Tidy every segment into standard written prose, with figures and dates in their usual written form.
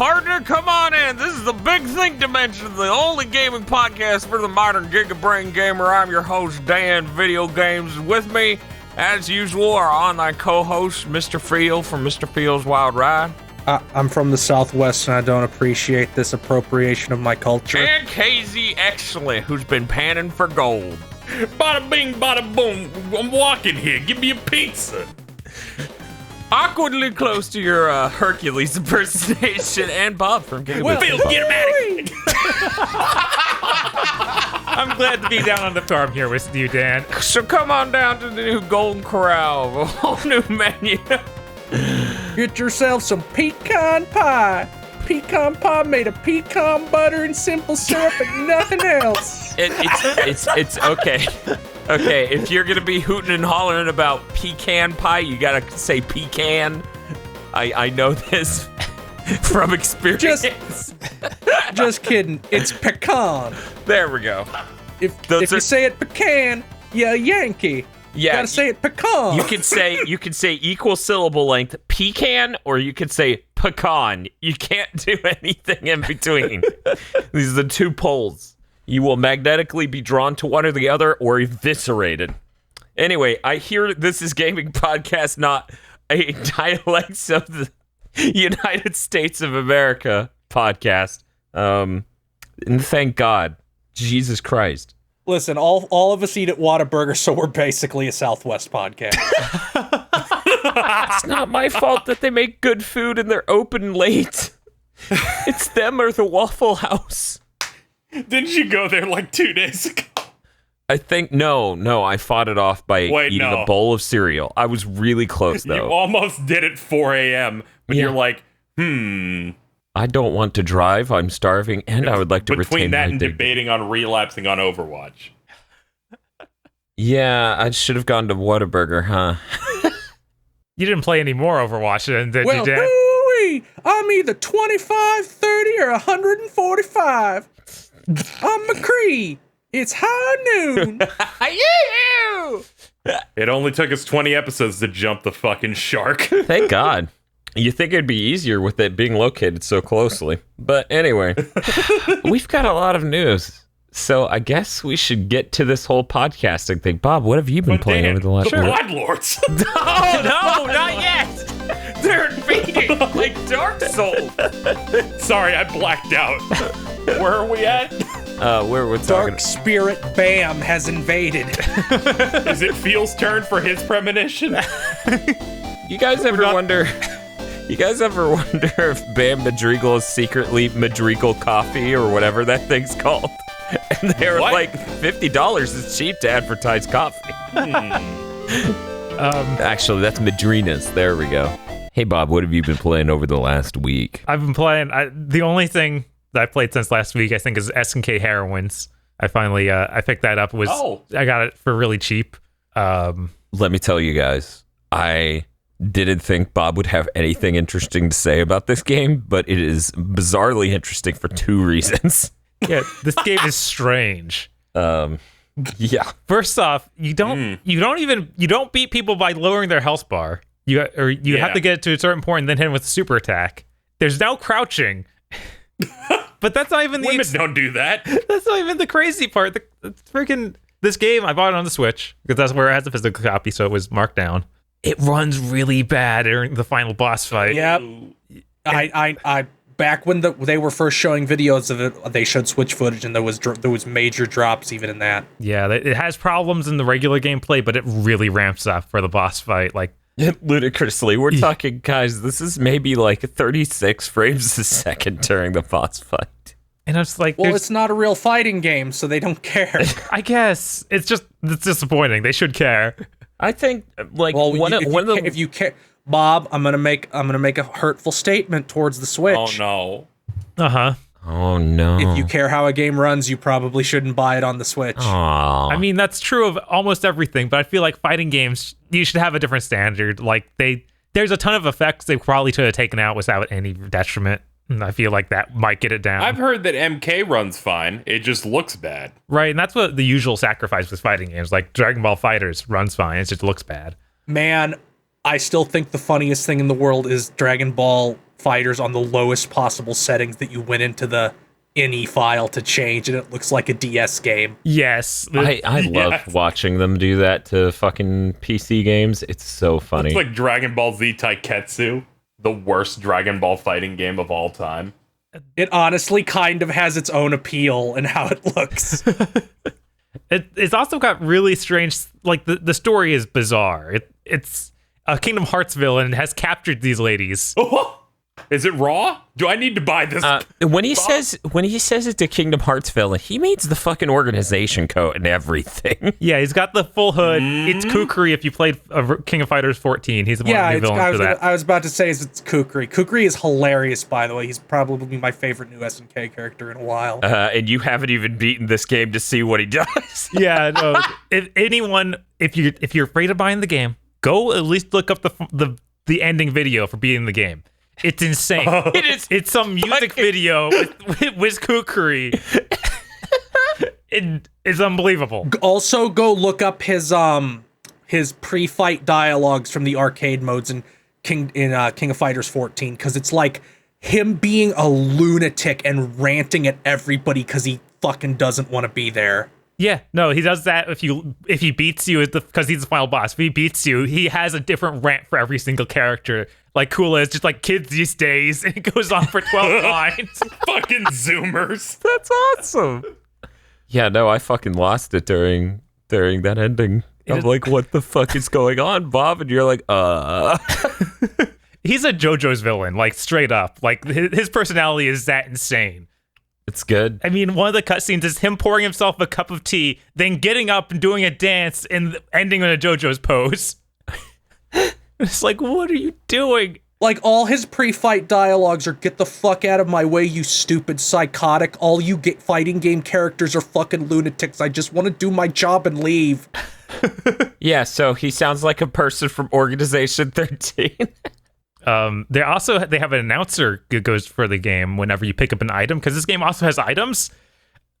partner. Come on in. This is the Big Think Dimension, the only gaming podcast for the modern gigabrain gamer. I'm your host, Dan Video Games. With me, as usual, our online co-host, Mr. Field from Mr. Field's Wild Ride. I'm from the Southwest, and I don't appreciate this appropriation of my culture. And Keiji Excellent, who's been panning for gold. Bada bing, bada boom. I'm walking here. Give me a pizza. Awkwardly close to your Hercules impersonation, and Bob from GigaBoots. Phil, get him out of here. I'm glad to be down on the farm here with you, Dan. So come on down to the new Golden Corral, a whole new menu. Get yourself some pecan pie. Pecan pie made of pecan butter and simple syrup and nothing else. It's okay. Okay, if you're gonna be hooting and hollering about pecan pie, you gotta say pecan. I know this from experience. Just kidding. It's pecan. There we go. If you say it pecan, you're a Yankee. Yeah, you gotta say it pecan. You can say equal syllable length pecan, or you could say pecan. You can't do anything in between. These are the two poles. You will magnetically be drawn to one or the other, or eviscerated. Anyway, I hear this is gaming podcast, not a dialects of the United States of America podcast. And thank God, Jesus Christ. Listen, all of us eat at Whataburger, so we're basically a Southwest podcast. It's not my fault that they make good food and they're open late. It's them or the Waffle House. Didn't you go there like 2 days ago? I think, no, I fought it off by eating a bowl of cereal. I was really close, though. You almost did it 4 a.m., but you're like, I don't want to drive, I'm starving, and I would like to retain between that my and dignity. debating on relapsing on Overwatch. Yeah, I should have gone to Whataburger, huh? You didn't play any more Overwatch then, did Well, you, Dan? hoo-wee, I'm either 25, 30, or 145. I'm McCree. It's high noon. It only took us 20 episodes to jump the fucking shark. Thank God. You think it'd be easier with it being located so closely. But anyway, we've got a lot of news. So I guess we should get to this whole podcasting thing. Bob, what have you been playing over the last week? week? Podlords. Oh, no, not yet. They're invading like Dark Souls. Sorry, I blacked out. Where are we at? Where we're Dark Spirit Bam has invaded. Is it Feel's turn for his premonition? You guys ever wonder if Bam Madrigal is secretly Madrigal Coffee or whatever that thing's called? And they're like, $50 is cheap to advertise coffee. Actually, that's Madrina's. There we go. Hey, Bob, what have you been playing over the last week? I've been playing... the only thing that I played since last week, I think, is SNK Heroines. I finally... I picked that up. I got it for really cheap. Let me tell you guys, I didn't think Bob would have anything interesting to say about this game, but it is bizarrely interesting for two reasons. Yeah, this game is strange. Yeah. First off, you don't beat people by lowering their health bar. You have to get it to a certain point and then hit them with a super attack. There's no crouching. But that's not even the women don't do that. That's not even the crazy part. This game, I bought it on the Switch because that's where it has a physical copy, so it was marked down. It runs really bad during the final boss fight. Yep. I back when they were first showing videos of it, they showed Switch footage, and there was major drops even in that. Yeah, it has problems in the regular gameplay, but it really ramps up for the boss fight. Like ludicrously, we're talking, guys. This is maybe like 36 frames a second during the boss fight. And it's like, well, it's not a real fighting game, so they don't care. I guess it's disappointing. They should care. I think, like, if you care, Bob, I'm gonna make a hurtful statement towards the Switch. Oh no. Oh no. If you care how a game runs, you probably shouldn't buy it on the Switch. Aww. I mean, that's true of almost everything, but I feel like fighting games, you should have a different standard. Like there's a ton of effects they probably should have taken out without any detriment. And I feel like that might get it down. I've heard that MK runs fine. It just looks bad. Right, and that's what the usual sacrifice with fighting games. Like Dragon Ball FighterZ runs fine. It just looks bad. Man, I still think the funniest thing in the world is Dragon Ball fighters on the lowest possible settings that you went into the INI file to change, and it looks like a DS game. Yes. I love watching them do that to fucking PC games. It's so funny. It's like Dragon Ball Z Taiketsu, the worst Dragon Ball fighting game of all time. It honestly kind of has its own appeal in how it looks. It's also got really strange, like the story is bizarre. It's a Kingdom Hearts villain and has captured these ladies. Is it raw? Do I need to buy this? When he says it's a Kingdom Hearts villain, he means the fucking organization code and everything. Yeah, he's got the full hood. It's Kukri if you played King of Fighters 14. He's the one of the villains for that. I was about to say it's Kukri. Kukri is hilarious, by the way. He's probably my favorite new SNK character in a while. And you haven't even beaten this game to see what he does. Yeah, no. If you're afraid of buying the game, go at least look up the ending video for beating the game. It's insane. It is. It's some music video with Kukri. It's unbelievable. Also, go look up his pre-fight dialogues from the arcade modes in King of Fighters 14, because it's like him being a lunatic and ranting at everybody because he fucking doesn't want to be there. Yeah, no, he does that if he beats you because he's the final boss. If he beats you, he has a different rant for every single character. Like Kula is just like kids these days, and it goes on for 12 lines. Fucking Zoomers. That's awesome. Yeah, no, I fucking lost it during that ending. I'm like, what the fuck is going on, Bob? And you're like, He's a JoJo's villain, like straight up. Like his personality is that insane. It's good. I mean, one of the cutscenes is him pouring himself a cup of tea, then getting up and doing a dance and ending in a JoJo's pose. It's like, what are you doing? Like, all his pre-fight dialogues are, get the fuck out of my way, you stupid psychotic. All you fighting game characters are fucking lunatics. I just want to do my job and leave. Yeah, so he sounds like a person from Organization 13. They have an announcer who goes for the game whenever you pick up an item, because this game also has items.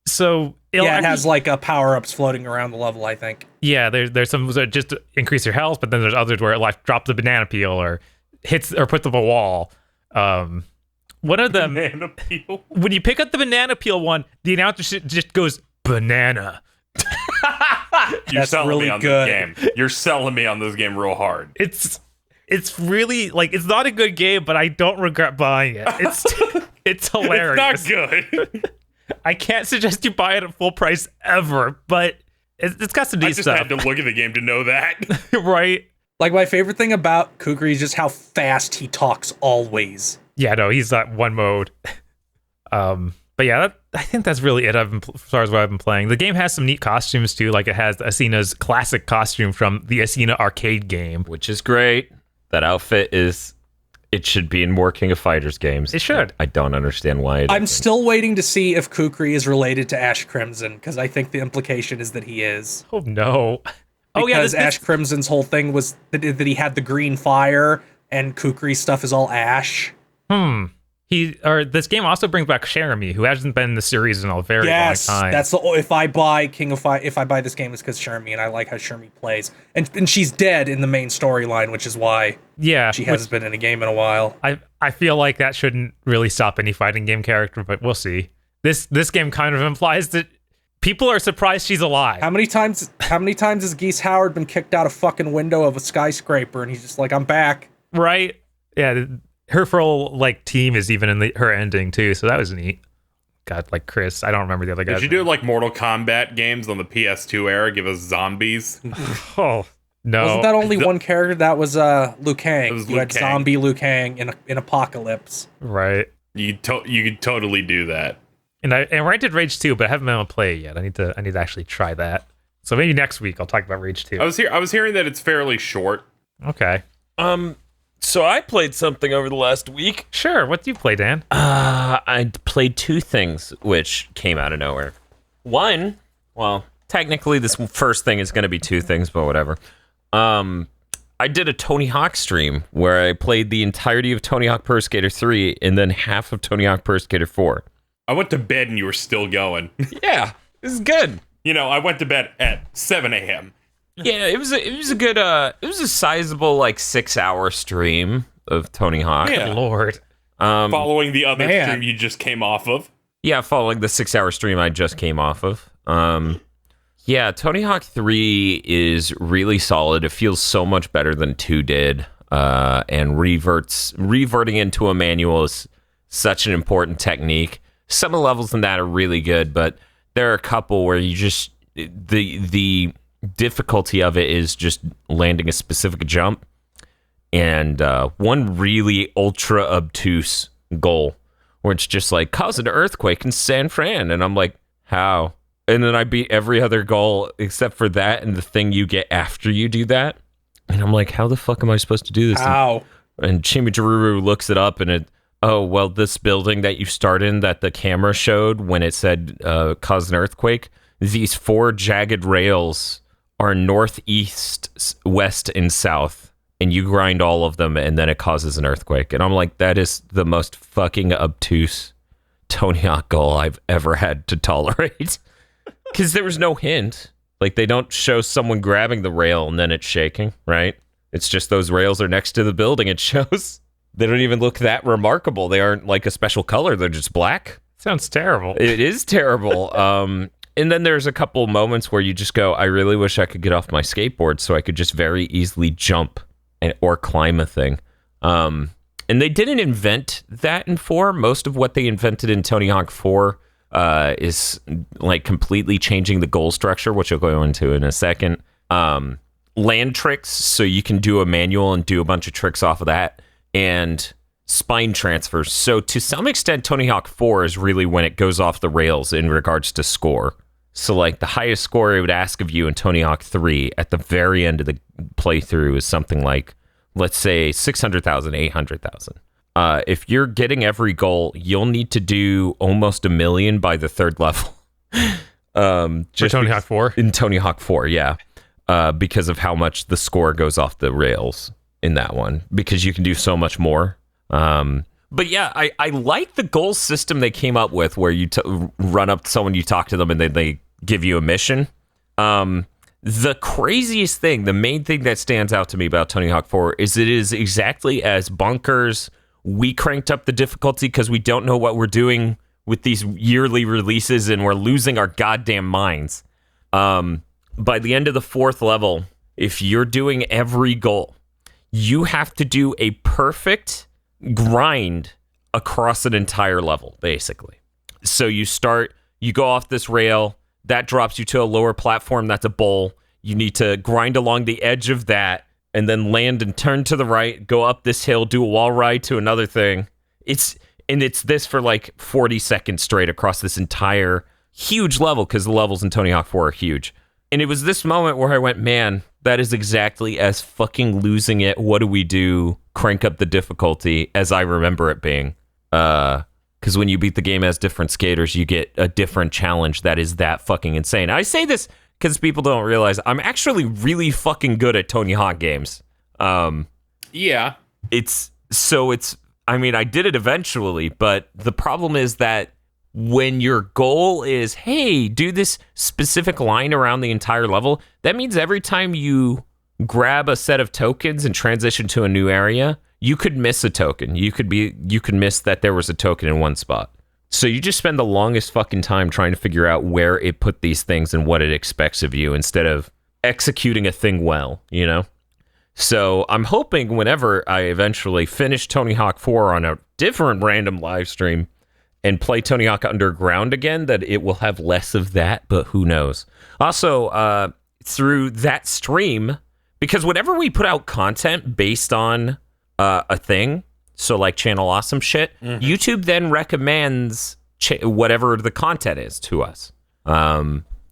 So it has like power-ups floating around the level, I think. Yeah, there's some that just increase your health, but then there's others where it like drops a banana peel or hits or puts up a wall. One of them, banana peel. When you pick up the banana peel one, the announcer just goes banana. You're selling really me on good. this game. You're selling me on this game real hard. It's really like, it's not a good game, but I don't regret buying it. It's hilarious. It's not good. I can't suggest you buy it at full price ever, but it's got some decent stuff. I just had to look at the game to know that. Right? Like, my favorite thing about Kukri is just how fast he talks always. Yeah, no, he's that one mode. But yeah, I think that's really it as far as what I've been playing. The game has some neat costumes too, like it has Asina's classic costume from the Asina arcade game. Which is great. That outfit it should be in more King of Fighters games. It should. I don't understand why it I'm isn't. still waiting to see if Kukri is related to Ash Crimson, because I think the implication is that he is. Oh no. Oh yeah, Because Ash Crimson's whole thing was that he had the green fire, and Kukri's stuff is all ash. This game also brings back Jeremy, who hasn't been in the series in a very long time. That's if I buy if I buy this game, it's because Jeremy, and I like how Jeremy plays, and she's dead in the main storyline, which is why she hasn't been in a game in a while. I feel like that shouldn't really stop any fighting game character, but we'll see. This game kind of implies that people are surprised she's alive. How many times has Geese Howard been kicked out a fucking window of a skyscraper, and he's just like, I'm back. Right? Yeah. Her full like team is even in her ending too, so that was neat. God, like Chris, I don't remember the other guys. Did you do like Mortal Kombat games on the PS2 era? Give us zombies. Oh no! Wasn't that only one character? That was Liu Kang. You had Kang. zombie Liu Kang in Apocalypse. Right? You could totally do that. And I rented Rage 2, but I haven't been able to play it yet. I need to actually try that. So maybe next week I'll talk about Rage 2. I was hearing that it's fairly short. Okay. So I played something over the last week. Sure. What do you play, Dan? I played two things which came out of nowhere. One, well, technically this first thing is going to be two things, but whatever. I did a Tony Hawk stream where I played the entirety of Tony Hawk Pro Skater 3 and then half of Tony Hawk Pro Skater 4. I went to bed and you were still going. Yeah, this is good. You know, I went to bed at 7 a.m. Yeah, it was a good it was a sizable like 6-hour stream of Tony Hawk. Yeah. Good Lord. Following the other Man. stream you just came off of. Yeah, following the 6-hour stream I just came off of. Yeah, Tony Hawk 3 is really solid. It feels so much better than 2 did. And reverting into a manual is such an important technique. Some of the levels in that are really good, but there are a couple where you just the difficulty of it is just landing a specific jump. And one really ultra obtuse goal where it's just like, cause an earthquake in San Fran. And I'm like, how? And then I beat every other goal except for that and the thing you get after you do that. And I'm like, how the fuck am I supposed to do this? Ow. And Chimichururu looks it up and this building that you start in that the camera showed when it said cause an earthquake, these 4 jagged rails are northeast, west, and south. And you grind all of them, and then it causes an earthquake. And I'm like, that is the most fucking obtuse Tony Hawk goal I've ever had to tolerate. Because there was no hint. Like, they don't show someone grabbing the rail and then it's shaking, right? It's just those rails are next to the building. It shows they don't even look that remarkable. They aren't like a special color. They're just black. Sounds terrible. It is terrible. And then there's a couple moments where you just go, I really wish I could get off my skateboard so I could just very easily jump or climb a thing. And they didn't invent that in 4. Most of what they invented in Tony Hawk 4 is like completely changing the goal structure, which I'll go into in a second. Land tricks, so you can do a manual and do a bunch of tricks off of that. And spine transfers. So to some extent, Tony Hawk 4 is really when it goes off the rails in regards to score. So like the highest score it would ask of you in Tony Hawk 3 at the very end of the playthrough is something like, let's say 600,000, 800,000. If you're getting every goal, you'll need to do almost 1 million by the 3rd level. For Tony Hawk 4? In Tony Hawk 4, yeah. Because of how much the score goes off the rails in that one. Because you can do so much more. But yeah, I like the goal system they came up with where you run up to someone, you talk to them, and then they give you a mission. The craziest thing, the main thing that stands out to me about Tony Hawk 4 is it is exactly as bonkers. We cranked up the difficulty because we don't know what we're doing with these yearly releases and we're losing our goddamn minds. By the end of the 4th level, if you're doing every goal, you have to do a perfect grind across an entire level, basically. So you go off this rail, that drops you to a lower platform, that's a bowl. You need to grind along the edge of that and then land and turn to the right, go up this hill, do a wall ride to another thing. It's this for like 40 seconds straight across this entire huge level, because the levels in Tony Hawk 4 are huge. And it was this moment where I went, man, that is exactly as fucking losing it. What do we do? Crank up the difficulty as I remember it being. Because when you beat the game as different skaters, you get a different challenge that is that fucking insane. I say this because people don't realize I'm actually really fucking good at Tony Hawk games. Yeah. I mean, I did it eventually, but the problem is that when your goal is, hey, do this specific line around the entire level, that means every time you grab a set of tokens and transition to a new area, you could miss a token. You could miss that there was a token in one spot. So you just spend the longest fucking time trying to figure out where it put these things and what it expects of you instead of executing a thing well, you know? So I'm hoping whenever I eventually finish Tony Hawk 4 on a different random live stream and play Tony Hawk Underground again, that it will have less of that, but who knows? Also, through that stream, because whenever we put out content based on a thing, so like Channel Awesome shit, YouTube then recommends whatever the content is to us.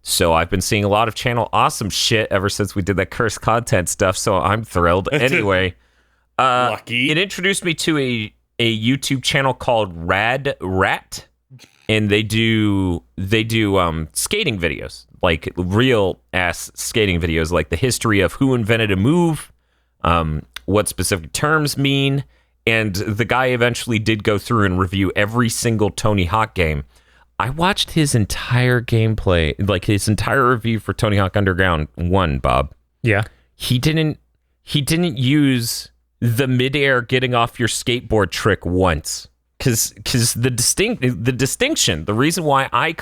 So I've been seeing a lot of Channel Awesome shit ever since we did that cursed content stuff, so I'm thrilled. Anyway, Lucky. It introduced me to a YouTube channel called Rad Rat, and they do skating videos, like real ass skating videos, like the history of who invented a move, what specific terms mean, and the guy eventually did go through and review every single Tony Hawk game. I watched his entire gameplay, like his entire review for Tony Hawk Underground 1, Bob. Yeah. He didn't use the midair getting off your skateboard trick once. because the distinction, the reason why I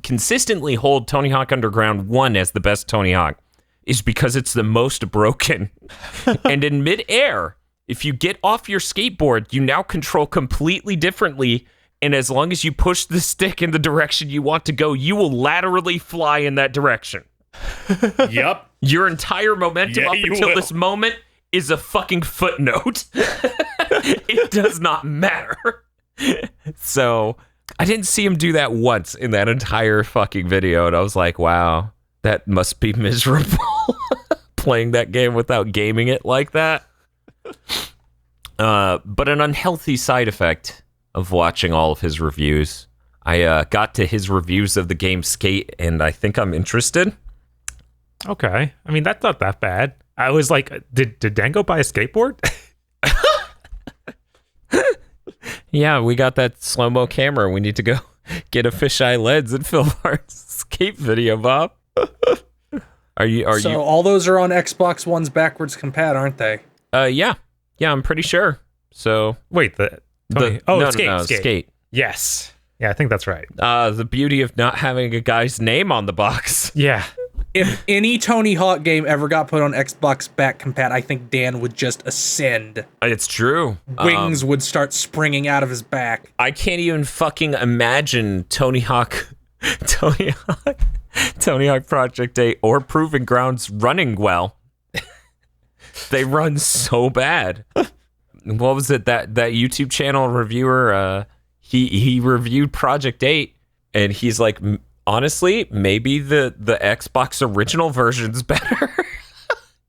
consistently hold Tony Hawk Underground 1 as the best Tony Hawk is because it's the most broken. And in midair, if you get off your skateboard, you now control completely differently. And as long as you push the stick in the direction you want to go, you will laterally fly in that direction. Yep. Your entire momentum up until this moment is a fucking footnote. It does not matter. So I didn't see him do that once in that entire fucking video. And I was like, wow, that must be miserable. Playing that game without gaming it like that. But an unhealthy side effect of watching all of his reviews. I got to his reviews of the game Skate, and I think I'm interested. Okay. I mean, that's not that bad. I was like, did Dango buy a skateboard? Yeah, we got that slow-mo camera. We need to go get a fisheye lens and film our skate video, Bob. Are you? All those are on Xbox One's backwards compat, aren't they? Yeah, I'm pretty sure. So wait, Skate. Yes. Yeah, I think that's right. The beauty of not having a guy's name on the box. Yeah. If any Tony Hawk game ever got put on Xbox back compat, I think Dan would just ascend. It's true. Wings would start springing out of his back. I can't even fucking imagine Tony Hawk Project 8 or Proving Grounds running well. They run so bad. What was it, that YouTube channel reviewer, he reviewed Project 8 and he's like, honestly, maybe the Xbox original version's better.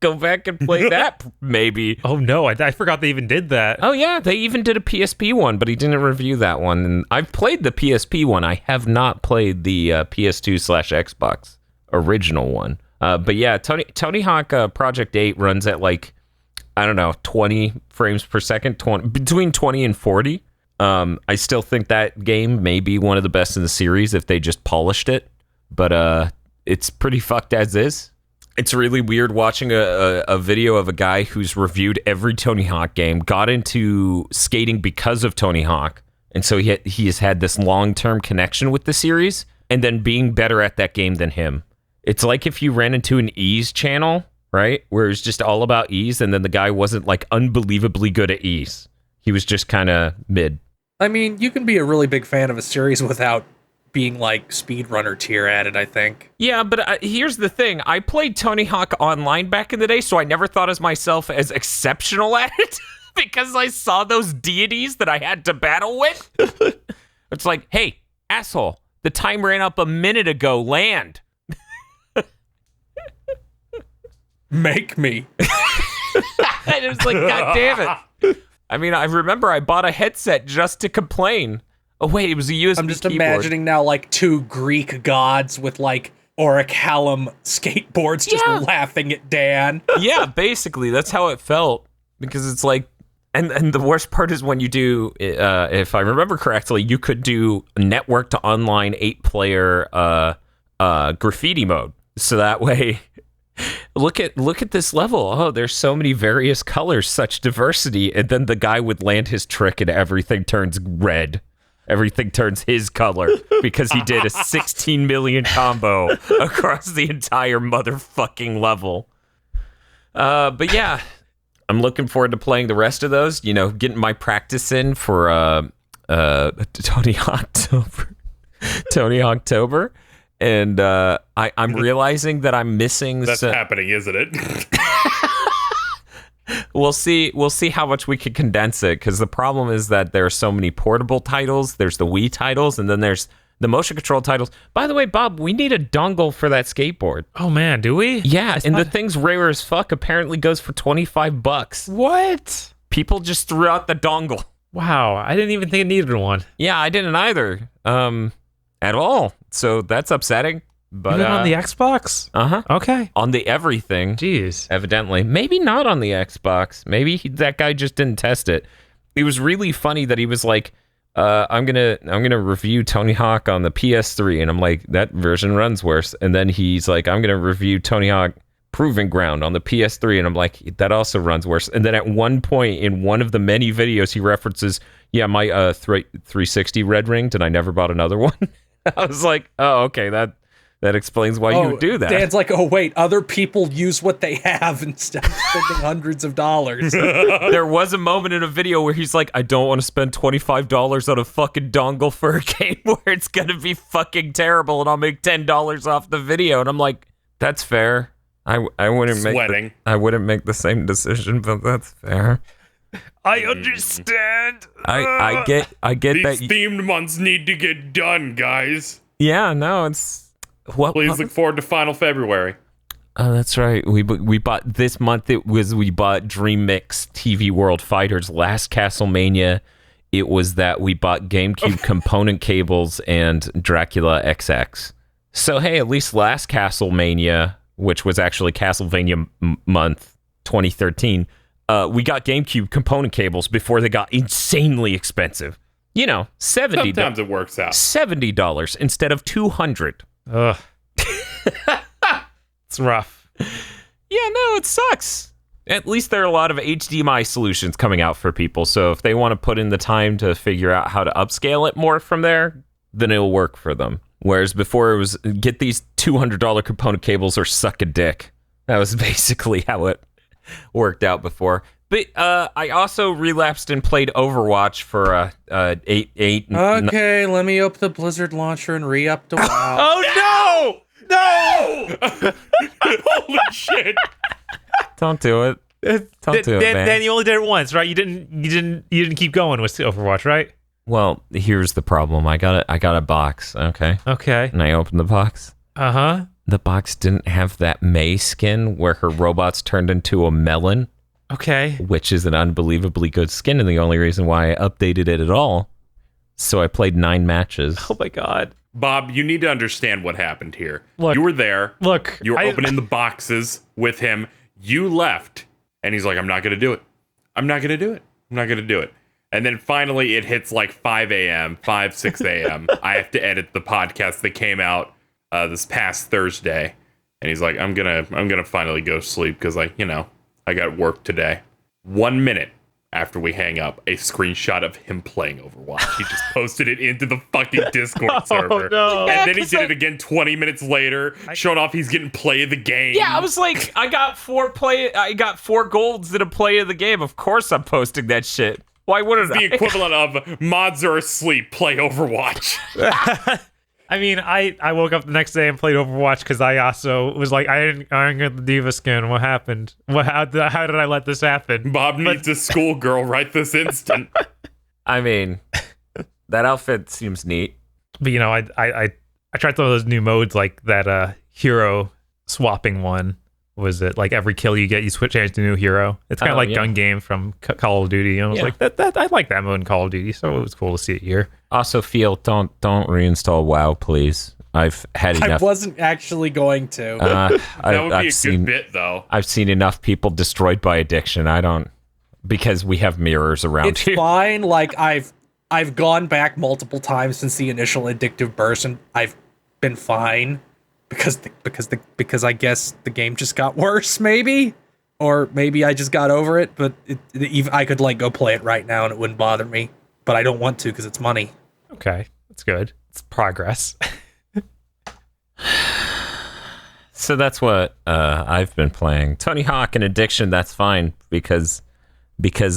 Go back and play that, maybe. Oh no, I forgot they even did that. Oh yeah, they even did a PSP one, but he didn't review that one. And I've played the PSP one. I have not played the PS2/Xbox original one. But yeah, Tony Hawk Project 8 runs at like, I don't know, 20 frames per second, between 20 and 40. I still think that game may be one of the best in the series if they just polished it, but it's pretty fucked as is. It's really weird watching a video of a guy who's reviewed every Tony Hawk game, got into skating because of Tony Hawk, and so he has had this long-term connection with the series, and then being better at that game than him. It's like if you ran into an Ease channel, right, where it's just all about Ease, and then the guy wasn't like unbelievably good at Ease. He was just kind of mid. I mean, you can be a really big fan of a series without being like speedrunner tier at it, I think. Yeah, but here's the thing. I played Tony Hawk Online back in the day, so I never thought of myself as exceptional at it because I saw those deities that I had to battle with. It's like, hey, asshole, the time ran up a minute ago, land. Make me. And it was like, God damn it. I mean, I remember I bought a headset just to complain. Oh, wait, it was a USB I'm just keyboard. imagining now like two Greek gods with like Orichalcum skateboards just laughing at Dan. Yeah, basically, that's how it felt. Because it's like, and the worst part is when you do, if I remember correctly, you could do network to online 8-player graffiti mode. So that way... Look at this level. Oh, there's so many various colors, such diversity. And then the guy would land his trick and everything turns red. Everything turns his color because he did a 16 million combo across the entire motherfucking level. But yeah, I'm looking forward to playing the rest of those, you know, getting my practice in for Tony Hawktober. Tony Hawktober. And I'm realizing that I'm missing. That's happening, isn't it? We'll see how much we can condense it, because the problem is that there are so many portable titles. There's the Wii titles, and then there's the motion control titles. By the way, Bob, we need a dongle for that skateboard. Oh man, do we? Yeah, and the thing's rare as fuck. Apparently goes for $25. What? People just threw out the dongle. Wow, I didn't even think it needed one. Yeah, I didn't either. At all. So that's upsetting. But even on the Xbox? Uh-huh. Okay. On the everything. Jeez. Evidently. Maybe not on the Xbox. Maybe that guy just didn't test it. It was really funny that he was like, I'm gonna review Tony Hawk on the PS3, and I'm like, that version runs worse. And then he's like, I'm gonna review Tony Hawk Proving Ground on the PS3, and I'm like, that also runs worse. And then at one point in one of the many videos, he references, yeah, my 360 red ringed, and I never bought another one. I was like, oh, okay, that explains why you would do that. Dan's like, oh wait, other people use what they have instead of spending hundreds of dollars. There was a moment in a video where he's like, I don't want to spend $25 on a fucking dongle for a game where it's gonna be fucking terrible, and I'll make $10 off the video. And I'm like, that's fair. I wouldn't make the same decision, but that's fair. I understand. I get These that. themed months need to get done, guys. Yeah, no, it's Please look forward to Final February. Oh, that's right. We bought this month. We bought Dream Mix TV World Fighters, Last Castlevania. It was that we bought GameCube component cables and Dracula XX. So hey, at least Last Castlevania, which was actually Castlevania month 2013, we got GameCube component cables before they got insanely expensive. You know, $70. Sometimes it works out. $70 instead of $200. Ugh. It's rough. Yeah, no, it sucks. At least there are a lot of HDMI solutions coming out for people, so if they want to put in the time to figure out how to upscale it more from there, then it'll work for them. Whereas before it was, get these $200 component cables or suck a dick. That was basically how it worked out before. But I also relapsed and played Overwatch for 8. Okay, let me open the Blizzard launcher and re-up to WoW. Oh no! No! Holy shit! Don't do it. Don't do it, man. Dan, you only did it once, right? You didn't keep going with Overwatch, right? Well, here's the problem. I got a box, okay? Okay. And I opened the box. Uh-huh. The box didn't have that Mei skin where her robots turned into a melon. Okay. Which is an unbelievably good skin, and the only reason why I updated it at all. So I played 9 matches. Oh my god. Bob, you need to understand what happened here. Look, you were there. Look. You were opening the boxes with him. You left, and he's like, I'm not going to do it. I'm not going to do it. I'm not going to do it. And then finally it hits like 5 a.m., 6 a.m. I have to edit the podcast that came out this past Thursday. And he's like, I'm gonna finally go sleep because I got work today. 1 minute after we hang up, a screenshot of him playing Overwatch. He just posted it into the fucking Discord server. No. And then he did it again 20 minutes later, showing off he's getting play of the game. Yeah, I was like, I got 4 golds in a play of the game. Of course I'm posting that shit. Why wouldn't it's the equivalent of mods are asleep, play Overwatch. I mean, I woke up the next day and played Overwatch because I also was like, I didn't get the Diva skin. What happened? How did I let this happen? Bob needs a schoolgirl right this instant. I mean, that outfit seems neat. But I tried some of those new modes like that hero swapping one. Was it like every kill you get, you switch hands to a new hero? It's kind of like Gun Game from Call of Duty. And I was like, that I like that mode in Call of Duty, so it was cool to see it here. Also, don't reinstall WoW, please. I've had enough. I wasn't actually going to. That would be a good bit, though. I've seen enough people destroyed by addiction. I don't, because we have mirrors around here. It's fine. Like I've gone back multiple times since the initial addictive burst, and I've been fine. Because I guess the game just got worse, maybe, or maybe I just got over it. But I could go play it right now and it wouldn't bother me. But I don't want to because it's money. Okay, that's good. It's progress. So that's what I've been playing. Tony Hawk and addiction. That's fine because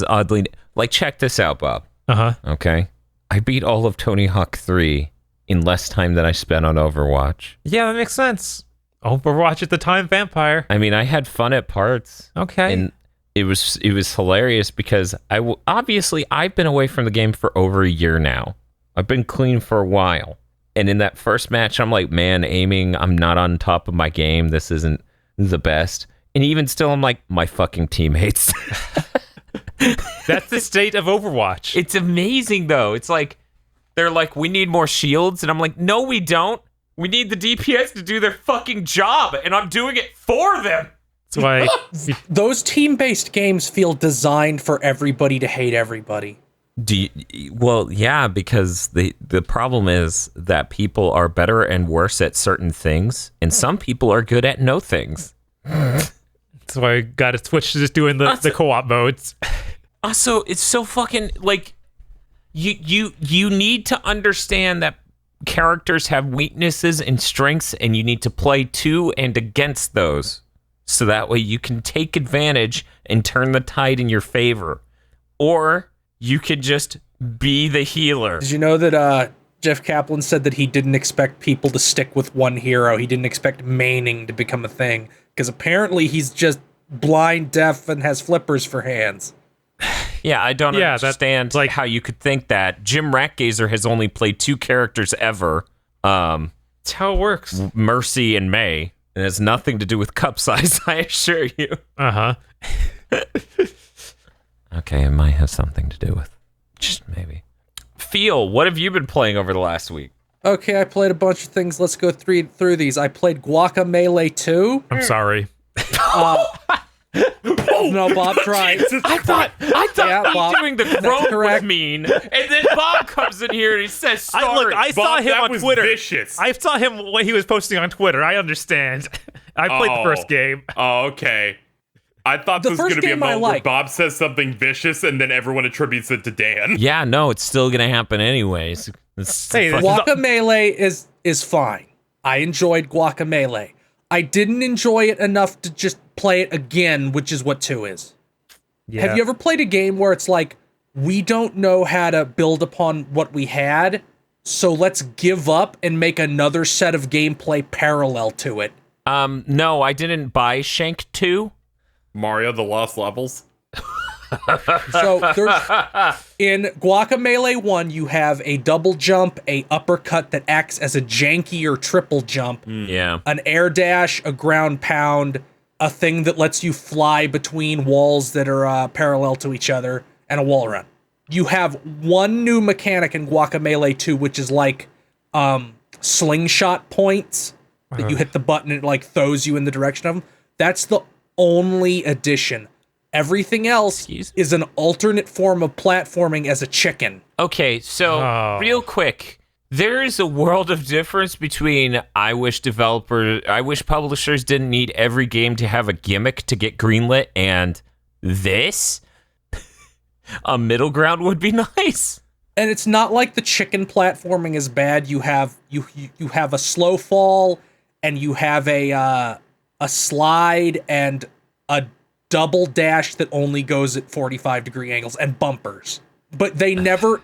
oddly, check this out, Bob. Okay, I beat all of Tony Hawk 3. In less time than I spent on Overwatch. Yeah, that makes sense. Overwatch at the time, vampire. I mean, I had fun at parts. Okay. And it was hilarious because obviously I've been away from the game for over a year now. I've been clean for a while. And in that first match, I'm like, man, aiming, I'm not on top of my game. This isn't the best. And even still, I'm like, my fucking teammates. That's the state of Overwatch. It's amazing, though. It's like, they're like, we need more shields. And I'm like, no, we don't. We need the DPS to do their fucking job. And I'm doing it for them. That's why. Those team-based games feel designed for everybody to hate everybody. Well, yeah, because the problem is that people are better and worse at certain things. And some people are good at no things. That's why I got to switch to just doing the co-op modes. Also, it's so fucking like you need to understand that characters have weaknesses and strengths, and you need to play to and against those, so that way you can take advantage and turn the tide in your favor, or you could just be the healer. Did you know that Jeff Kaplan said that he didn't expect people to stick with one hero? He didn't expect maining to become a thing, because apparently he's just blind, deaf, and has flippers for hands. Yeah, I don't understand like how you could think that. Jim Ratgazer has only played 2 characters ever. That's how it works. Mercy and May. It has nothing to do with cup size, I assure you. Uh-huh. Okay, it might have something to do with. Just maybe. Feel, what have you been playing over the last week? Okay, I played a bunch of things. Let's go through these. I played Guacamelee 2. I'm sorry. No, Bob's right. I thought Yeah, me Bob, doing the that's groan was correct. mean, and then Bob comes in here and he says, sorry. I saw Bob, him that on was Twitter. vicious. I saw him what he was posting on Twitter. I understand. I played the first game. Oh, okay. I thought The this was first going to be a game I moment where liked. Bob says something vicious and then everyone attributes it to Dan. Yeah, no, it's still gonna happen anyways. Hey, Guacamelee is fine. I enjoyed Guacamelee. I didn't enjoy it enough to just play it again, which is what 2 is. Yeah. Have you ever played a game where it's like, we don't know how to build upon what we had, so let's give up and make another set of gameplay parallel to it? No, I didn't buy Shank 2. Mario, the Lost Levels. So there's in Guacamelee 1, you have a double jump, a uppercut that acts as a janky or triple jump, Yeah. an air dash, a ground pound, a thing that lets you fly between walls that are parallel to each other, and a wall run. You have one new mechanic in Guacamelee 2, which is like slingshot points that you hit the button and it like throws you in the direction of them. That's the only addition. Everything else is an alternate form of platforming as a chicken. Okay, so real quick, there is a world of difference between I wish publishers didn't need every game to have a gimmick to get greenlit, and this. A middle ground would be nice. And it's not like the chicken platforming is bad. You have you have a slow fall, and you have a slide and a double dash that only goes at 45-degree angles, and bumpers. But they never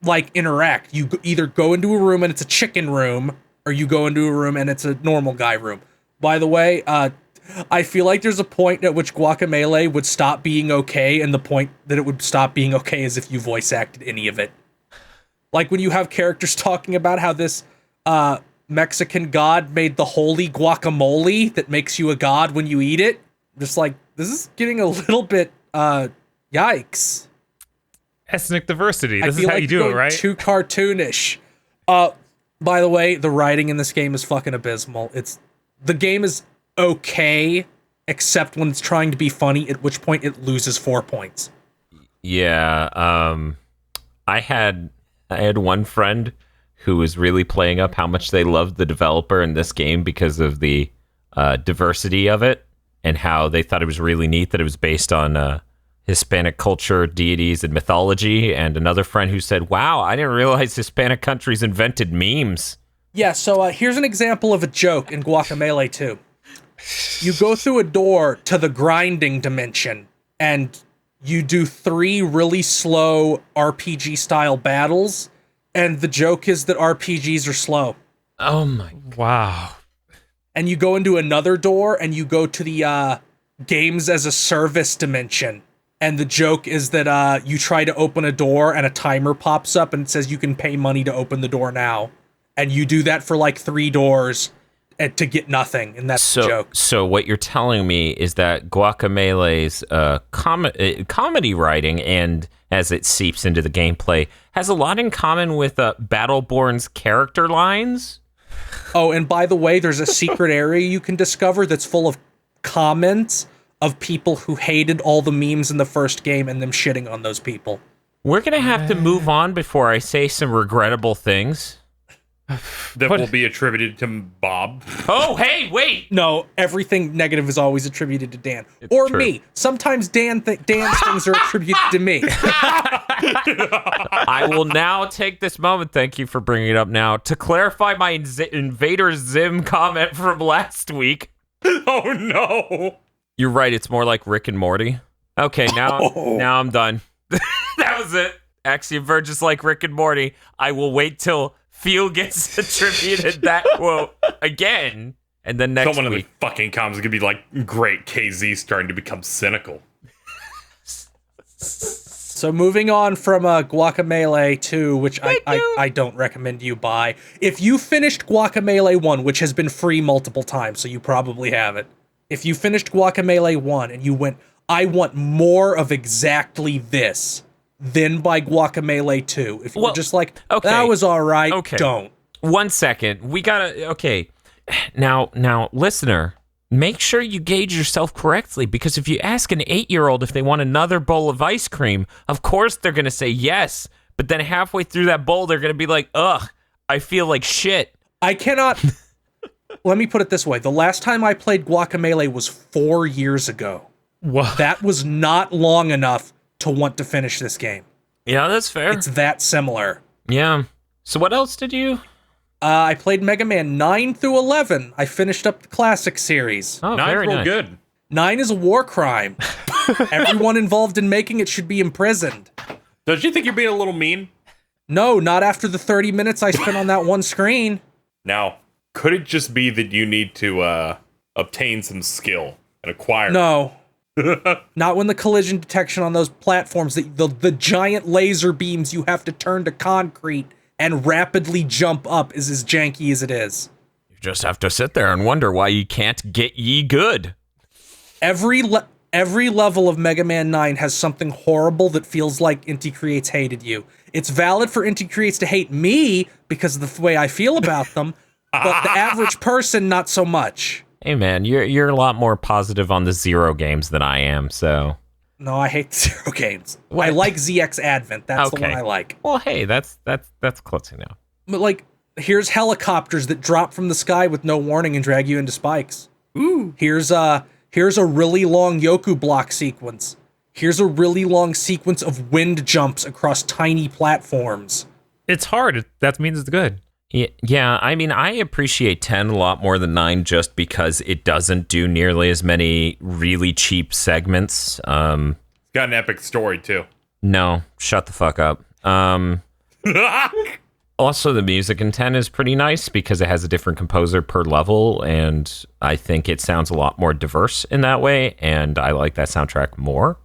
like interact. You either go into a room and it's a chicken room, or you go into a room and it's a normal guy room. By the way, I feel like there's a point at which Guacamelee would stop being okay, and the point that it would stop being okay is if you voice acted any of it. Like when you have characters talking about how this Mexican god made the holy guacamole that makes you a god when you eat it. Just like, this is getting a little bit yikes. Ethnic diversity. I This is feel how like you do going it, right? Too cartoonish. By the way, the writing in this game is fucking abysmal. The game is okay, except when it's trying to be funny, at which point it loses 4 points. Yeah, I had one friend who was really playing up how much they loved the developer in this game because of the diversity of it, and how they thought it was really neat that it was based on Hispanic culture, deities, and mythology. And another friend who said, wow, I didn't realize Hispanic countries invented memes. Yeah, so here's an example of a joke in Guacamelee 2. You go through a door to the grinding dimension, and you do 3 really slow RPG-style battles, and the joke is that RPGs are slow. Oh my. Wow. And you go into another door, and you go to the games as a service dimension. And the joke is that you try to open a door, and a timer pops up, and it says you can pay money to open the door now. And you do that for like 3 doors to get nothing, and that's the joke. So what you're telling me is that Guacamelee's comedy writing, and as it seeps into the gameplay, has a lot in common with Battleborn's character lines? Oh, and by the way, there's a secret area you can discover that's full of comments of people who hated all the memes in the first game and them shitting on those people. We're going to have to move on before I say some regrettable things. that will be attributed to Bob. Oh, hey, wait. No, everything negative is always attributed to Dan or true. me. Sometimes Dan's things are attributed to me. I will now take this moment, thank you for bringing it up now, to clarify my Invader Zim comment from last week. Oh no! You're right, it's more like Rick and Morty. Okay, now I'm done. That was it. Axiom Verge, just like Rick and Morty. I will wait till Phil gets attributed that quote again, and then next Someone in week. the fucking comments is gonna be like, "Great, KZ starting to become cynical." So moving on from Guacamelee 2, which I don't recommend you buy. If you finished Guacamelee 1, which has been free multiple times, so you probably have it. If you finished Guacamelee 1 and you went, I want more of exactly this, then buy Guacamelee 2. If you're just like, okay. that was all right, Okay. don't. 1 second. We gotta, okay. Now, listener, make sure you gauge yourself correctly, because if you ask an 8-year-old if they want another bowl of ice cream, of course they're gonna say yes, but then halfway through that bowl, they're gonna be like, ugh, I feel like shit. I cannot... Let me put it this way. The last time I played Guacamelee was 4 years ago. What? That was not long enough to want to finish this game. Yeah, that's fair. It's that similar. Yeah. So what else did you? I played Mega Man 9 through 11. I finished up the classic series. Oh, Nine's very real nice. good. 9 is a war crime. Everyone involved in making it should be imprisoned. Don't you think you're being a little mean? No, not after the 30 minutes I spent on that one screen. Now, could it just be that you need to obtain some skill and acquire? No. Not when the collision detection on those platforms, the giant laser beams you have to turn to concrete and rapidly jump up is as janky as it is. You just have to sit there and wonder why you can't get ye good. Every level of Mega Man 9 has something horrible that feels like Inti Creates hated you. It's valid for Inti Creates to hate me because of the way I feel about them, but the average person, not so much. Hey man, you're a lot more positive on the Zero games than I am, so. No, I hate Zero games. What? I like ZX Advent. That's the Okay. one I like. Well, hey, that's close enough. But like, here's helicopters that drop from the sky with no warning and drag you into spikes. Ooh. Here's a really long Yoku block sequence. Here's a really long sequence of wind jumps across tiny platforms. It's hard. That means it's good. Yeah, I mean, I appreciate 10 a lot more than 9 just because it doesn't do nearly as many really cheap segments. It's got an epic story, too. No, shut the fuck up. Also, the music in 10 is pretty nice because it has a different composer per level, and I think it sounds a lot more diverse in that way, and I like that soundtrack more.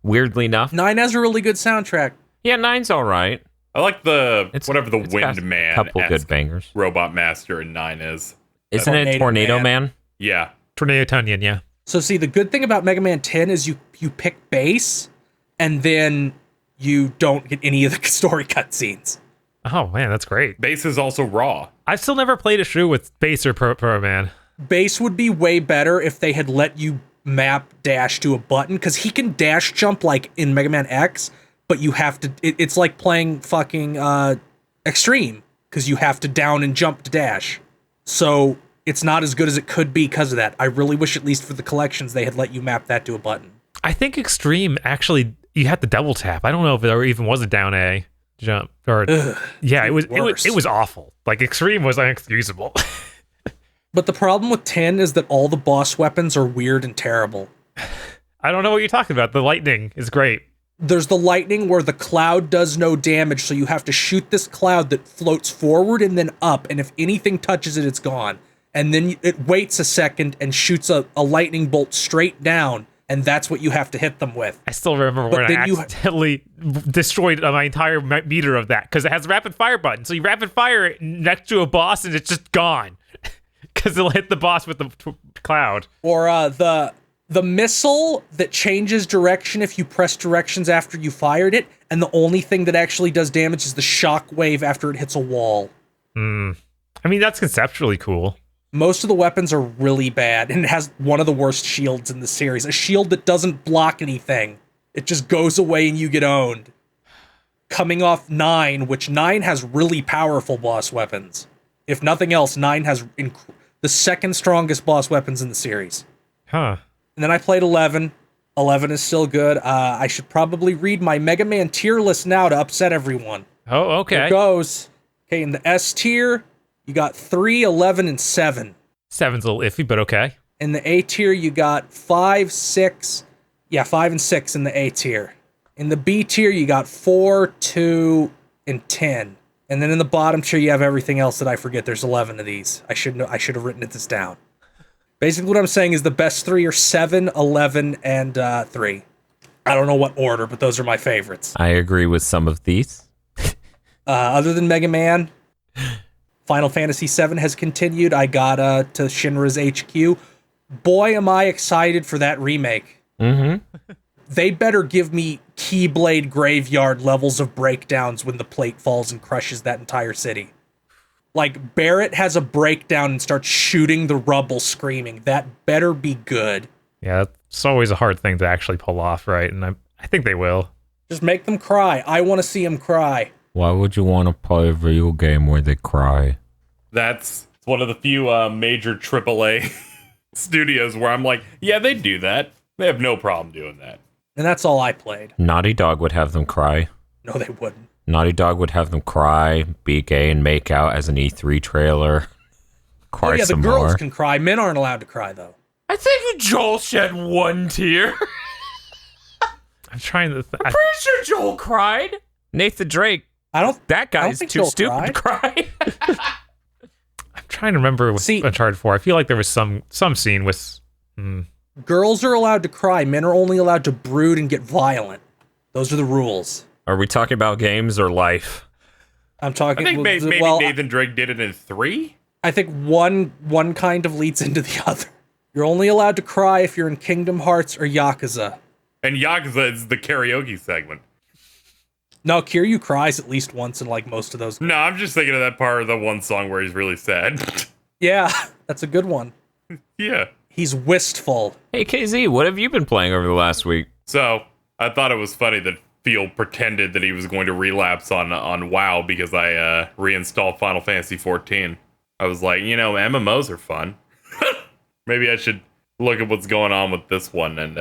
Weirdly enough. 9 has a really good soundtrack. Yeah, 9's all right. I like the It's whatever the it's got Wind Man a couple good bangers. Robot Master in 9 is. Isn't it Tornado Man? Yeah. Tornado Tunyon, yeah. So see, the good thing about Mega Man 10 is you pick bass, and then you don't get any of the story cutscenes. Oh man, that's great. Bass is also raw. I've still never played a shoe with bass or Pro Man. Bass would be way better if they had let you map dash to a button, because he can dash jump like in Mega Man X, but you have to, it's like playing fucking Extreme, because you have to down and jump to dash. So it's not as good as it could be because of that. I really wish, at least for the collections, they had let you map that to a button. I think Extreme actually you had to double tap. I don't know if there even was a down A jump or yeah, it was awful. Like Extreme was inexcusable. But the problem with 10 is that all the boss weapons are weird and terrible. I don't know what you're talking about. The lightning is great. There's the lightning where the cloud does no damage, so you have to shoot this cloud that floats forward and then up, and if anything touches it, it's gone. And then it waits a second and shoots a lightning bolt straight down, and that's what you have to hit them with. I still remember when I accidentally destroyed my entire meter of that, because it has a rapid fire button. So you rapid fire it next to a boss, and it's just gone. Because it'll hit the boss with the cloud. Or the missile that changes direction if you press directions after you fired it, and the only thing that actually does damage is the shock wave after it hits a wall. I mean, that's conceptually cool. Most of the weapons are really bad, and it has one of the worst shields in the series. A shield that doesn't block anything. It just goes away and you get owned. coming off 9, which 9 has really powerful boss weapons. If nothing else, 9 has the second strongest boss weapons in the series. Huh. And then I played 11. 11 is still good. I should probably read my Mega Man tier list now to upset everyone. Oh, okay. Here goes. Okay, in the S tier, you got 3, 11, and 7. 7's a little iffy, but okay. In the A tier, you got 5, 6. Yeah, 5 and 6 in the A tier. In the B tier, you got 4, 2, and 10. And then in the bottom tier, you have everything else that I forget. There's 11 of these. I should have written this down. Basically, what I'm saying is the best 3 are 7, 11, and 3. I don't know what order, but those are my favorites. I agree with some of these. Other than Mega Man, Final Fantasy VII has continued. I got to Shinra's HQ. Boy, am I excited for that remake. Mm-hmm. They better give me Keyblade Graveyard levels of breakdowns when the plate falls and crushes that entire city. Like, Barrett has a breakdown and starts shooting the rubble screaming. That better be good. Yeah, it's always a hard thing to actually pull off, right? And I think they will. Just make them cry. I want to see them cry. Why would you want to play a video game where they cry? That's one of the few major AAA studios where I'm like, yeah, they do that. They have no problem doing that. And that's all I played. Naughty Dog would have them cry. No, they wouldn't. Naughty Dog would have them cry, be gay, and make out as an E3 trailer. Cry Oh yeah, the some girls more. can cry. Men aren't allowed to cry, though. I think Joel shed one tear. I'm trying to... I'm pretty sure Joel cried. Nathan Drake. That guy's think too Joel stupid to cry. I'm trying to remember with Uncharted 4. I feel like there was some scene with... Girls are allowed to cry. Men are only allowed to brood and get violent. Those are the rules. Are we talking about games or life? I'm talking... I think maybe well, Nathan Drake did it in 3? I think one kind of leads into the other. You're only allowed to cry if you're in Kingdom Hearts or Yakuza. And Yakuza is the karaoke segment. No, Kiryu cries at least once in like most of those. No, I'm just thinking of that part of the one song where he's really sad. Yeah, that's a good one. Yeah. He's wistful. Hey, KZ, what have you been playing over the last week? So, I thought it was funny that Phil pretended that he was going to relapse on WoW because I reinstalled Final Fantasy 14. I was like, MMOs are fun. Maybe I should look at what's going on with this one, and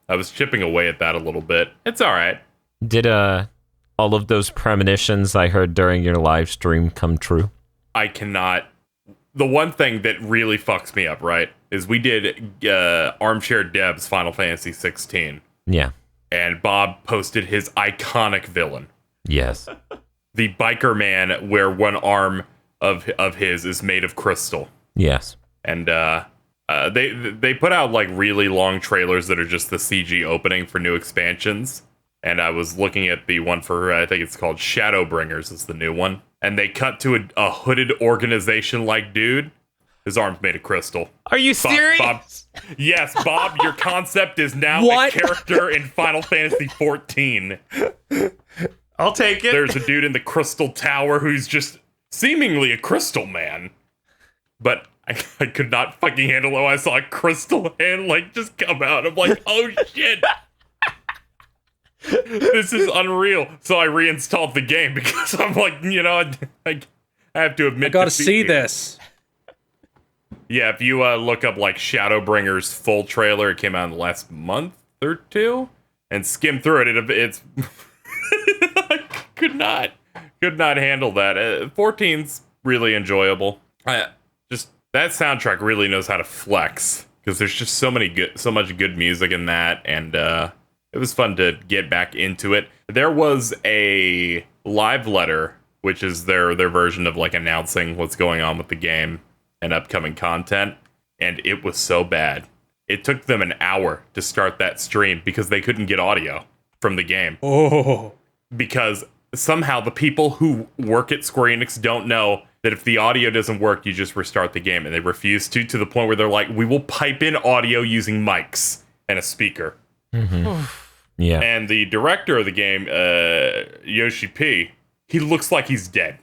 I was chipping away at that a little bit. It's all right. Did all of those premonitions I heard during your live stream come true? I cannot. The one thing that really fucks me up, right, is we did Armchair Deb's Final Fantasy 16. Yeah. And Bob posted his iconic villain. Yes. The biker man where one arm of his is made of crystal. Yes. And they put out like really long trailers that are just the CG opening for new expansions. And I was looking at the one for, I think it's called Shadowbringers is the new one. And they cut to a hooded organization-like dude. His arm's made of crystal. Are you serious? Bob, yes, Bob, your concept is now What? a character in Final Fantasy 14. I'll take it. There's a dude in the Crystal Tower who's just seemingly a crystal man. But I could not fucking handle it. I saw a crystal hand just come out. I'm like, oh shit. This is unreal. So I reinstalled the game because I'm like, I have to admit. I gotta defeat see here. this. Yeah, if you look up Shadowbringers full trailer, it came out in the last month or two, and skim through it, it's I could not handle that. 14's really enjoyable. Just that soundtrack really knows how to flex because there's just so much good music in that, and it was fun to get back into it. There was a live letter, which is their version of announcing what's going on with the game and upcoming content, and it was so bad. It took them an hour to start that stream because they couldn't get audio from the game. Oh. Because somehow the people who work at Square Enix don't know that if the audio doesn't work, you just restart the game, and they refuse to the point where they're like, we will pipe in audio using mics and a speaker. Mm-hmm. Yeah. And the director of the game, Yoshi P, he looks like he's dead.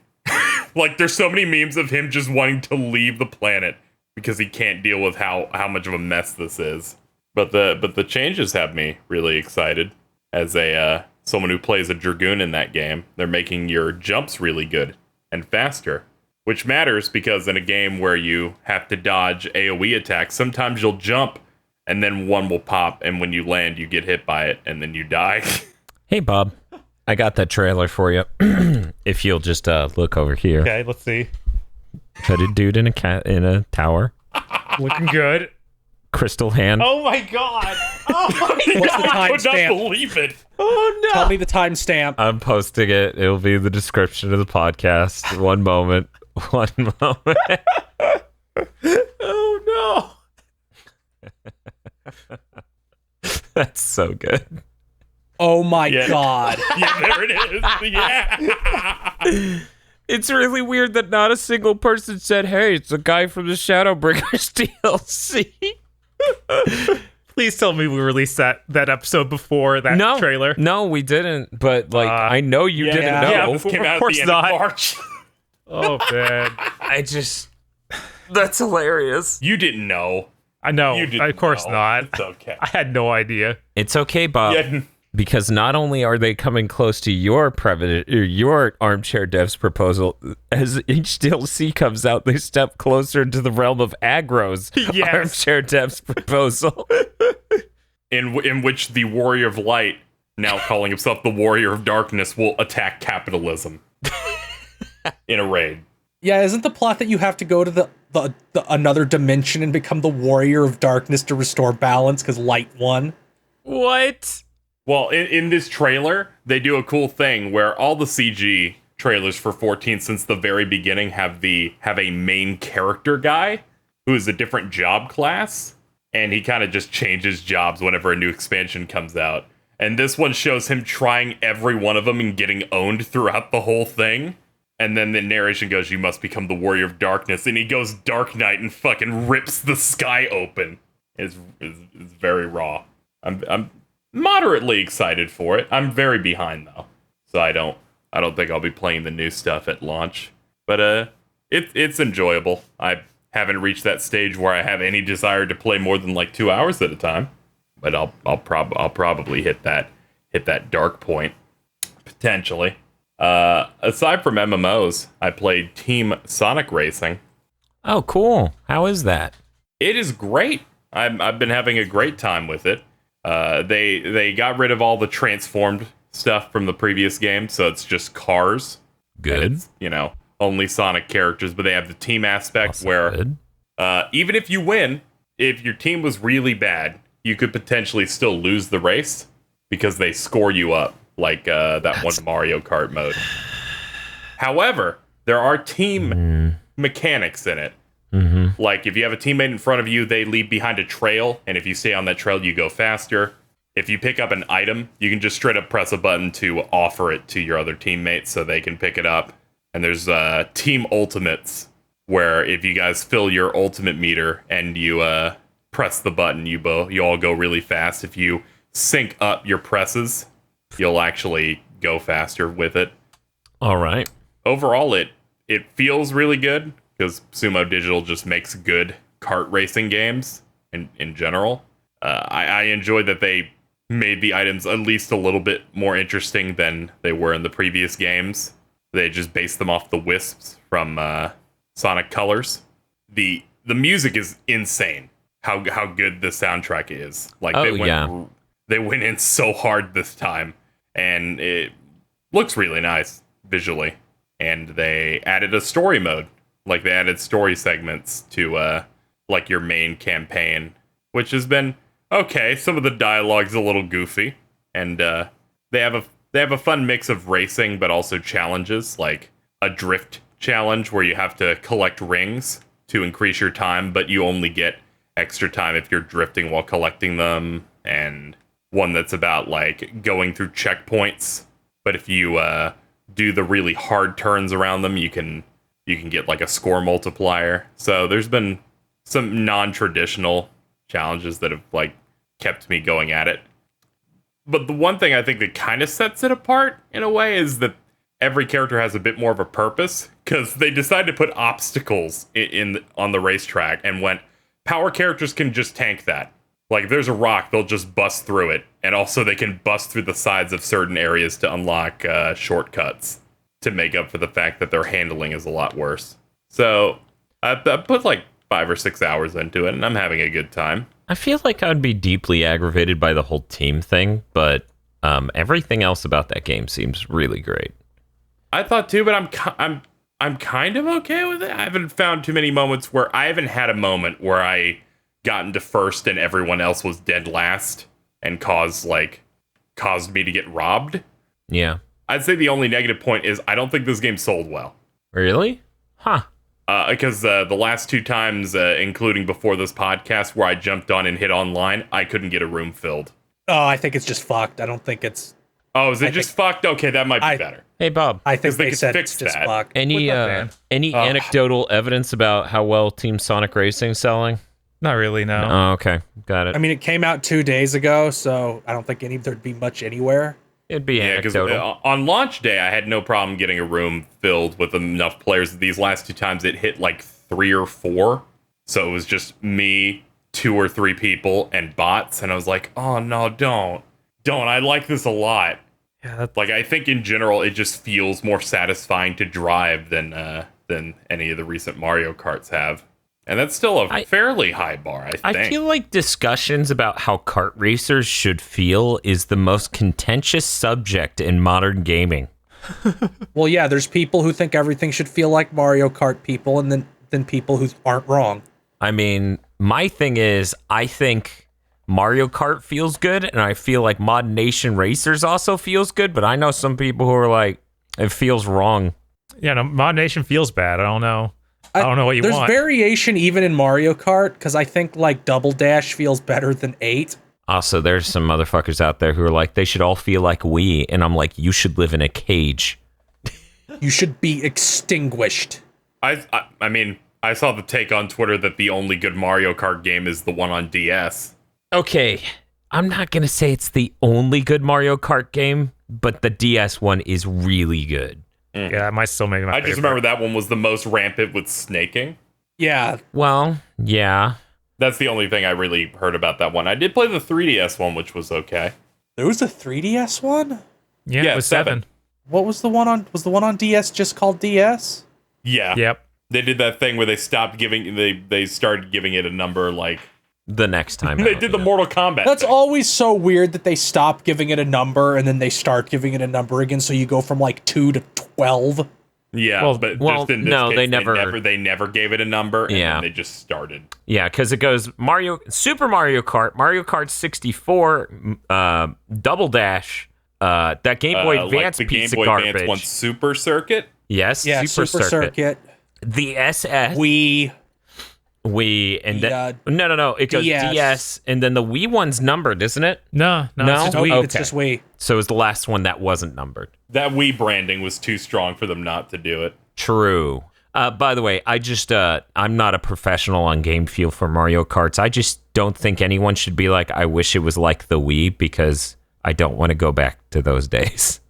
There's so many memes of him just wanting to leave the planet because he can't deal with how much of a mess this is. But the changes have me really excited as a someone who plays a Dragoon in that game, they're making your jumps really good and faster, which matters because in a game where you have to dodge AoE attacks, sometimes you'll jump and then one will pop, and when you land, you get hit by it, and then you die. Hey, Bob. I got that trailer for you. If you'll just look over here. Okay, let's see. Hooded dude in a tower. Looking good. Crystal hand. Oh my god! Oh my What's the I could not timestamp? believe it. Oh no! Tell me the timestamp. I'm posting it. It'll be in the description of the podcast. One moment. One moment. Oh no. That's so good. Oh my Yeah. god. Yeah, there it is. Yeah. It's really weird that not a single person said, hey, it's a guy from the Shadowbringers DLC. Please tell me we released that episode before that trailer. No, we didn't. But like, I know you didn't know. yeah, Both came out of course at the end not. of March. Oh man, That's hilarious. You didn't know. I know. You didn't Of course know. not. It's okay. I had no idea. It's okay, Bob. Yeah. Because not only are they coming close to your your armchair devs proposal, as each DLC comes out, they step closer to the realm of aggro's Yes. armchair devs proposal. In which the Warrior of Light, now calling himself the Warrior of Darkness, will attack capitalism in a raid. Yeah, isn't the plot that you have to go to the another dimension and become the Warrior of Darkness to restore balance because light won? What? Well, in this trailer, they do a cool thing where all the CG trailers for 14 since the very beginning have a main character guy who is a different job class, and he kind of just changes jobs whenever a new expansion comes out. And this one shows him trying every one of them and getting owned throughout the whole thing. And then the narration goes, you must become the Warrior of Darkness. And he goes Dark Knight and fucking rips the sky open. It's very raw. I'm moderately excited for it. I'm very behind though. So I don't think I'll be playing the new stuff at launch. But it's enjoyable. I haven't reached that stage where I have any desire to play more than like 2 hours at a time. But I'll probably hit that dark point potentially. Aside from MMOs, I played Team Sonic Racing. Oh, cool. How is that? It is great. I've been having a great time with it. They got rid of all the transformed stuff from the previous game, so it's just cars. Good. It's, only Sonic characters, but they have the team aspect Also where good. Even if you win, if your team was really bad, you could potentially still lose the race because they score you up, like that one Mario Kart mode. However, there are team mechanics in it. Mm-hmm. Like, if you have a teammate in front of you, they leave behind a trail, and if you stay on that trail, you go faster. If you pick up an item, you can just straight up press a button to offer it to your other teammates so they can pick it up. And there's team ultimates, where if you guys fill your ultimate meter and you press the button, you all go really fast. If you sync up your presses, you'll actually go faster with it. All right. Overall, it feels really good, because Sumo Digital just makes good kart racing games in general. I enjoyed that they made the items at least a little bit more interesting than they were in the previous games. They just based them off the wisps from Sonic Colors. The music is insane. How good the soundtrack is. Like, they went in so hard this time, and it looks really nice visually. And they added a story mode. Like, they added story segments to like your main campaign, which has been okay. Some of the dialogue's a little goofy, and they have a fun mix of racing but also challenges, like a drift challenge where you have to collect rings to increase your time, but you only get extra time if you're drifting while collecting them, and one that's about like going through checkpoints, but if you do the really hard turns around them, you can get like a score multiplier. So there's been some non-traditional challenges that have like kept me going at it. But the one thing I think that kind of sets it apart in a way is that every character has a bit more of a purpose, because they decided to put obstacles on the racetrack and went, power characters can just tank that. Like, if there's a rock, they'll just bust through it. And also, they can bust through the sides of certain areas to unlock shortcuts to make up for the fact that their handling is a lot worse. So, I put like 5 or 6 hours into it, and I'm having a good time. I feel like I'd be deeply aggravated by the whole team thing, but everything else about that game seems really great. I thought too, but I'm kind of okay with it. I haven't found too many moments where I haven't had a moment where I got into first and everyone else was dead last and caused me to get robbed. Yeah. I'd say the only negative point is I don't think this game sold well. Really? Huh. Because the last 2 times, including before this podcast, where I jumped on and hit online, I couldn't get a room filled. Oh, I think it's just fucked. I don't think it's... Oh, is it fucked? Okay, that might be better. Hey, Bob. I think they they could said fix it's just that. fucked. Any anecdotal evidence about how well Team Sonic Racing's selling? Not really, no. Oh, okay. Got it. I mean, it came out 2 days ago, so I don't think there'd be much anywhere. It'd be because anecdotal. on launch day, I had no problem getting a room filled with enough players. These last 2 times, it hit like 3 or 4. So it was just me, 2 or 3 people, and bots. And I was like, oh, no, don't. I like this a lot. Yeah, Like, I think in general, it just feels more satisfying to drive than any of the recent Mario Karts have. And that's still a fairly high bar, I think. I feel like discussions about how kart racers should feel is the most contentious subject in modern gaming. Well, yeah, there's people who think everything should feel like Mario Kart people, and then people who aren't wrong. I mean, my thing is, I think Mario Kart feels good, and I feel like Mod Nation Racers also feels good, but I know some people who are like, it feels wrong. Yeah, no, Mod Nation feels bad. I don't know. I don't know what you There's want. variation even in Mario Kart, because I think like Double Dash feels better than 8. Also, there's some motherfuckers out there who are like, they should all feel like Wii, and I'm like, you should live in a cage. You should be extinguished. I mean, I saw the take on Twitter that the only good Mario Kart game is the one on DS. Okay, I'm not going to say it's the only good Mario Kart game, but the DS one is really good. Yeah, it might still make my I just remember that one was the most rampant with snaking. Yeah. Well, yeah. That's the only thing I really heard about that one. I did play the 3DS one, which was okay. There was a 3DS one? Yeah, it was 7. What was the one on... Was the one on DS just called DS? Yeah. Yep. They did that thing where they stopped giving... They started giving it a number, like... The next time. They did the Mortal Kombat That's thing. always so weird that they stop giving it a number and then they start giving it a number again, so you go from like 2 to 12. Yeah, Well, but well, just in this no, case, they never- they never gave it a number, and Yeah. then they just started. Yeah, because it goes Super Mario Kart 64, Double Dash, that Game Boy Advance like the piece Game Boy of garbage. Advance one Super Circuit. Yes, Yeah, Super Circuit. The SS. Wii, and then no. It goes DS, and then the Wii one's numbered, isn't it? No, No? it's just Nope, Wii. it's just Wii. So it was the last one that wasn't numbered. That Wii branding was too strong for them not to do it. True. By the way, I just I'm not a professional on game feel for Mario Karts. I just don't think anyone should be like, I wish it was like the Wii, because I don't want to go back to those days.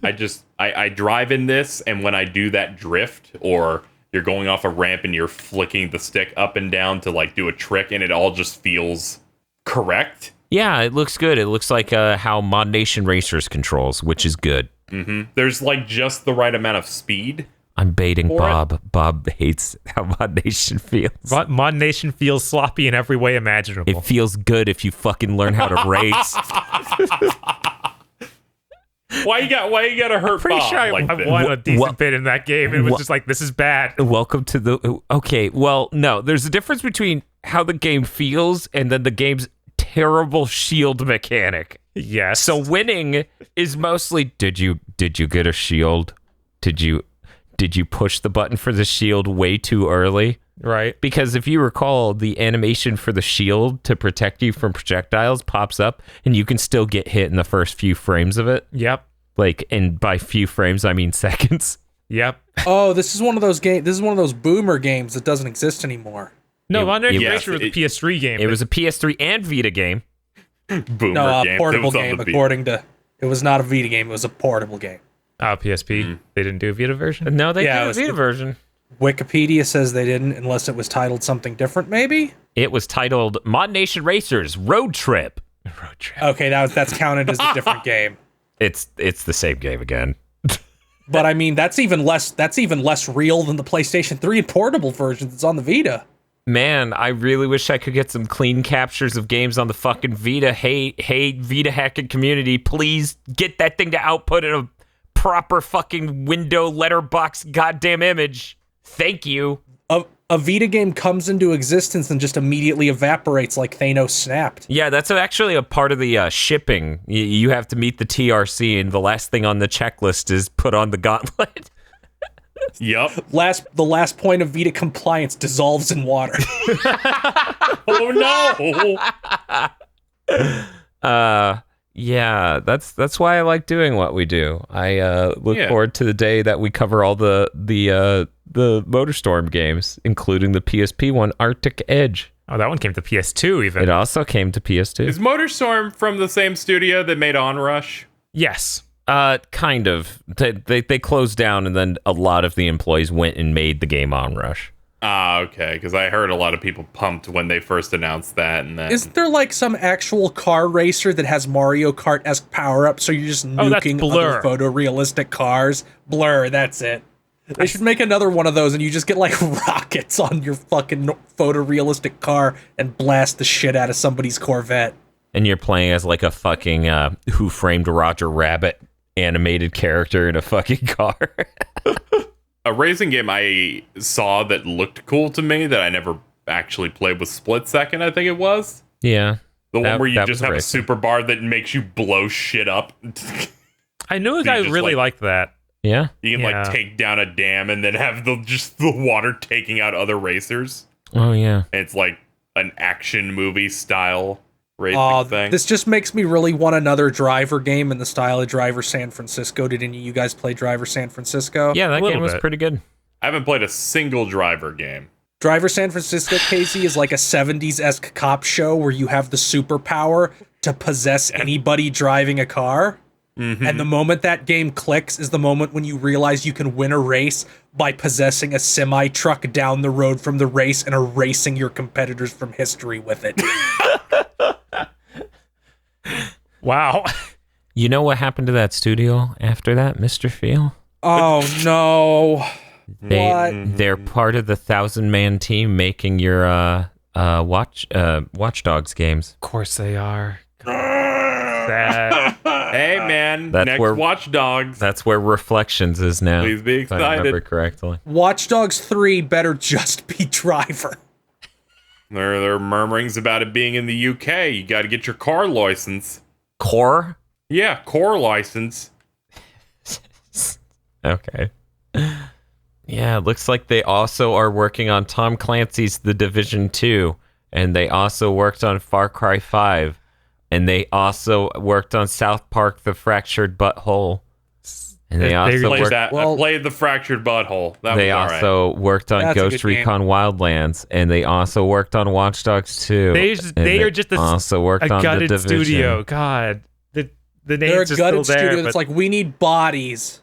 I drive in this, and when I do that drift, or you're going off a ramp and you're flicking the stick up and down to like do a trick, and it all just feels correct. Yeah, it looks good. It looks like how Mod Nation Racers controls, which is good. Mm-hmm. There's like just the right amount of speed. I'm baiting For Bob. Bob hates how Mod Nation feels. Mod Nation feels sloppy in every way imaginable. It feels good if you fucking learn how to race. Why you got to hurt Pretty Bob sure I like this? won a decent bit in that game. It was just like, this is bad. Welcome to the... Okay, well, no. There's a difference between how the game feels and then the game's terrible shield mechanic. Yes. So winning is mostly, did you get a shield? Did you push the button for the shield way too early? Right. Because if you recall, the animation for the shield to protect you from projectiles pops up, and you can still get hit in the first few frames of it. Yep. Like, and by few frames, I mean seconds. Yep. Oh, this is one of those games. This is one of those boomer games that doesn't exist anymore. No, Mod Nation yes, Racer was a PS3 game. It was a PS3 and Vita game. Boomer No, a game. portable It was on game. the Vita. According to, it was not a Vita game. It was a portable game. PSP. They didn't do a Vita version? No, they Yeah, it did a was- Vita version. Wikipedia says they didn't, unless it was titled something different, maybe? It was titled Mod Nation Racers Road Trip. Road trip. Okay, that's counted as a different game. It's the same game again. But I mean, that's even less real than the PlayStation 3 and portable version that's on the Vita. Man, I really wish I could get some clean captures of games on the fucking Vita. Hey, Vita hacking community, please get that thing to output in a proper fucking window letterbox goddamn image. Thank you. A Vita game comes into existence and just immediately evaporates like Thanos snapped. Yeah, that's actually a part of the shipping. You have to meet the TRC, and the last thing on the checklist is put on the gauntlet. Yep. The last point of Vita compliance dissolves in water. Oh no. Yeah, that's why I like doing what we do. I look forward to the day that we cover all the MotorStorm games, including the PSP one, Arctic Edge. Oh, that one came to PS2 even. It also came to PS2. Is MotorStorm from the same studio that made Onrush? Yes. Kind of. They closed down, and then a lot of the employees went and made the game Onrush. Ah, okay, because I heard a lot of people pumped when they first announced that. And then Isn't there like some actual car racer that has Mario Kart-esque power-ups, so you're just nuking other photorealistic cars? Blur, that's it. They should make another one of those, and you just get like rockets on your fucking photorealistic car and blast the shit out of somebody's Corvette. And you're playing as like a fucking Who Framed Roger Rabbit animated character in a fucking car. a racing game I saw that looked cool to me that I never actually played was Split Second, I think it was. Yeah. The one where you just have a super bar that makes you blow shit up. I knew a guy really liked that. Yeah. You can like take down a dam and then have the water taking out other racers. Oh yeah. And it's like an action movie style racing thing. This just makes me really want another Driver game in the style of Driver San Francisco. Did any of you guys play Driver San Francisco? Yeah, that game was pretty good. I haven't played a single Driver game. Driver San Francisco, Casey, is like a 70s-esque cop show where you have the superpower to possess anybody driving a car. Mm-hmm. And the moment that game clicks is the moment when you realize you can win a race by possessing a semi-truck down the road from the race and erasing your competitors from history with it. Wow. You know what happened to that studio after that, Mr. Feel? Oh, no. They're part of the 1,000-man team making your Watch Dogs games. Of course they are. Sad. Hey man, That's next where, Watch Dogs. That's where Reflections is now. Please be if I remember excited. correctly. Watch Dogs 3 better just be Driver. There are murmurings about it being in the UK. You got to get your car license. Core? Yeah, core license. Okay. Yeah, it looks like they also are working on Tom Clancy's The Division 2, and they also worked on Far Cry 5, and they also worked on South Park: The Fractured Butthole. And they also worked, I played The Fractured Butthole. They also worked on Ghost Recon Wildlands, and they also worked on Watch Dogs 2. They are just also worked on gutted The Division. studio. God, the names They're are a still gutted there. studio that's like, we need bodies.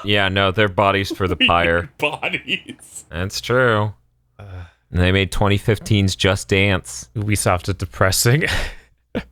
Yeah, no, they're bodies for the pyre. Bodies. That's true. And they made 2015's Just Dance. Ubisoft is depressing.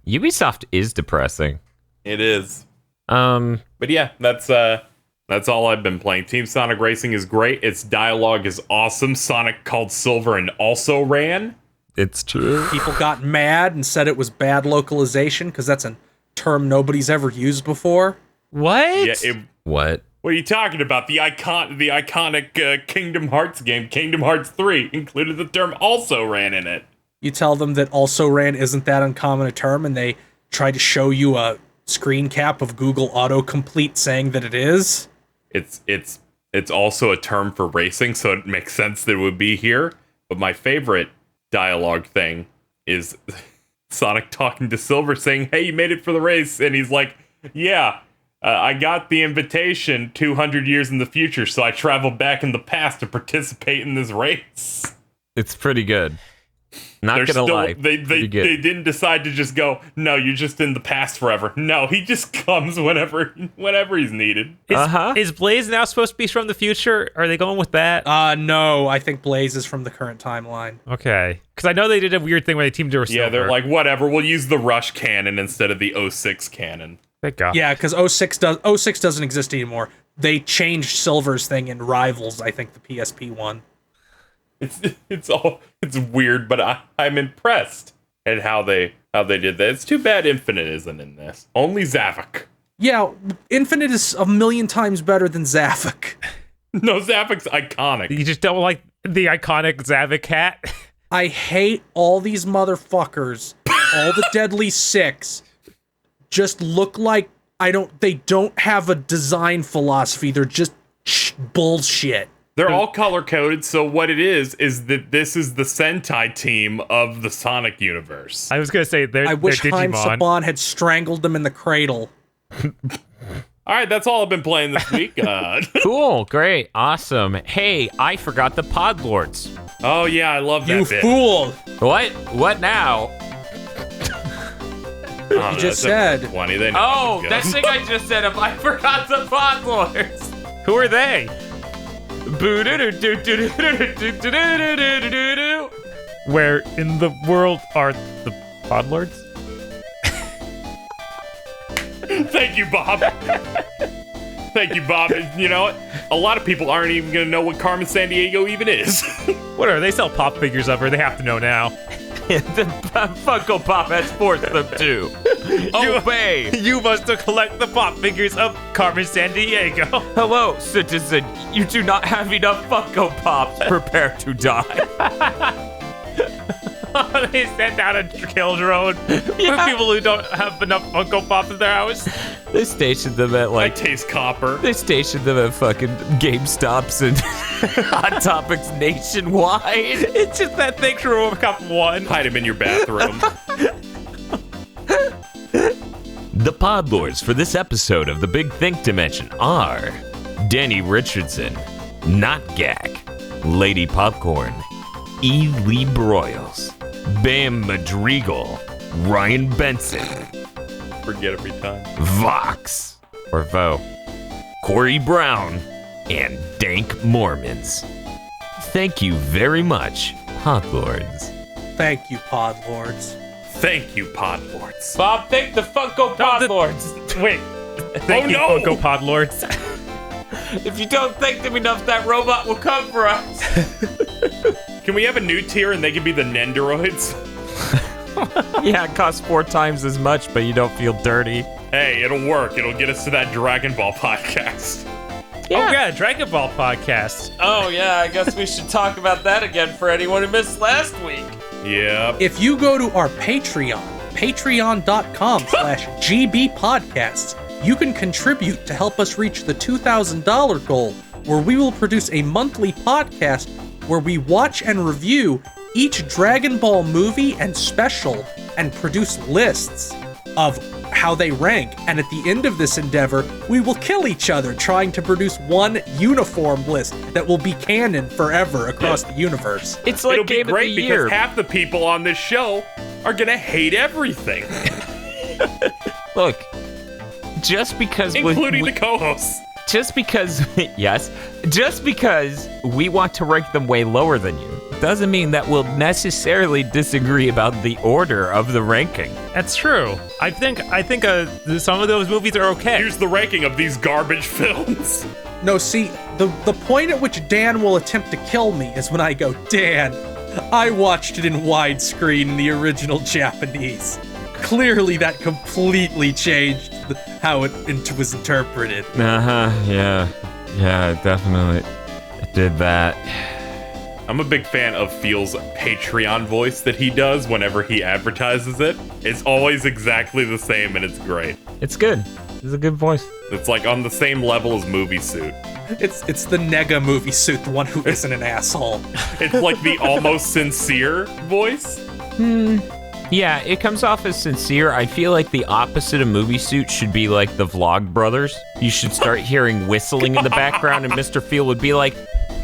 Ubisoft is depressing. It is. But yeah, that's all I've been playing. Team Sonic Racing is great. Its dialogue is awesome. Sonic called Silver and also ran. It's true. People got mad and said it was bad localization because that's a term nobody's ever used before. What? Yeah. What? What are you talking about? The iconic Kingdom Hearts game, Kingdom Hearts 3, included the term also ran in it. You tell them that also ran isn't that uncommon a term, and they try to show you a screen cap of Google autocomplete saying that it is. It's also a term for racing, so it makes sense that it would be here. But my favorite dialogue thing is Sonic talking to Silver saying, "Hey, you made it for the race," and he's like, "Yeah. I got the invitation 200 years in the future, so I traveled back in the past to participate in this race." It's pretty good. Not gonna lie. They pretty good. didn't decide to just go, no, you're just in the past forever. No, he just comes whenever he's needed. Is Blaze now supposed to be from the future? Are they going with that? No, I think Blaze is from the current timeline. Okay. Because I know they did a weird thing where they teamed to Yeah, they're like, whatever, we'll use the Rush canon instead of the 06 canon. Thank God. Yeah, because 06 doesn't exist anymore. They changed Silver's thing in Rivals, I think the PSP one. It's weird, but I'm impressed at how they did that. It's too bad Infinite isn't in this. Only Zavok. Yeah, Infinite is a million times better than Zavok. No, Zavok's iconic. You just don't like the iconic Zavok hat? I hate all these motherfuckers. All the Deadly Six just look like they don't have a design philosophy. They're just bullshit. They're all color-coded, so what it is that this is the Sentai team of the Sonic universe. I was going to say, I wish they're Haim Digimon. Saban had strangled them in the cradle. All right, that's all I've been playing this week. Cool, great, awesome. Hey, I forgot the Podlords. Oh, yeah, I love that You bit. fool! What now? Oh, You just said. Funny. They know Oh, it's that good. thing I just said, I forgot the Podlords. Who are they? Where in the world are the Podlords? Thank you, Bob. Thank you, Bob. You know what? A lot of people aren't even going to know what Carmen Sandiego even is. Whatever, they sell pop figures of her. They have to know now. The Funko Pop has forced them to obey. You must collect the pop figures of Carmen Sandiego. Hello, citizen. You do not have enough Funko Pops. Prepare to die. They sent out a kill drone with people who don't have enough Funko Pops in their house. They stationed them at I taste copper. They stationed them at fucking GameStops and Hot Topics nationwide. It's just that thing from RoboCop 1. Hide him in your bathroom. The Podlords for this episode of the Big Think Dimension are Danny Richardson, Not Gak, Lady Popcorn, Eve Lee Broyles, Bam Madrigal, Ryan Benson, Forget every time. Vox, or Vo, Corey Brown, and Dank Mormons. Thank you very much, Podlords. Thank you, Podlords. Thank you, Podlords. Bob, thank the Funko Podlords. Wait. Thank you, no! Funko Podlords. If you don't thank them enough, that robot will come for us. Can we have a new tier and they can be the Nendoroids? Yeah, it costs 4 times as much, but you don't feel dirty. Hey, it'll work. It'll get us to that Dragon Ball podcast. Oh yeah, Dragon Ball podcast. Oh, yeah, I guess we should talk about that again for anyone who missed last week. Yep. If you go to our Patreon, patreon.com/gbpodcasts, you can contribute to help us reach the $2,000 goal, where we will produce a monthly podcast where we watch and review each Dragon Ball movie and special and produce lists of how they rank. And at the end of this endeavor, we will kill each other trying to produce one uniform list that will be canon forever across the universe. It's like It'll be Game great of the because Year. half the people on this show are gonna hate everything, Look, just because including the co-hosts. just because we want to rank them way lower than you doesn't mean that we'll necessarily disagree about the order of the ranking. That's true. I think some of those movies are okay. Here's the ranking of these garbage films. No, see, the point at which Dan will attempt to kill me is when I go, Dan, I watched it in widescreen in the original Japanese. Clearly that completely changed how it was interpreted. Yeah, definitely did that. I'm a big fan of Feel's Patreon voice that he does whenever he advertises it. It's always exactly the same, and it's great. It's good. It's a good voice. It's like on the same level as Movie Suit. It's the Nega movie suit, the one who isn't an asshole. It's like the almost sincere voice. Yeah, it comes off as sincere. I feel like the opposite of Movie Suit should be like the Vlog Brothers. You should start hearing whistling in the background, and Mr. Feel would be like,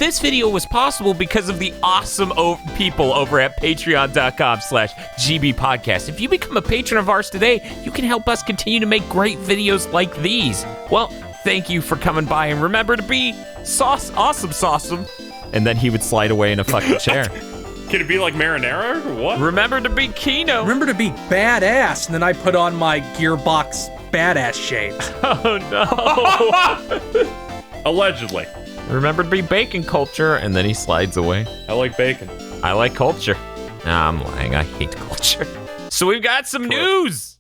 this video was possible because of the awesome people over at patreon.com/gbpodcast. If you become a patron of ours today, you can help us continue to make great videos like these. Well, thank you for coming by, and remember to be awesome. And then he would slide away in a fucking chair. Can it be like marinara or what? Remember to be Kino. Remember to be badass, and then I put on my Gearbox badass shades. Oh no. Allegedly. Remember to be bacon culture, and then he slides away. I like bacon. I like culture. Nah, I'm lying. I hate culture. So we've got some news.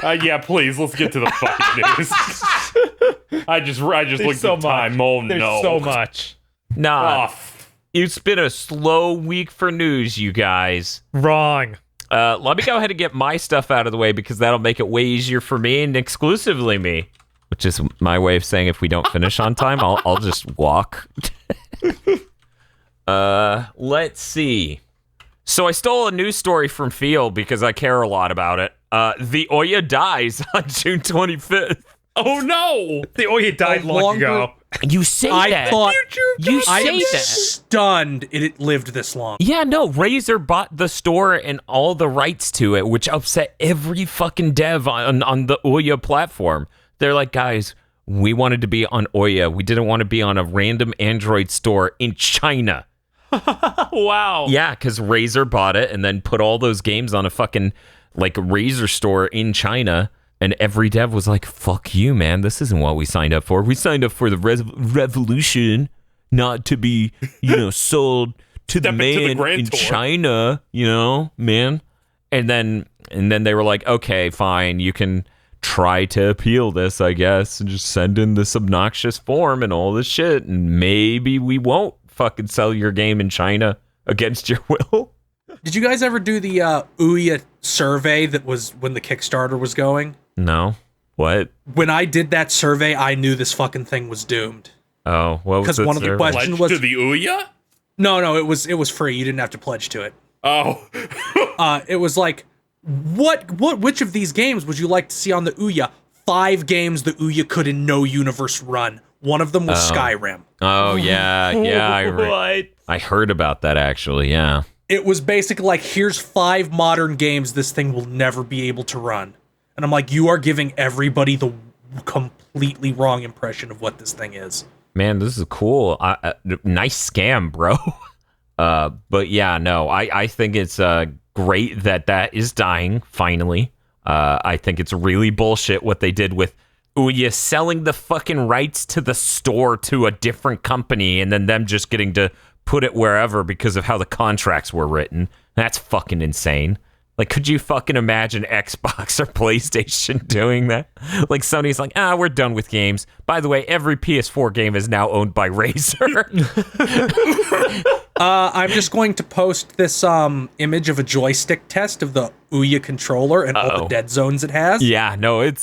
Yeah, please, let's get to the fucking news. I just looked so at the time. much. Oh, There's no. so much. Nah, Oh, it's been a slow week for news, you guys. Wrong. Let me go ahead and get my stuff out of the way because that'll make it way easier for me and exclusively me. Which is my way of saying if we don't finish on time, I'll just walk. Let's see. So I stole a news story from Phil because I care a lot about it. The OUYA dies on June 25th. oh no! The OUYA died long ago. You say I that. thought You I am say that. stunned it lived this long. Yeah, no, Razer bought the store and all the rights to it, which upset every fucking dev on the OUYA platform. They're like, guys, we wanted to be on OUYA. We didn't want to be on a random Android store in China. Wow. Yeah, because Razer bought it and then put all those games on a fucking like Razer store in China. And every dev was like, fuck you, man. This isn't what we signed up for. We signed up for the revolution, not to be, sold to the man in China, man. And then they were like, okay, fine. You can try to appeal this, I guess, and just send in this obnoxious form and all this shit. And maybe we won't fucking sell your game in China against your will. Did you guys ever do the OUYA survey that was when the Kickstarter was going? No. What? When I did that survey, I knew this fucking thing was doomed. Oh, what was Because one of the survey? questions Pledge was to the OUYA? no, it was free. You didn't have to pledge to it. Oh. It was like, which of these games would you like to see on the OUYA? 5 games the OUYA could in no universe run. One of them was Skyrim. Oh, yeah. I heard about that, actually, yeah. It was basically like, here's 5 modern games this thing will never be able to run. And I'm like, you are giving everybody the completely wrong impression of what this thing is. Man, this is cool. Nice scam, bro. But yeah, no, I think it's great that is dying, finally. I think it's really bullshit what they did with OUYA selling the fucking rights to the store to a different company and then them just getting to put it wherever because of how the contracts were written. That's fucking insane. Like, could you fucking imagine Xbox or PlayStation doing that? Like, Sony's like, we're done with games. By the way, every PS4 game is now owned by Razer. I'm just going to post this image of a joystick test of the OUYA controller and all the dead zones it has. Yeah, no, it's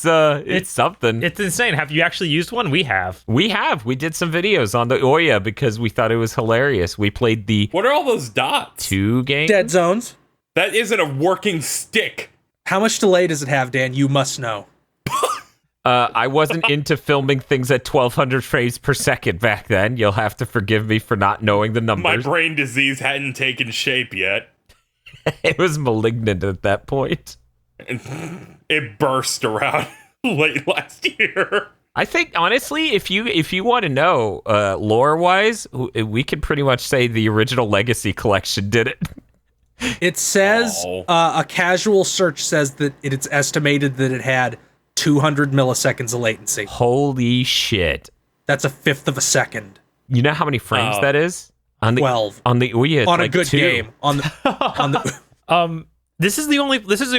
something. It's insane. Have you actually used one? We have. We did some videos on the OUYA because we thought it was hilarious. We played the What are all those dots? 2 games. Dead zones. That isn't a working stick. How much delay does it have, Dan? You must know. I wasn't into filming things at 1200 frames per second back then. You'll have to forgive me for not knowing the My numbers. brain disease hadn't taken shape yet. It was malignant at that point. It burst around late last year. I think, honestly, if you want to know, lore-wise, we could pretty much say the original Legacy collection did it. It says, a casual search says that it's estimated that it had 200 milliseconds of latency. Holy shit. That's a fifth of a second. You know how many frames that is? On the 12. On the OUYA, it's On like a good 2. game. On the This is the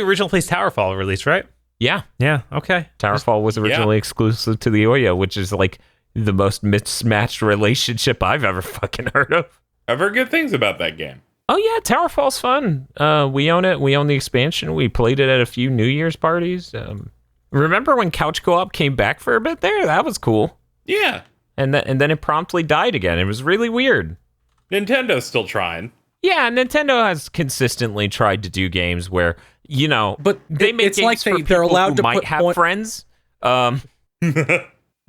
original place Towerfall released, right? Yeah. Yeah, okay. Towerfall was originally exclusive to the OUYA, which is like the most mismatched relationship I've ever fucking heard of. I've heard good things about that game. Oh yeah, Towerfall's fun. We own it. We own the expansion. We played it at a few New Year's parties. Remember when Couch Co-op came back for a bit there? That was cool. Yeah. And then it promptly died again. It was really weird. Nintendo's still trying. Yeah, Nintendo has consistently tried to do games where, but they make it's games like for they're people allowed who to might put have friends.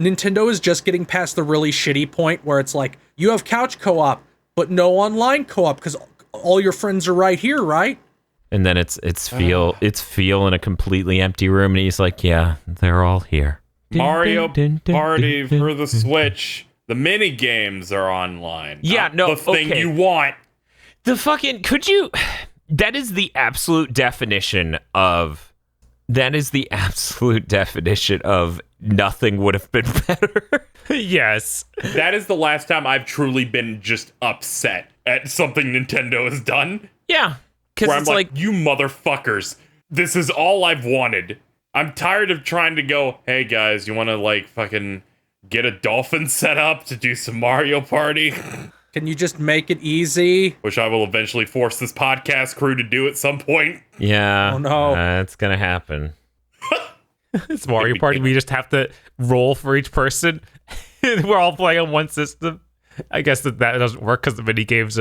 Nintendo is just getting past the really shitty point where it's like, you have couch co-op, but no online co-op because all your friends are right here, right? And then it's Phil in a completely empty room, and he's like, "Yeah, they're all here." Mario Party for the Switch. The mini games are online. Yeah, not no, the thing okay. you want. The fucking that is the absolute definition of nothing would have been better. Yes. That is the last time I've truly been just upset at something Nintendo has done. Yeah, because Where I'm it's like, you motherfuckers, this is all I've wanted. I'm tired of trying to go, hey guys, you want to like fucking get a dolphin set up to do some Mario Party? Can you just make it easy? Which I will eventually force this podcast crew to do at some point. Yeah. Oh, no. It's gonna happen. It's Mario Party. We just have to roll for each person. We're all playing on one system. I guess that doesn't work because the mini games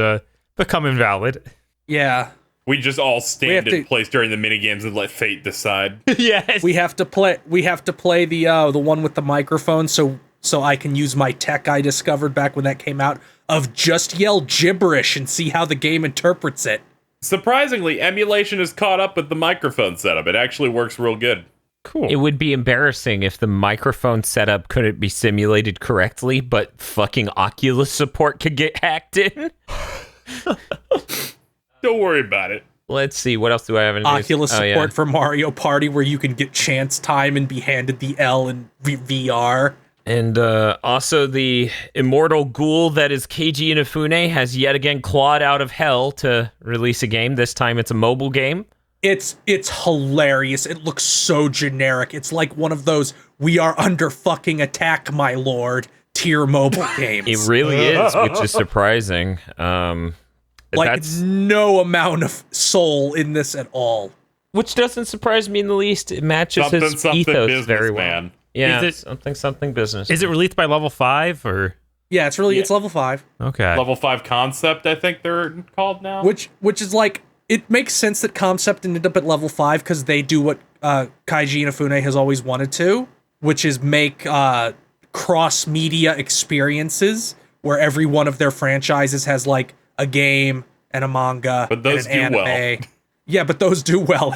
become invalid. Yeah. We just all stand have in to- place during the minigames and let fate decide. Yes. We have to play the one with the microphone so I can use my tech I discovered back when that came out of just yell gibberish and see how the game interprets it. Surprisingly, emulation is caught up with the microphone setup. It actually works real good. Cool. It would be embarrassing if the microphone setup couldn't be simulated correctly, but fucking Oculus support could get hacked in. Don't worry about it. Let's see, what else do I have in news? Oculus support for Mario Party where you can get chance time and be handed the L in VR. And also the immortal ghoul that is Keiji Inafune has yet again clawed out of hell to release a game. This time it's a mobile game. It's hilarious. It looks so generic. It's like one of those "we are under fucking attack, my lord" tier mobile games. It really is, which is surprising. No amount of soul in this at all. Which doesn't surprise me in the least. It matches his Something ethos business, very well. man. Yeah, Is something business. Is it released by level 5 or? Yeah, it's level 5. Okay. Level 5 concept, I think they're called now. Which is like, it makes sense that Concept ended up at level 5 because they do what Keiji Inafune has always wanted to, which is make cross-media experiences where every one of their franchises has like a game and a manga But those and an do anime. well. Yeah, but those do well.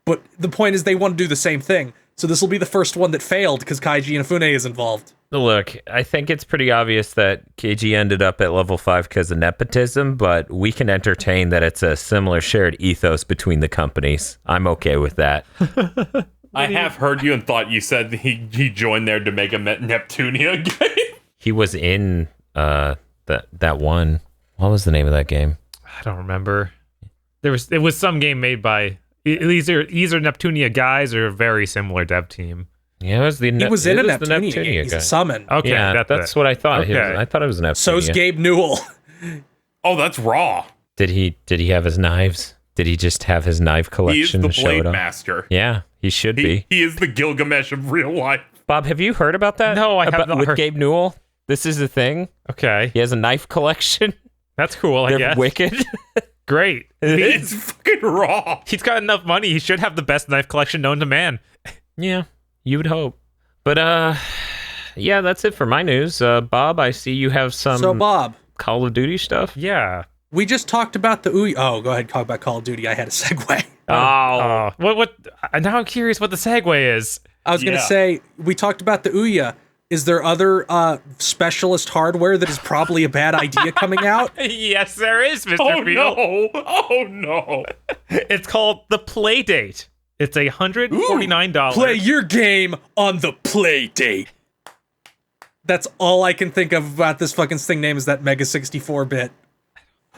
But the point is they want to do the same thing. So this will be the first one that failed because Keiji Inafune is involved. Look, I think it's pretty obvious that KG ended up at level 5 because of nepotism, but we can entertain that it's a similar shared ethos between the companies. I'm okay with that. I have heard you and thought you said he joined there to make a Neptunia game. He was in that one. What was the name of that game? I don't remember. It was some game made by either Neptunia guys or a very similar dev team. Yeah, it was the He was in a Neptunia game. guy. He's a summon. Okay, Yeah, that's what I thought. Okay. I thought it was an Neptunia. So's Gabe Newell. Oh, that's raw. Did he have his knives? Did he just have his knife He is collection the to show Blade it off? Master. Yeah, he should be. He is the Gilgamesh of real life. Bob, have you heard about that? No, I have not with heard. Gabe Newell. This is the thing. Okay, He has a knife collection. that's cool. I They're guess. wicked. Great. It's fucking raw. He's got enough money. He should have the best knife collection known to man. Yeah, you would hope. But yeah, that's it for my news. Bob, I see you have some So Bob, Call of Duty stuff. Yeah. we just talked about the OUYA. Oh, go ahead, talk about Call of Duty. I had a segue. Oh, What? Now I'm curious what the segue is. I was going to Yeah. say, we talked about the OUYA. Is there other specialist hardware that is probably a bad idea coming out? Yes, there is, Mr. Oh Field. no! Oh no! It's called the Playdate. It's $149. Play your game on the play date. That's all I can think of about this fucking thing name is that Mega 64-bit.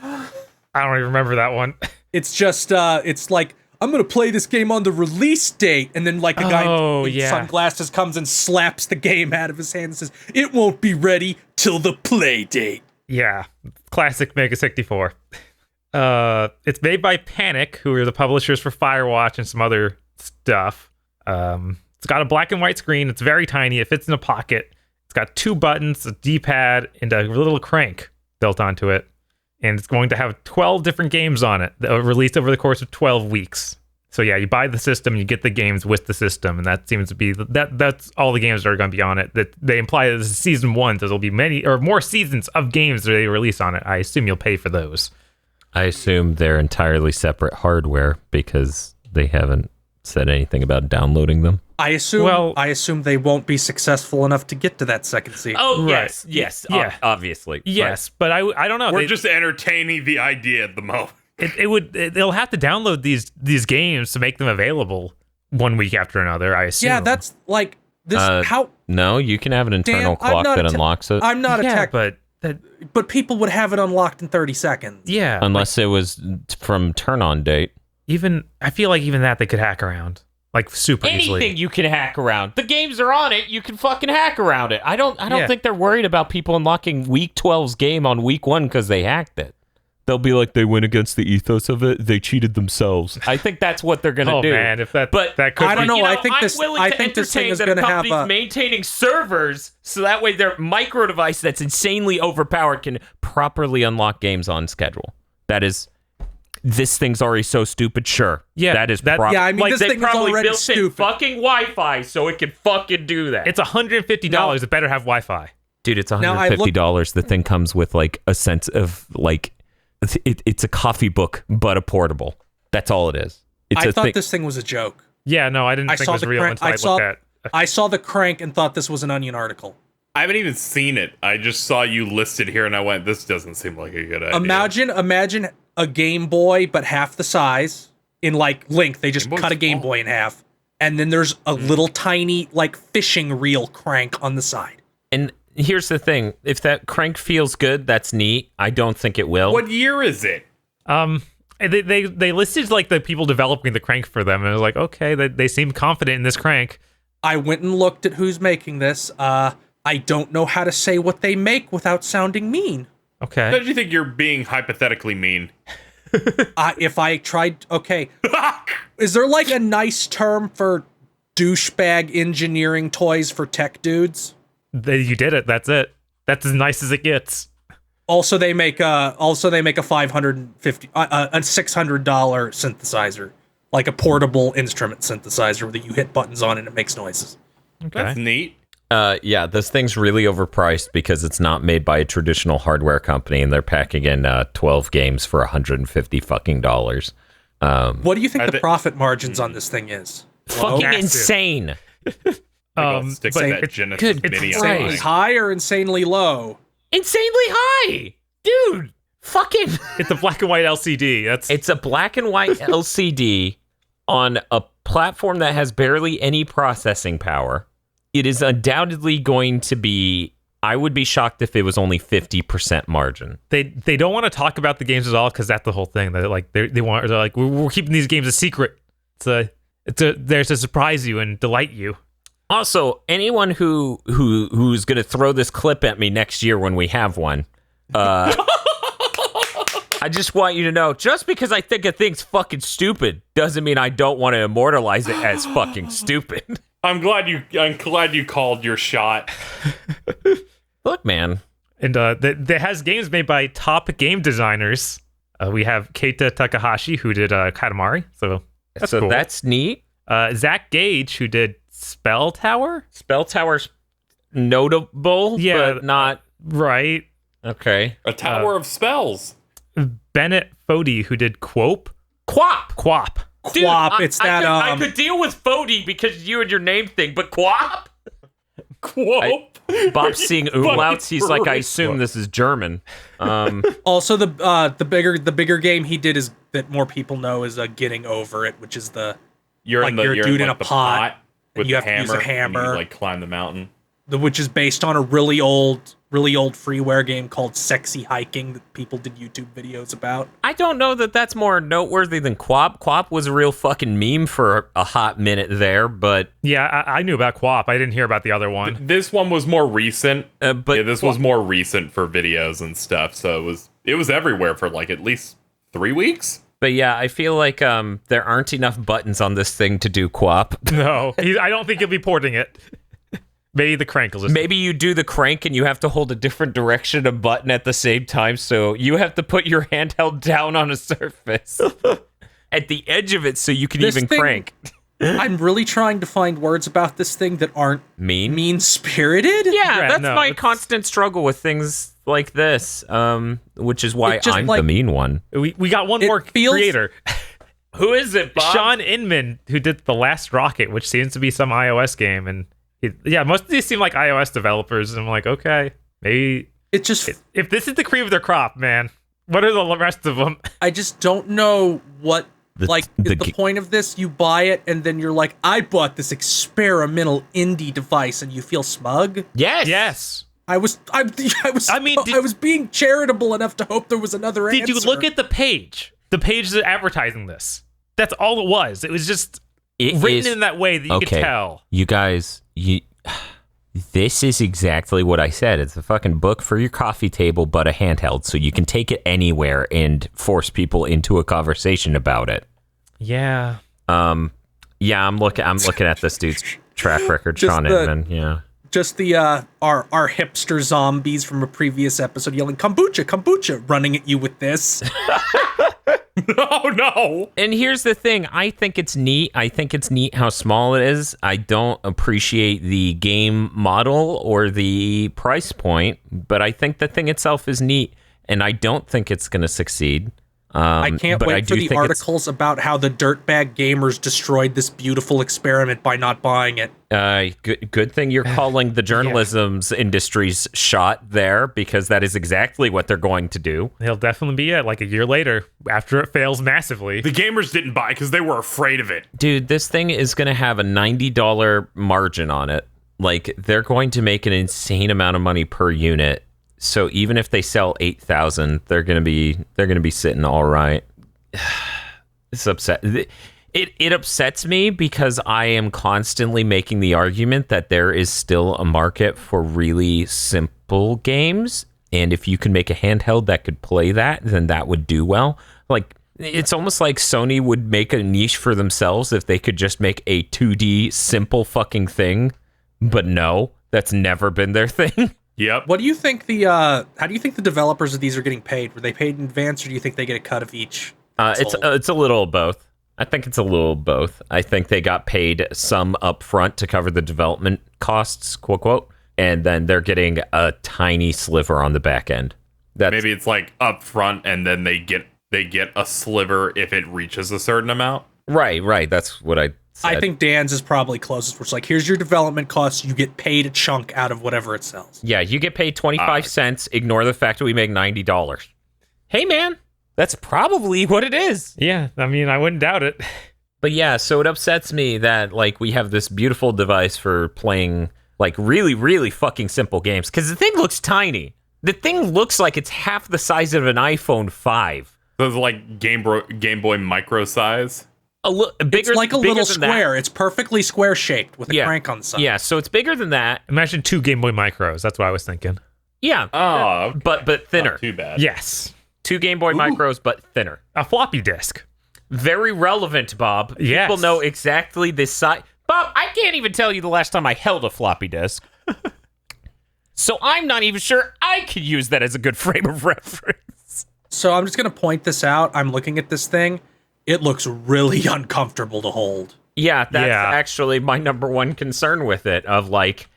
I don't even remember that one. It's just, it's like, I'm gonna play this game on the release date, and then like a guy Oh, in yeah. sunglasses comes and slaps the game out of his hand and says, "It won't be ready till the play date." Yeah, classic Mega 64. It's made by Panic, who are the publishers for Firewatch and some other stuff. It's got a black and white screen. It's very tiny. It fits in a pocket. It's got 2 buttons, a D-pad, and a little crank built onto it. And it's going to have 12 different games on it that are released over the course of 12 weeks. So yeah, you buy the system, you get the games with the system, and that seems to be that's all the games that are going to be on it. That they imply that this is season 1, so there'll be many or more seasons of games that they release on it. I assume you'll pay for those. I assume they're entirely separate hardware because they haven't said anything about downloading them. I assume they won't be successful enough to get to that second season. Oh, Right. yes, Yeah. obviously. Yes, but I don't know. We're just entertaining the idea at the moment. They'll have to download these games to make them available 1 week after another, I assume. Yeah, that's like this. No, you can have an internal Dan, clock that unlocks it. I'm not a tech, but people would have it unlocked in 30 seconds. yeah. Unless it was from turn-on date. I feel like even that they could hack around. Like super easily. Anything you can hack around. The games are on it. You can fucking hack around it. I don't think they're worried about people unlocking Week 12's game on Week 1 because they hacked it. They'll be like, they went against the ethos of it. They cheated themselves. I think that's what they're gonna do. Oh man, if that could I don't know. You I think this thing is going to have a maintaining servers so that way their micro device that's insanely overpowered can properly unlock games on schedule. That is, this thing's already so stupid. Sure, Yeah, that is. yeah, I mean, this they thing is probably already built stupid. in fucking Wi-Fi so it can fucking do that. it's $150. It better have Wi-Fi. Dude, it's Now, I $150. The thing comes with like a sense of like, it's a coffee book but a portable. That's all it is. I thought this thing was a joke. Yeah, no, I didn't think it was real until I looked at. I saw the crank and thought this was an Onion article. I haven't even seen it. I just saw you listed here, and I went, "This doesn't seem like a good idea." Imagine a Game Boy, but half the size. In like Link, they just Game Boy's cut a Game small. Boy in half, and then there's a little tiny like fishing reel crank on the side. And here's the thing: if that crank feels good, that's neat. I don't think it will. What year is it? They listed like the people developing the crank for them, and I was like, okay, they seem confident in this crank. I went and looked at who's making this. I don't know how to say what they make without sounding mean. Okay. Don't you think you're being hypothetically mean? If I tried, okay. Is there like a nice term for douchebag engineering toys for tech dudes? You did it. That's it. That's as nice as it gets. Also, they make a $550, a $600 synthesizer, like a portable instrument synthesizer that you hit buttons on and it makes noises. Okay. That's neat. Yeah, this thing's really overpriced because it's not made by a traditional hardware company, and they're packing in 12 games for $150 fucking dollars. What do you think the profit margins on this thing is? Fucking Massive. insane. Stick but with that it's Genesis good Mini. Christ. Insanely high or insanely low? Insanely high, dude. Fucking. It's a black and white LCD. It's a black and white LCD on a platform that has barely any processing power. It is undoubtedly going to be. I would be shocked if it was only 50% margin. They don't want to talk about the games at all because that's the whole thing. They're like they're like we're keeping these games a secret. There's to surprise you and delight you. Also, anyone who's going to throw this clip at me next year when we have one, I just want you to know, just because I think a thing's fucking stupid doesn't mean I don't want to immortalize it as fucking stupid. I'm glad you called your shot. Look, man. And that has games made by top game designers. We have Keita Takahashi, who did Katamari. So that's cool. That's neat. Zach Gage, who did Spell Tower. Spell Tower's notable, Yeah, but not right. okay. A tower of spells. Bennett Fody, who did Quop. Quap. Dude, Quap, it's that, I could deal with Fody because you and your name thing, but Quap? Quote. Bob's seeing umlauts. He's like, I assume this is German. Also, the bigger game he did is that more people know is Getting Over It, which is You're like you're a dude in a the pot, with you the have to use a hammer. And you, like, climb the mountain. which is based on a really old freeware game called Sexy Hiking that people did YouTube videos about. I don't know that that's more noteworthy than Quap. Quap was a real fucking meme for a hot minute there, but... Yeah, I knew about Quap. I didn't hear about the other one. This one was more recent. But yeah, this was more recent for videos and stuff, so it was everywhere for like at least 3 weeks. But yeah, I feel like there aren't enough buttons on this thing to do Quap. No, I don't think he'll be porting it. Maybe the crank will just... Maybe you do the crank and you have to hold a different direction of button at the same time, so you have to put your handheld down on a surface. at the edge of it so you can This even thing- crank. I'm really trying to find words about this thing that aren't mean-spirited. Yeah, that's no, my it's- constant struggle with things like this, which is why It just, I'm like- the mean one. We got one It more feels- creator. Who is it, Bob? Sean Inman, who did The Last Rocket, which seems to be some iOS game. And most of these seem like iOS developers. And I'm like, okay, maybe It just, if this is the cream of their crop, man, what are the rest of them? I just don't know what, is the point of this. You buy it, and then you're like, I bought this experimental indie device, and you feel smug. Yes. Yes. I was being charitable enough to hope there was another answer. Did you look at the page? The page is advertising this. That's all it was. It was just written in that way that you could tell. You guys, this is exactly what I said. It's a fucking book for your coffee table, but a handheld, so you can take it anywhere and force people into a conversation about it. Yeah. Yeah, I'm looking at this dude's track record, Just Sean Inman. Yeah. Just the our hipster zombies from a previous episode yelling kombucha, running at you with this. Oh no! And here's the thing. I think it's neat. I think it's neat how small it is. I don't appreciate the game model or the price point, but I think the thing itself is neat, and I don't think it's going to succeed. I can't but wait for the think articles about how the dirtbag gamers destroyed this beautiful experiment by not buying it. Good thing you're calling the journalism's industry's shot there, because that is exactly what they're going to do. He'll definitely be like a year later after it fails massively. The gamers didn't buy because they were afraid of it. Dude, this thing is going to have a $90 margin on it. Like, they're going to make an insane amount of money per unit. So even if they sell 8,000, they're gonna be sitting all right. It's upset. It upsets me because I am constantly making the argument that there is still a market for really simple games, and if you can make a handheld that could play that, then that would do well. Like, it's almost like Sony would make a niche for themselves if they could just make a 2D simple fucking thing. But no, that's never been their thing. Yep. What do you think how do you think the developers of these are getting paid? Were they paid in advance, or do you think they get a cut of each? It's a little of both. I think it's a little of both. I think they got paid some upfront to cover the development costs, quote, quote, and then they're getting a tiny sliver on the back end. Maybe it's like up front, and then they get a sliver if it reaches a certain amount. Right. That's what I said. I think Dan's is probably closest, where it's like, here's your development costs, you get paid a chunk out of whatever it sells. Yeah, you get paid 25 cents. Ignore the fact that we make $90. Hey, man, that's probably what it is. Yeah, I mean, I wouldn't doubt it. But yeah, so it upsets me that, like, we have this beautiful device for playing, like, really, really fucking simple games. Because the thing looks tiny. The thing looks like it's half the size of an iPhone 5. So it's like Game Boy Micro size. It's like a little square. That. It's perfectly square shaped with a crank on the side. Yeah, so it's bigger than that. Imagine 2 Game Boy Micros. That's what I was thinking. Yeah. Oh, okay. But thinner. Not too bad. Yes. 2 Game Boy Micros, but thinner. A floppy disk. Very relevant, Bob. Yes. People know exactly this size. Bob, I can't even tell you the last time I held a floppy disk. So I'm not even sure I could use that as a good frame of reference. So I'm just going to point this out. I'm looking at this thing. It looks really uncomfortable to hold. Yeah, that's actually my number one concern with it. Of like,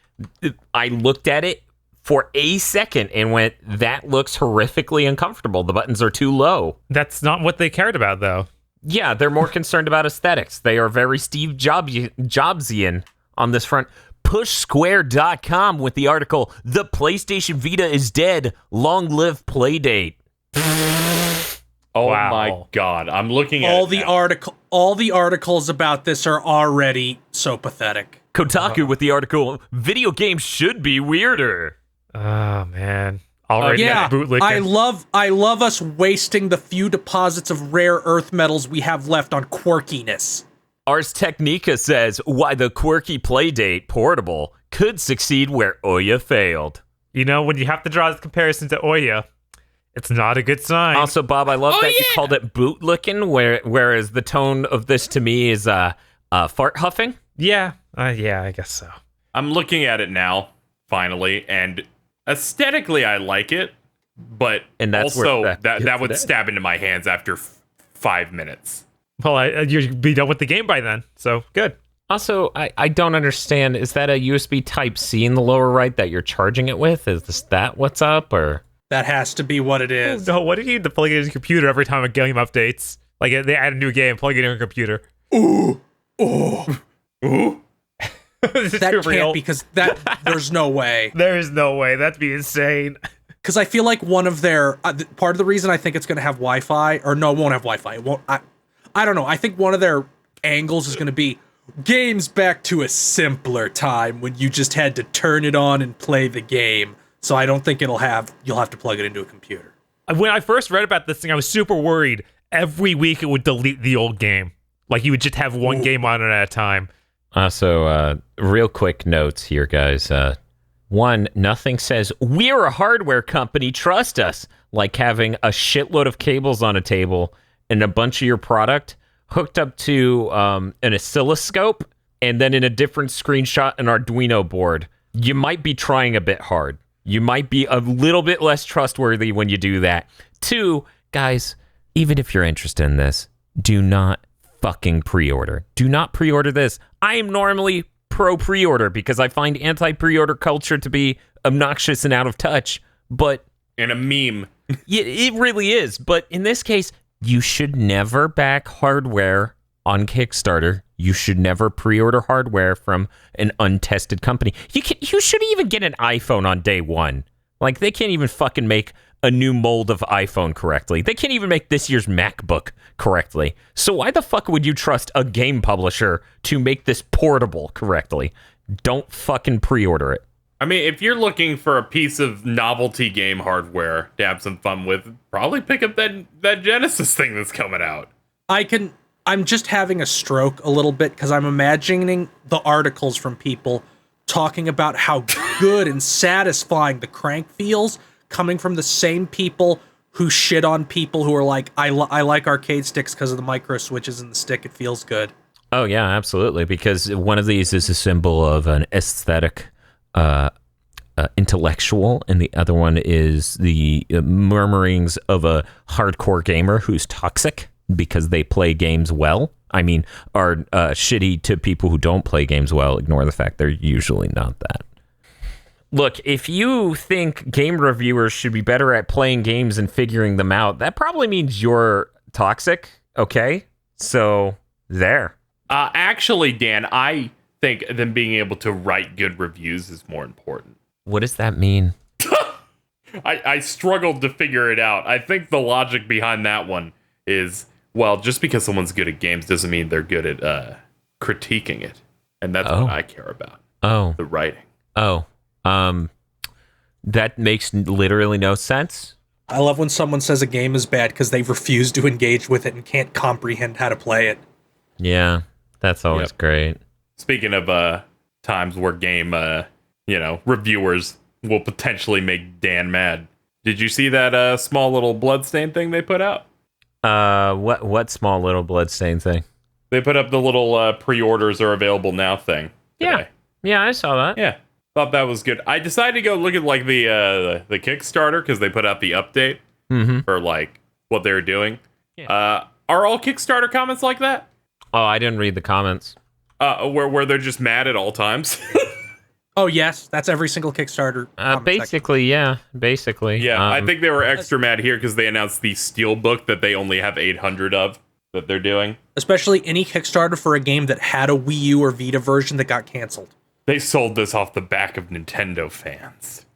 I looked at it for a second and went, that looks horrifically uncomfortable. The buttons are too low. That's not what they cared about, though. Yeah, they're more concerned about aesthetics. They are very Steve Jobsian on this front. PushSquare.com with the article, "The PlayStation Vita is dead. Long live Playdate." Oh Wow. my god! I'm looking at all the articles about this are already so pathetic. Kotaku with the article, "Video games should be weirder." Oh, man. Already Yeah, bootlicking. I love us wasting the few deposits of rare earth metals we have left on quirkiness. Ars Technica says, "Why the quirky Playdate portable could succeed where OUYA failed." You know, when you have to draw this comparison to OUYA, it's not a good sign. Also, Bob, I love that you called it bootlicking, whereas the tone of this to me is fart huffing. Yeah, I guess so. I'm looking at it now, finally, and aesthetically I like it, but And that's also where that would stab into my hands after 5 minutes. Well, you'd be done with the game by then, so good. Also, I don't understand. Is that a USB Type-C in the lower right that you're charging it with? Is that what's up, or? That has to be what it is. No, what do you need to plug it in your computer every time a game updates? Like, they add a new game, plug it in your computer. Ooh. That can't real. because there's no way. There is no way. That'd be insane. Because I feel like one of their part of the reason I think it's going to have Wi-Fi, or no, it won't have Wi-Fi. It won't. I don't know. I think one of their angles is going to be games back to a simpler time when you just had to turn it on and play the game. So I don't think you'll have to plug it into a computer. When I first read about this thing, I was super worried. Every week it would delete the old game. Like you would just have one game on it at a time. So, real quick notes here, guys. One, nothing says, we're a hardware company, trust us, like having a shitload of cables on a table and a bunch of your product hooked up to an oscilloscope and then in a different screenshot an Arduino board. You might be trying a bit hard. You might be a little bit less trustworthy when you do that. Two, guys, even if you're interested in this, do not fucking pre-order. Do not pre-order this. I am normally pro pre-order because I find anti-pre-order culture to be obnoxious and out of touch, but And a meme. yeah, it really is. But in this case, you should never back hardware on Kickstarter. You should never pre-order hardware from an untested company. You should even get an iPhone on day one. Like, they can't even fucking make a new mold of iPhone correctly. They can't even make this year's MacBook correctly. So why the fuck would you trust a game publisher to make this portable correctly? Don't fucking pre-order it. I mean, if you're looking for a piece of novelty game hardware to have some fun with, probably pick up that Genesis thing that's coming out. I'm just having a stroke a little bit because I'm imagining the articles from people talking about how good and satisfying the crank feels, coming from the same people who shit on people who are like, I like arcade sticks because of the micro switches in the stick. It feels good. Oh, yeah, absolutely. Because one of these is a symbol of an aesthetic intellectual, and the other one is the murmurings of a hardcore gamer who's toxic because they play games well. I mean, are shitty to people who don't play games well. Ignore the fact they're usually not that. Look, if you think game reviewers should be better at playing games and figuring them out, that probably means you're toxic, okay? So, there. Actually, Dan, I think them being able to write good reviews is more important. What does that mean? I struggled to figure it out. I think the logic behind that one is, well, just because someone's good at games doesn't mean they're good at critiquing it. And that's what I care about. Oh. The writing. Oh. That makes literally no sense. I love when someone says a game is bad because they've refused to engage with it and can't comprehend how to play it. Yeah, that's always great. Speaking of times where game, reviewers will potentially make Dan mad. Did you see that small little bloodstain thing they put out? What small little bloodstain thing? They put up the little pre-orders are available now thing today. Yeah, I saw that. Yeah, thought that was good. I decided to go look at like the Kickstarter because they put out the update for like what they were doing. Yeah. Are all Kickstarter comments like that? Oh, I didn't read the comments. Where they're just mad at all times. Oh yes, that's every single Kickstarter. Basically, yeah. Basically, yeah. I think they were extra mad here because they announced the Steelbook that they only have 800 of that they're doing. Especially any Kickstarter for a game that had a Wii U or Vita version that got canceled. They sold this off the back of Nintendo fans.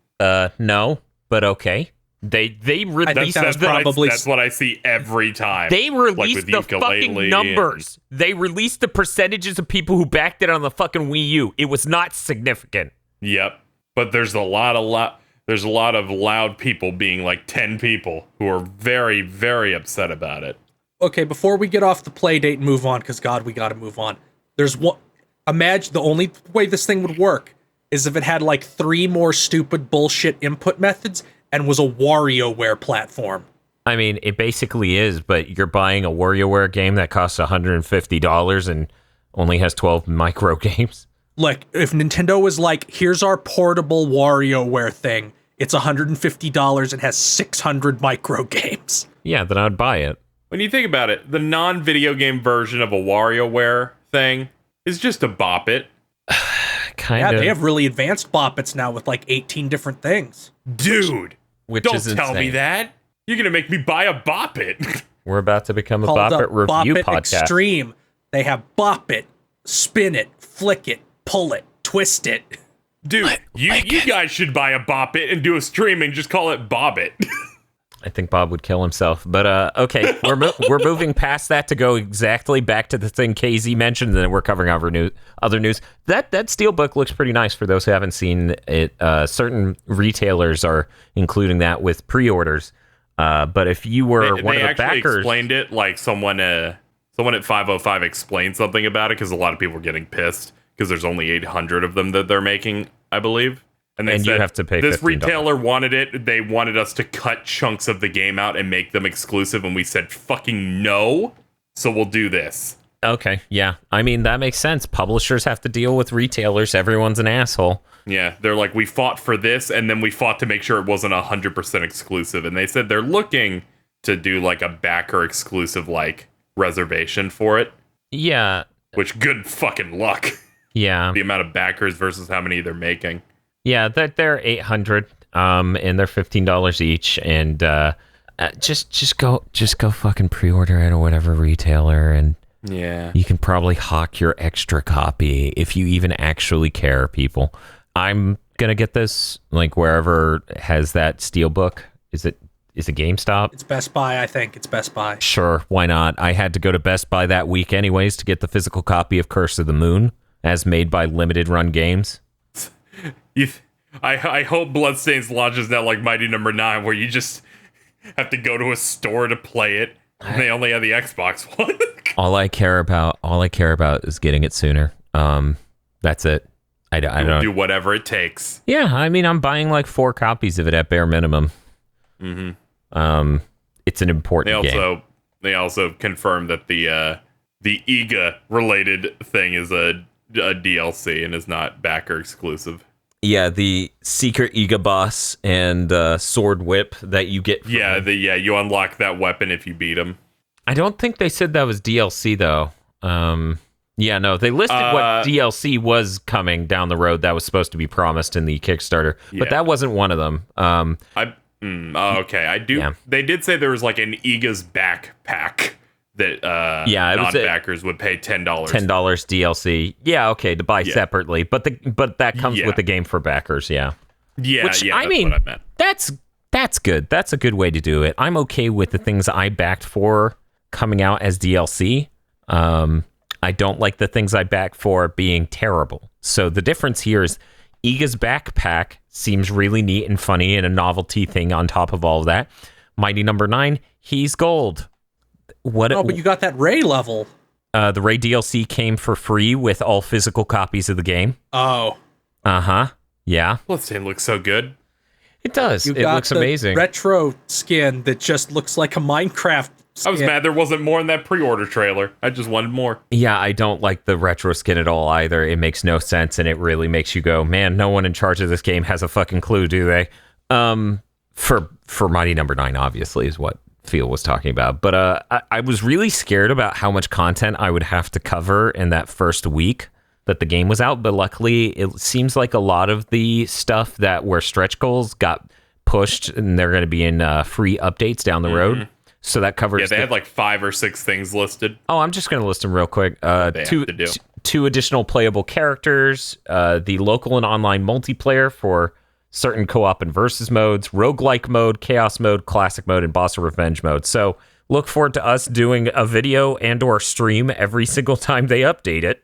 No, but okay. They released that's what I see every time. They released the fucking numbers. They released the percentages of people who backed it on the fucking Wii U. It was not significant. Yep. But there's a lot of loud people, being like 10 people, who are very, very upset about it. Okay, before we get off the play date and move on, because God, we gotta move on. There's one. Imagine the only way this thing would work is if it had like 3 more stupid bullshit input methods and was a WarioWare platform. I mean, it basically is, but you're buying a WarioWare game that costs $150 and only has 12 micro games. Like, if Nintendo was like, here's our portable WarioWare thing, it's $150 and has 600 micro games. Yeah, then I'd buy it. When you think about it, the non-video game version of a WarioWare thing is just a bop it. Kind Yeah, of. they have really advanced boppets now with like 18 different things. Dude, which don't is tell me insane. that. You're going to make me buy a bop it. We're about to become a Called Bop the It review Bop It podcast. Extreme. They have bop it, spin it, flick it, pull it, twist it. Dude, you guys should buy a bop it and do a stream and just call it bob it. I think Bob would kill himself. But okay, we're moving past that to go exactly back to the thing KZ mentioned, and then we're covering other news. That Steelbook looks pretty nice for those who haven't seen it. Certain retailers are including that with pre-orders. But if you were one of the backers, explained it like someone at 505 explained something about it because a lot of people were getting pissed because there's only 800 of them that they're making, I believe. And they said, you have to pay this $15. retailer wanted it. They wanted us to cut chunks of the game out and make them exclusive. And we said, fucking no. So we'll do this. okay, yeah, I mean that makes sense. Publishers have to deal with retailers. Everyone's an asshole. Yeah, they're like, we fought for this, and then we fought to make sure it wasn't 100% exclusive. And they said they're looking to do like a backer exclusive like reservation for it. Yeah, Which good fucking luck. yeah. The amount of backers versus how many they're making. Yeah, they're 800, and they're $15 each, and just go fucking pre-order it or whatever retailer, and Yeah. you can probably hawk your extra copy if you even actually care, people. I'm gonna get this like wherever has that Steelbook. Is it GameStop? It's Best Buy, I think. It's Best Buy. Sure, why not? I had to go to Best Buy that week anyways to get the physical copy of Curse of the Moon, as made by Limited Run Games. I hope Bloodstain's launch is not like Mighty Number 9, where you just have to go to a store to play it, and they only have the Xbox one. All I care about is getting it sooner. That's it. I don't do whatever it takes. Yeah, I mean, I'm buying like 4 copies of it at bare minimum. Mm-hmm. It's an important game. They also confirmed that the EGA related thing is a DLC and is not backer exclusive. Yeah, the secret Iga boss and sword whip that you get. From you unlock that weapon if you beat him. I don't think they said that was DLC though. Yeah, no, they listed what DLC was coming down the road that was supposed to be promised in the Kickstarter, but that wasn't one of them. Okay, I do. Yeah. They did say there was like an EGA's backpack that non-backers would pay $10. $10 DLC. Yeah, okay, to buy separately, but that comes with the game for backers. Yeah. Yeah, Which, yeah. I mean, what I meant. that's good. That's a good way to do it. I'm okay with the things I backed for coming out as DLC. I don't like the things I backed for being terrible. So the difference here is Iga's backpack seems really neat and funny and a novelty thing on top of all of that. Mighty Number 9, he's gold. But you got that Ray level. The Ray DLC came for free with all physical copies of the game. Oh. Uh-huh. Yeah. Bloodstained looks so good. It does. You It got looks the amazing. retro skin that just looks like a Minecraft skin. I was mad there wasn't more in that pre-order trailer. I just wanted more. Yeah, I don't like the retro skin at all either. It makes no sense, and it really makes you go, man, no one in charge of this game has a fucking clue, do they? For Mighty Number 9, obviously, is what Phil was talking about. But I was really scared about how much content I would have to cover in that first week that the game was out. But luckily, it seems like a lot of the stuff that were stretch goals got pushed, and they're going to be in free updates down the road. So that covers. Yeah, they had like 5 or 6 things listed. Oh, I'm just going to list them real quick. Two additional playable characters, the local and online multiplayer for certain co-op and versus modes, roguelike mode, chaos mode, classic mode, and boss revenge mode. So look forward to us doing a video and or stream every single time they update it.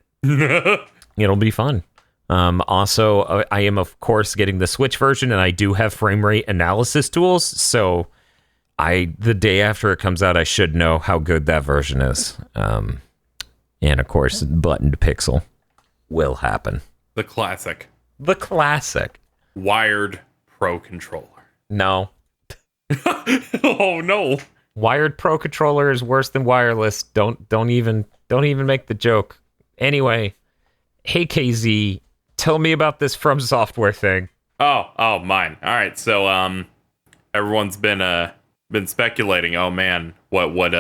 It'll be fun. Also, I am, of course, getting the Switch version, and I do have frame rate analysis tools. So the day after it comes out, I should know how good that version is. And, of course, button to pixel will happen. The classic. The classic. Wired Pro Controller. No. Oh, no. Wired Pro Controller is worse than wireless. Don't even make the joke. Anyway, hey KZ, tell me about this From Software thing. Oh, mine. All right, so everyone's been been speculating, oh man, what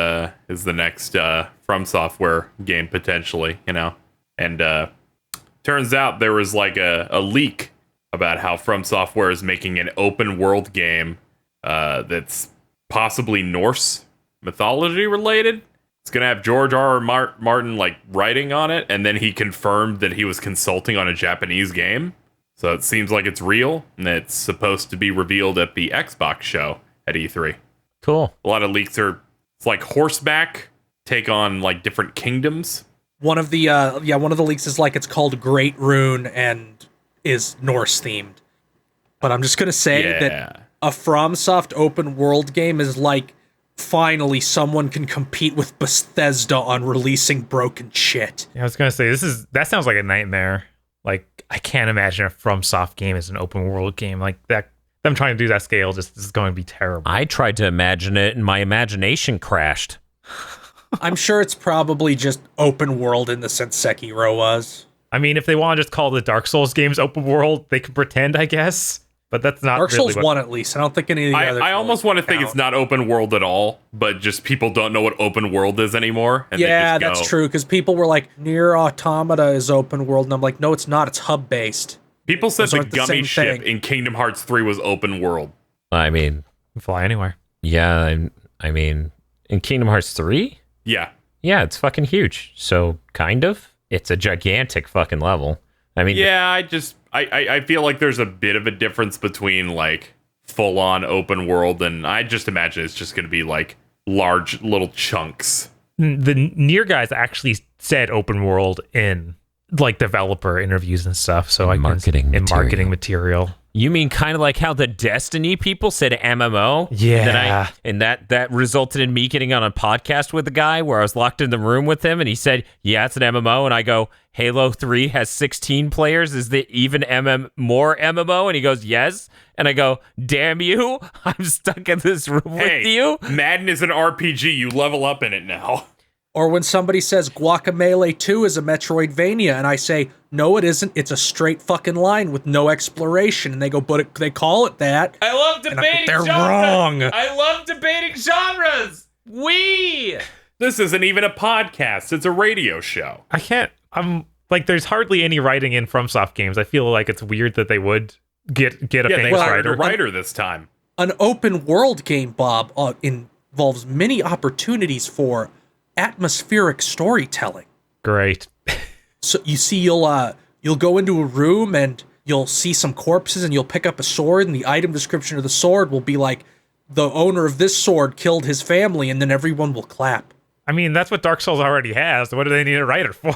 is the next From Software game potentially, you know? And turns out there was like a leak about how From Software is making an open world game that's possibly Norse mythology related. It's gonna have George R. R. Martin like writing on it, and then he confirmed that he was consulting on a Japanese game. So it seems like it's real, and it's supposed to be revealed at the Xbox show at E3. Cool. A lot of leaks are, it's like horseback, take on like different kingdoms. One of the leaks is like it's called Great Rune and is Norse themed. But I'm just gonna say that a FromSoft open world game is like finally someone can compete with Bethesda on releasing broken shit. Yeah, I was gonna say that sounds like a nightmare. Like I can't imagine a FromSoft game as an open world game like that. Them trying to do that scale just is going to be terrible. I tried to imagine it, and my imagination crashed. I'm sure it's probably just open world in the sense Sekiro was. I mean, if they want to just call the Dark Souls games open world, they can pretend, I guess. But that's not Dark really Souls 1 at least. I don't think any of the others. I almost want to think it's not open world at all, but just people don't know what open world is anymore. And yeah, they just that's true, because people were like, Nier Automata is open world, and I'm like, no, it's not. It's hub-based. People said Those the aren't the gummy same ship thing. in Kingdom Hearts 3 was open world. I mean, fly anywhere. yeah, I mean, in Kingdom Hearts 3? Yeah. Yeah, it's fucking huge. So, kind of. It's a gigantic fucking level. I mean, Yeah, I feel like there's a bit of a difference between like full on open world, and I just imagine it's just going to be like large little chunks. The Nier guys actually said open world in like developer interviews and stuff. So I marketing in material. marketing material. you mean kind of like how the Destiny people said MMO? Yeah. And that resulted in me getting on a podcast with the guy where I was locked in the room with him, and he said, yeah, it's an MMO. And I go, Halo 3 has 16 players. Is it even more MMO? And he goes, yes. And I go, damn you, I'm stuck in this room with you. Madden is an RPG. You level up in it now. Or when somebody says Guacamelee 2 is a Metroidvania, and I say, no, it isn't. It's a straight fucking line with no exploration. And they go, but they call it that. I love debating they're genres. wrong. I love debating genres. This isn't even a podcast. It's a radio show. I'm like, there's hardly any writing in FromSoft games. I feel like it's weird that they would get a They famous hired a writer. writer this time. An open world game, Bob, involves many opportunities for atmospheric storytelling. Great. So you see, you'll go into a room and you'll see some corpses, and you'll pick up a sword, and the item description of the sword will be like, the owner of this sword killed his family, and then everyone will clap. I mean, that's what Dark Souls already has. What do they need a writer for?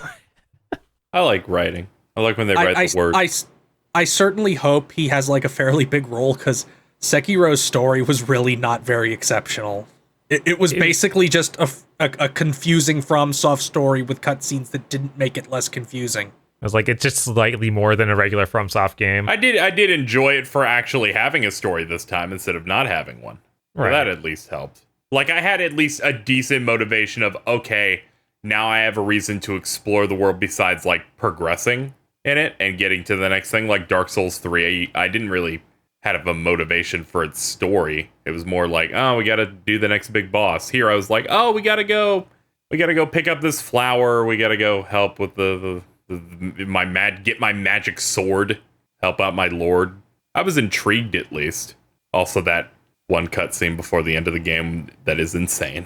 I like writing. I like when they write the words. I certainly hope he has like a fairly big role, because Sekiro's story was really not very exceptional. It was basically just a confusing FromSoft story with cutscenes that didn't make it less confusing. I was like, it's just slightly more than a regular FromSoft game. I did enjoy it for actually having a story this time instead of not having one. So Right. that at least helped. Like, I had at least a decent motivation of, okay, now I have a reason to explore the world besides, like, progressing in it and getting to the next thing. Like Dark Souls 3, I didn't really have a motivation for its story. It was more like, oh, we gotta do the next big boss. Here I was like, oh, we gotta go pick up this flower. We gotta go help with get my magic sword, help out my lord. I was intrigued at least. Also, that one cutscene before the end of the game that is insane.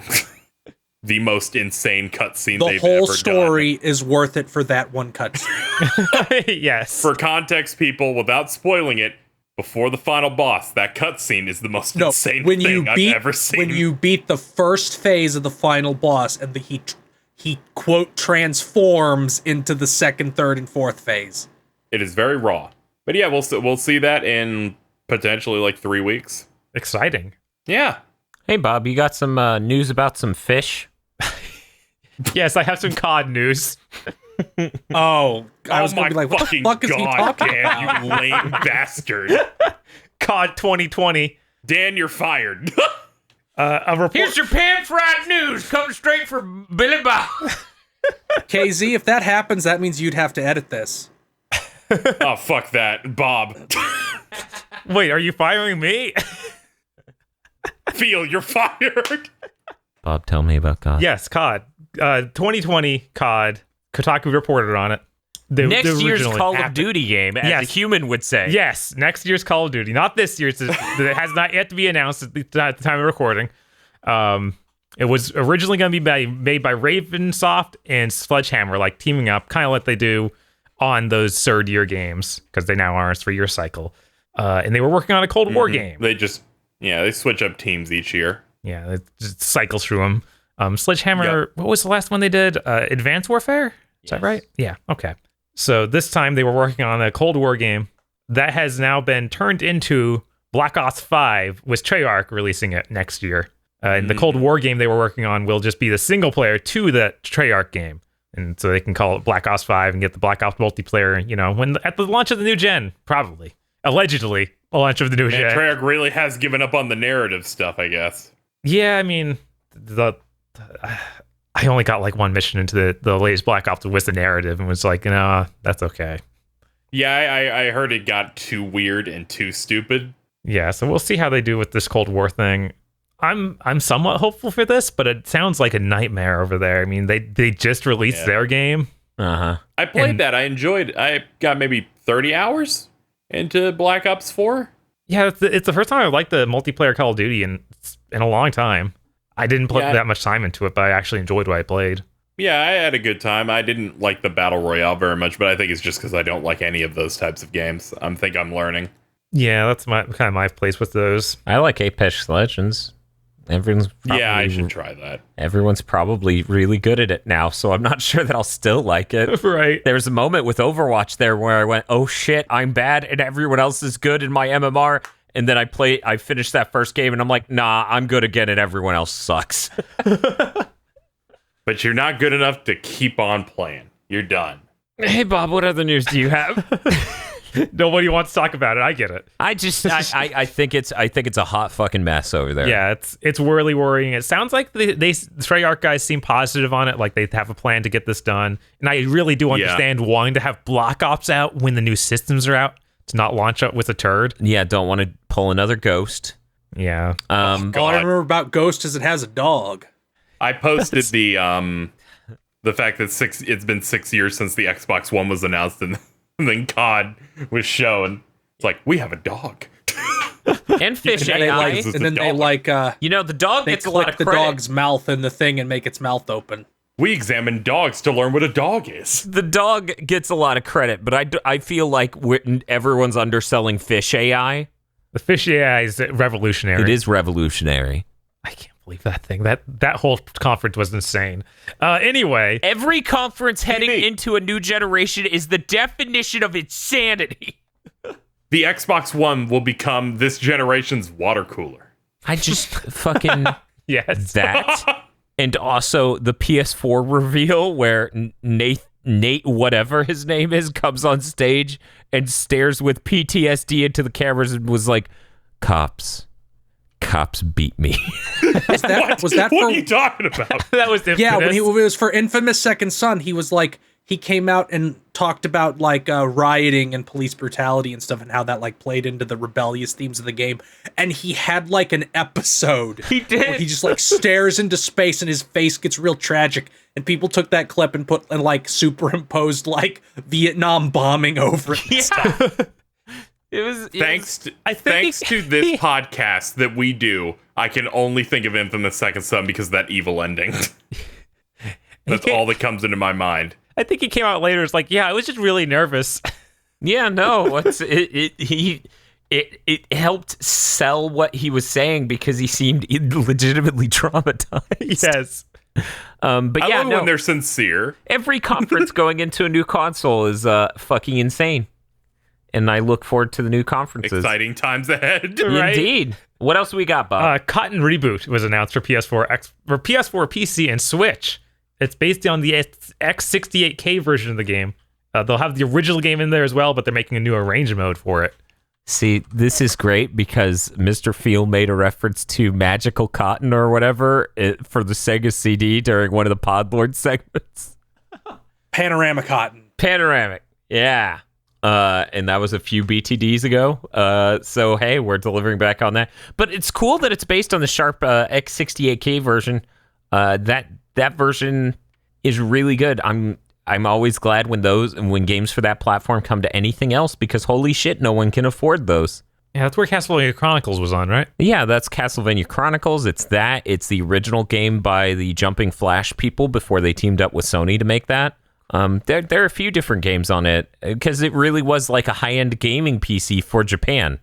The most insane cutscene they've ever done. The whole story is worth it for that one cutscene. Yes. For context, people, without spoiling it, before the final boss, that cutscene is the most insane thing I've ever seen. When you beat the first phase of the final boss, and he quote transforms into the second, third, and fourth phase. It is very raw. But yeah, we'll see that in potentially like 3 weeks. Exciting. Yeah. Hey, Bob, you got some news about some fish? Yes, I have some COD news. Oh, I was my gonna be like, what the fucking fuck is he God, talking Dan, about? you lame bastard. COD 2020. Dan, you're fired. A report. Here's your pan-fried news coming straight from Billy Bob. KZ, if that happens, that means you'd have to edit this. Oh, fuck that. Bob. Wait, are you firing me? Feel, you're fired. Bob, tell me about COD. Yes, COD. 2020 COD. Kotaku reported on it. Next year's Call of Duty game, as a human would say. Yes, next year's Call of Duty. Not this year's. It has not yet to be announced at the time of recording. It was originally going to be made by Ravensoft and Sledgehammer, like teaming up, kind of like they do on those third year games, because they now are a 3-year cycle. And they were working on a Cold War game. They switch up teams each year. Yeah, it just cycles through them. Sledgehammer, What was the last one they did? Advanced Warfare? Is that right? Yeah, okay. So this time they were working on a Cold War game that has now been turned into Black Ops 5, with Treyarch releasing it next year. And the Cold War game they were working on will just be the single player to the Treyarch game. And so they can call it Black Ops 5 and get the Black Ops multiplayer, at the launch of the new gen, probably. Allegedly, a launch of the new gen. Treyarch really has given up on the narrative stuff, I guess. Yeah, I mean, I only got like one mission into the latest Black Ops with the narrative and was like, no, that's okay. Yeah, I heard it got too weird and too stupid. Yeah, so we'll see how they do with this Cold War thing. I'm somewhat hopeful for this, but it sounds like a nightmare over there. I mean, they just released their game. Uh-huh. I played that. I enjoyed. I got maybe 30 hours into Black Ops 4. Yeah, it's the first time I liked the multiplayer Call of Duty in a long time. I didn't put that much time into it, but I actually enjoyed what I played. Yeah, I had a good time. I didn't like the Battle Royale very much, but I think it's just because I don't like any of those types of games. I think I'm learning. Yeah, that's my place with those. I like Apex Legends. I should try that. Everyone's probably really good at it now, so I'm not sure that I'll still like it. Right. There was a moment with Overwatch there where I went, oh shit, I'm bad and everyone else is good in my MMR. And then I finished that first game and I'm like, nah, I'm good again and everyone else sucks. But you're not good enough to keep on playing. You're done. Hey Bob, what other news do you have? Nobody wants to talk about it. I get it. I think it's a hot fucking mess over there. Yeah, it's really worrying. It sounds like the Treyarch guys seem positive on it, like they have a plan to get this done. And I really do understand wanting to have Black Ops out when the new systems are out, to not launch up with a turd. Yeah, don't want to pull another Ghost. Yeah. All I remember about Ghost is it has a dog. I posted the fact that it's been 6 years since the Xbox One was announced, and then COD was shown. It's like, we have a dog. And fish AI. And then they the dog gets a lot of credit. credit. The dog's mouth in the thing and make its mouth open. We examine dogs to learn what a dog is. The dog gets a lot of credit, but I feel like everyone's underselling fish AI. The fish AI is revolutionary. It is revolutionary. I can't believe that thing. That whole conference was insane. Anyway. Every conference heading into a new generation is the definition of insanity. The Xbox One will become this generation's water cooler. I just fucking... Yes. That... And also the PS4 reveal where Nate, whatever his name is, comes on stage and stares with PTSD into the cameras and was like, cops beat me. Was that what for, are you talking about? That was Infamous. Yeah, when it was for Infamous Second Son, he was like, he came out and talked about like rioting and police brutality and stuff and how that like played into the rebellious themes of the game. And he had like an episode. He did. Where he just like stares into space and his face gets real tragic. And people took that clip and like superimposed like Vietnam bombing over it. And stuff. Thanks to this podcast that we do, I can only think of Infamous Second Son because of that evil ending. That's all that comes into my mind. I think he came out later. It's like, yeah, I was just really nervous. Yeah, no, it helped sell what he was saying because he seemed legitimately traumatized. Yes. But I yeah, love when they're sincere. Every conference going into a new console is fucking insane. And I look forward to the new conferences. Exciting times ahead. Right? Indeed. What else we got, Bob? Cotton Reboot was announced for PS4, PC, and Switch. It's based on the X68K version of the game. They'll have the original game in there as well, but they're making a new arrange mode for it. See, this is great because Mr. Field made a reference to Magical Cotton or whatever for the Sega CD during one of the Podlords segments. Panorama Cotton. Panoramic, yeah. and that was a few BTDs ago. So hey, we're delivering back on that. But it's cool that it's based on the Sharp X68K version. That version is really good. I'm always glad when games for that platform come to anything else, because holy shit, no one can afford those. Yeah, that's where Castlevania Chronicles was on, right? Yeah, that's Castlevania Chronicles. It's the original game by the Jumping Flash people before they teamed up with Sony to make that. There are a few different games on it because it really was like a high-end gaming PC for Japan.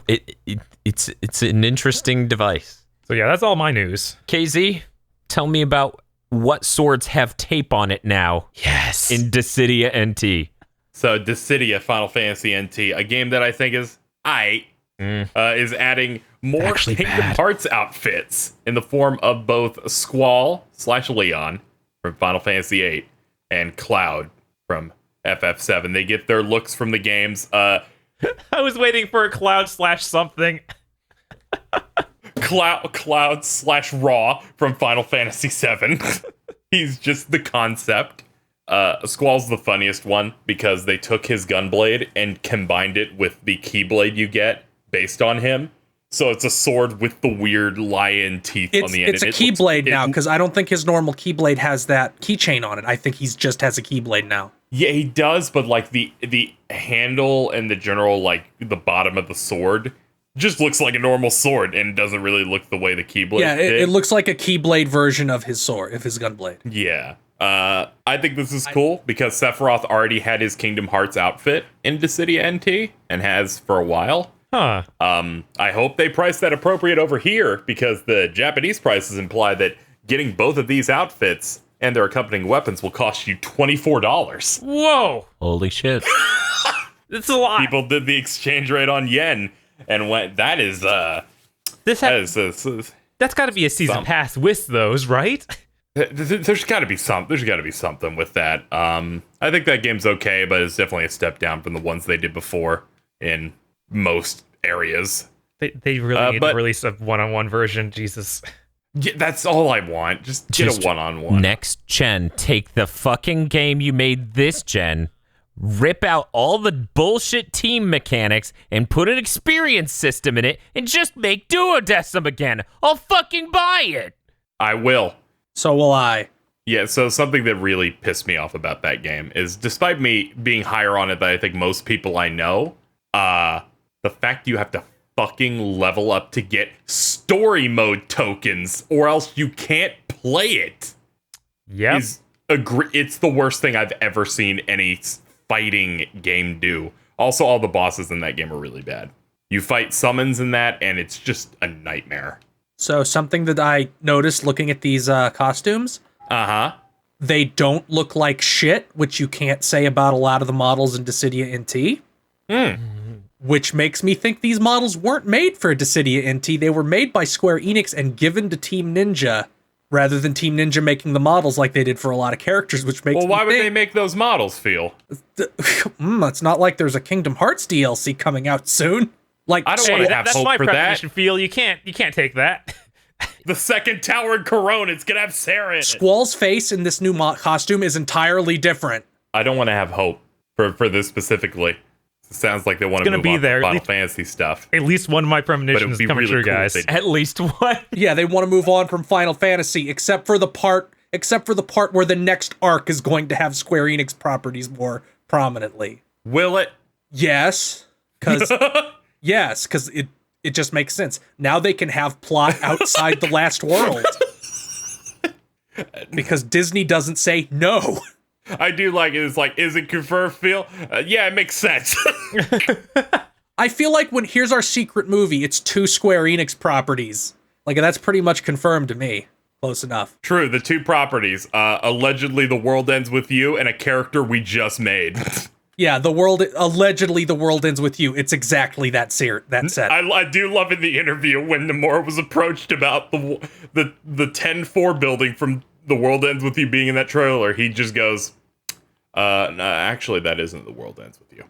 It's an interesting device. So yeah, that's all my news. KZ, tell me about what swords have tape on it now. Yes. In Dissidia NT. So Dissidia Final Fantasy NT, a game that I think is is adding more Kingdom Hearts outfits in the form of both Squall/Leon from Final Fantasy VIII and Cloud from FF7. They get their looks from the games. I was waiting for a Cloud/something. Cloud/Raw from Final Fantasy VII. He's just the concept. Squall's the funniest one because they took his gunblade and combined it with the keyblade you get based on him. So it's a sword with the weird lion teeth on the end. It's a keyblade now, because I don't think his normal keyblade has that keychain on it. I think he's just has a keyblade now. Yeah, he does, but like the handle and the general, like the bottom of the sword just looks like a normal sword and doesn't really look the way the keyblade did. It looks like a keyblade version of his sword, of his gunblade. Yeah. I think this is cool because Sephiroth already had his Kingdom Hearts outfit in Dissidia NT and has for a while. Huh. I hope they price that appropriate over here because the Japanese prices imply that getting both of these outfits and their accompanying weapons will cost you $24. Whoa. Holy shit. That's a lot. People did the exchange rate on yen and went, that's got to be a season pass with those, right? There's got to be something with that. I think that game's okay, but it's definitely a step down from the ones they did before in most areas. They really need to release a one-on-one version. Jesus. Yeah, that's all I want. Just get a one-on-one. Next gen, take the fucking game you made this gen, rip out all the bullshit team mechanics, and put an experience system in it, and just make Duodecim again. I'll fucking buy it. I will. So will I. Yeah, so something that really pissed me off about that game is, despite me being higher on it than I think most people I know, the fact you have to fucking level up to get story mode tokens, or else you can't play it. Yeah, it's the worst thing I've ever seen any fighting game do. Also, all the bosses in that game are really bad. You fight summons in that, and it's just a nightmare. So something that I noticed looking at these costumes, they don't look like shit, which you can't say about a lot of the models in Dissidia NT. Which makes me think these models weren't made for Dissidia NT. They were made by Square Enix and given to Team Ninja, rather than Team Ninja making the models like they did for a lot of characters, which makes why would they make those models, Phil? It's not like there's a Kingdom Hearts DLC coming out soon. Like, I don't want to have hope for that. That's my feel. You can't take that. The second tower in Corona, it's gonna have Sarah in it. Squall's face in this new costume is entirely different. I don't want to have hope for this specifically. It sounds like they want to move on to Final Fantasy stuff. At least one of my premonitions is coming true, guys. At least one. Yeah, they want to move on from Final Fantasy, except for the part where the next arc is going to have Square Enix properties more prominently. Will it? Yes, because it just makes sense. Now they can have plot outside the last world. Because Disney doesn't say no. I do like it. It's like, is it confirmed, Phil? Yeah, it makes sense. I feel like when here's our secret movie, it's 2 Square Enix properties. Like, that's pretty much confirmed to me. Close enough. True, the 2 properties. Allegedly, The World Ends With You and a character we just made. Yeah, allegedly the world ends with you. It's exactly that set. I do love in the interview when Nomura was approached about the 10-4 building from The World Ends With You being in that trailer. He just goes, no, actually, that isn't The World Ends With You.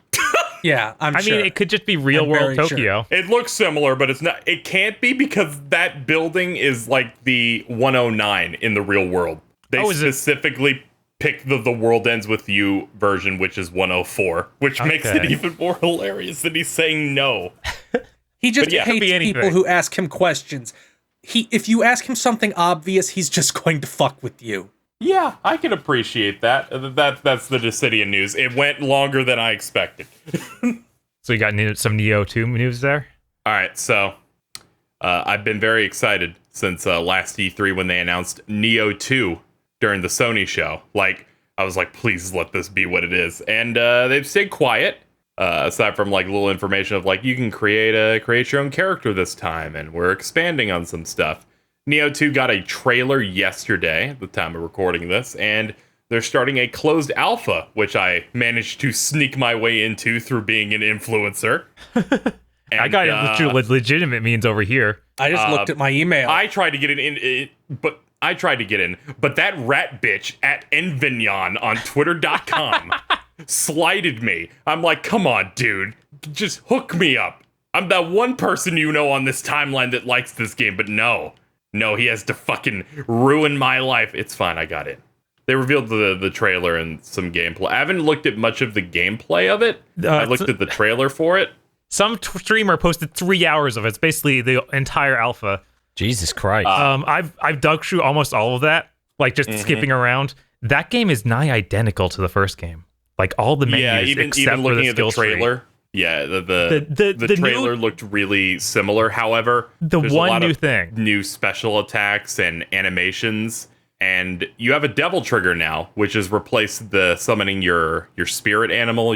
Yeah, I mean, it could just be real world Tokyo. Sure. It looks similar, but it's not. It can't be because that building is like the 109 in the real world. They specifically pick the World Ends With You version, which is 104, which makes it even more hilarious that he's saying no. He just hates people who ask him questions. If you ask him something obvious, he's just going to fuck with you. Yeah, I can appreciate that. That's the Dissidia news. It went longer than I expected. So you got some Neo 2 news there? All right, so I've been very excited since last E3 when they announced Neo 2 during the Sony show. Like, I was like, please let this be what it is. And they've stayed quiet, aside from like little information of like, you can create your own character this time, and we're expanding on some stuff. Neo 2 got a trailer yesterday at the time of recording this, and they're starting a closed alpha, which I managed to sneak my way into through being an influencer. And, I got legitimate means over here. I just looked at my email. I tried to get in, but that rat bitch at Envignon on Twitter.com slighted me. I'm like, come on, dude, just hook me up. I'm that one person you know on this timeline that likes this game, but no, he has to fucking ruin my life. It's fine, I got it. They revealed the trailer and some gameplay. I haven't looked at much of the gameplay of it. I looked at the trailer for it. Some streamer posted 3 hours of it. It's basically the entire alpha. Jesus Christ. I've dug through almost all of that, like just skipping around. That game is nigh identical to the first game. Like all the menus, even looking at the trailer. Yeah, the trailer looked really similar. However, there's one a lot of thing, new special attacks and animations. And you have a devil trigger now, which has replaced the summoning your spirit animal.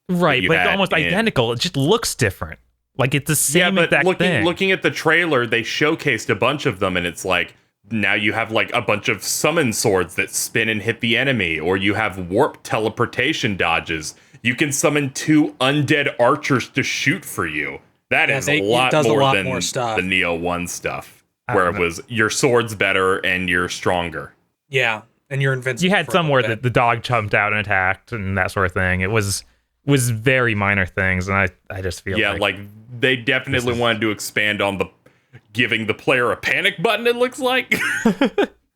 Right, but it's almost identical. It just looks different. Like it's the same exact thing. Looking at the trailer, they showcased a bunch of them, and it's like now you have like a bunch of summon swords that spin and hit the enemy, or you have warp teleportation dodges. You can summon 2 undead archers to shoot for you. That is a lot more than the Neo 1 stuff. Where it was your sword's better and you're stronger. Yeah, and you're invincible. You had somewhere that the dog jumped out and attacked and that sort of thing. It was very minor things, and I just feel like they definitely wanted to expand on the giving the player a panic button. It looks like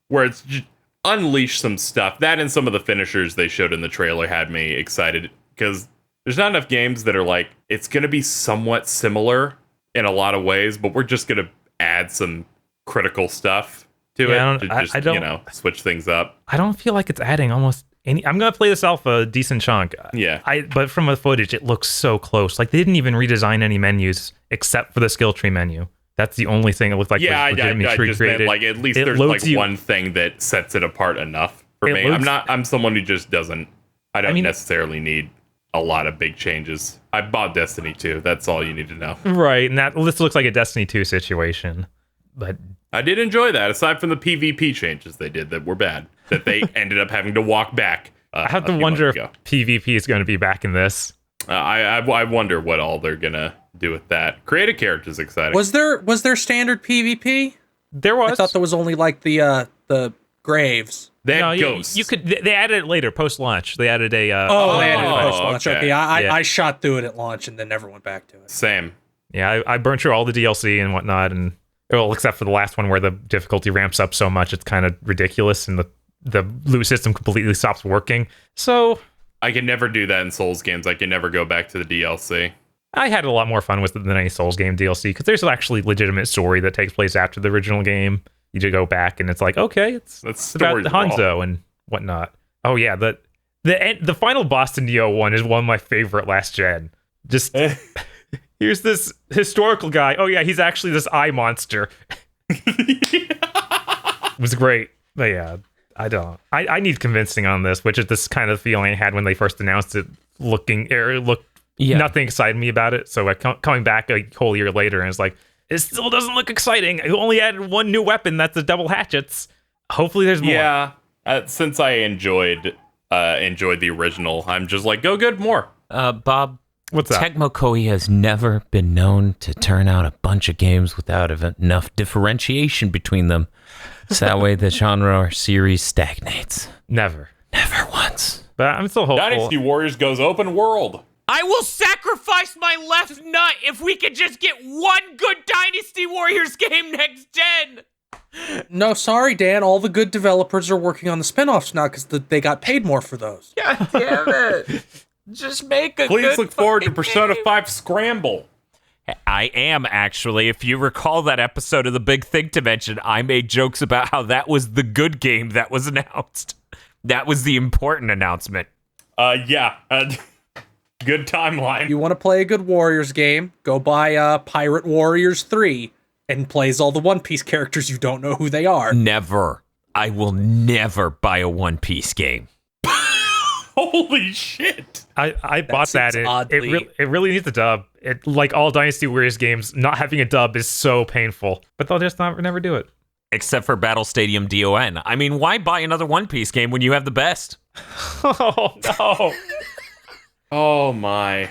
where it's just unleash some stuff. That and some of the finishers they showed in the trailer had me excited because there's not enough games that are like it's going to be somewhat similar in a lot of ways, but we're just going to add some critical stuff to it. I don't switch things up. I don't feel like it's adding almost any. I'm gonna play this alpha a decent chunk. Yeah. But from the footage, it looks so close. Like they didn't even redesign any menus except for the skill tree menu. That's the only thing it looked like. Yeah, I just meant like at least there's like one thing that sets it apart enough for me. I'm someone who just doesn't. I don't necessarily need a lot of big changes. I bought Destiny 2. That's all you need to know. Right, and this looks like a Destiny 2 situation. But I did enjoy that, aside from the PvP changes they did that were bad, that they ended up having to walk back. I have to wonder if PvP is going to be back in this. I wonder what all they're going to do with that. Create a character is exciting. Was there standard PvP? There was. I thought there was only like the graves. They had ghosts. You could. They added it later, post launch. They added a. They added it post launch. Okay, I shot through it at launch and then never went back to it. Same. Yeah, I burned through all the DLC and whatnot, and except for the last one where the difficulty ramps up so much it's kind of ridiculous, and the loot system completely stops working. So I can never do that in Souls games. I can never go back to the DLC. I had a lot more fun with it than any Souls game DLC because there's actually legitimate story that takes place after the original game. You just go back and it's like, okay, it's about the Hanzo and whatnot. Oh yeah, the final boss in Neo 1 is one of my favorite last gen. Just here's this historical guy. Oh yeah, he's actually this eye monster. It was great. But yeah, I need convincing on this, which is this kind of feeling I had when they first announced it. Nothing excited me about it. So coming back a whole year later and it's like, it still doesn't look exciting. I only added one new weapon. That's the double hatchets. Hopefully there's more. Yeah, since I enjoyed the original, I'm just like, go good, more. Bob, what's that? Tecmo Koei has never been known to turn out a bunch of games without enough differentiation between them. So that way the genre or series stagnates. Never once. But I'm still hopeful. Dynasty Warriors goes open world. I will sacrifice my left nut if we could just get one good Dynasty Warriors game next gen. No, sorry, Dan. All the good developers are working on the spin-offs now because they got paid more for those. God damn it. Just make a Please good look forward to fucking Persona game. 5 Scramble. I am, actually. If you recall that episode of The Big Thing Dimension, I made jokes about how that was the good game that was announced. That was the important announcement. Yeah. Good timeline. You want to play a good Warriors game? Go buy Pirate Warriors 3 and plays all the One Piece characters you don't know who they are. Never. I will never buy a One Piece game. Holy shit. I bought that. seems It really needs a dub. It, like all Dynasty Warriors games, not having a dub is so painful. But they'll just never do it. Except for Battle Stadium DON. I mean, why buy another One Piece game when you have the best? Oh no. Oh my.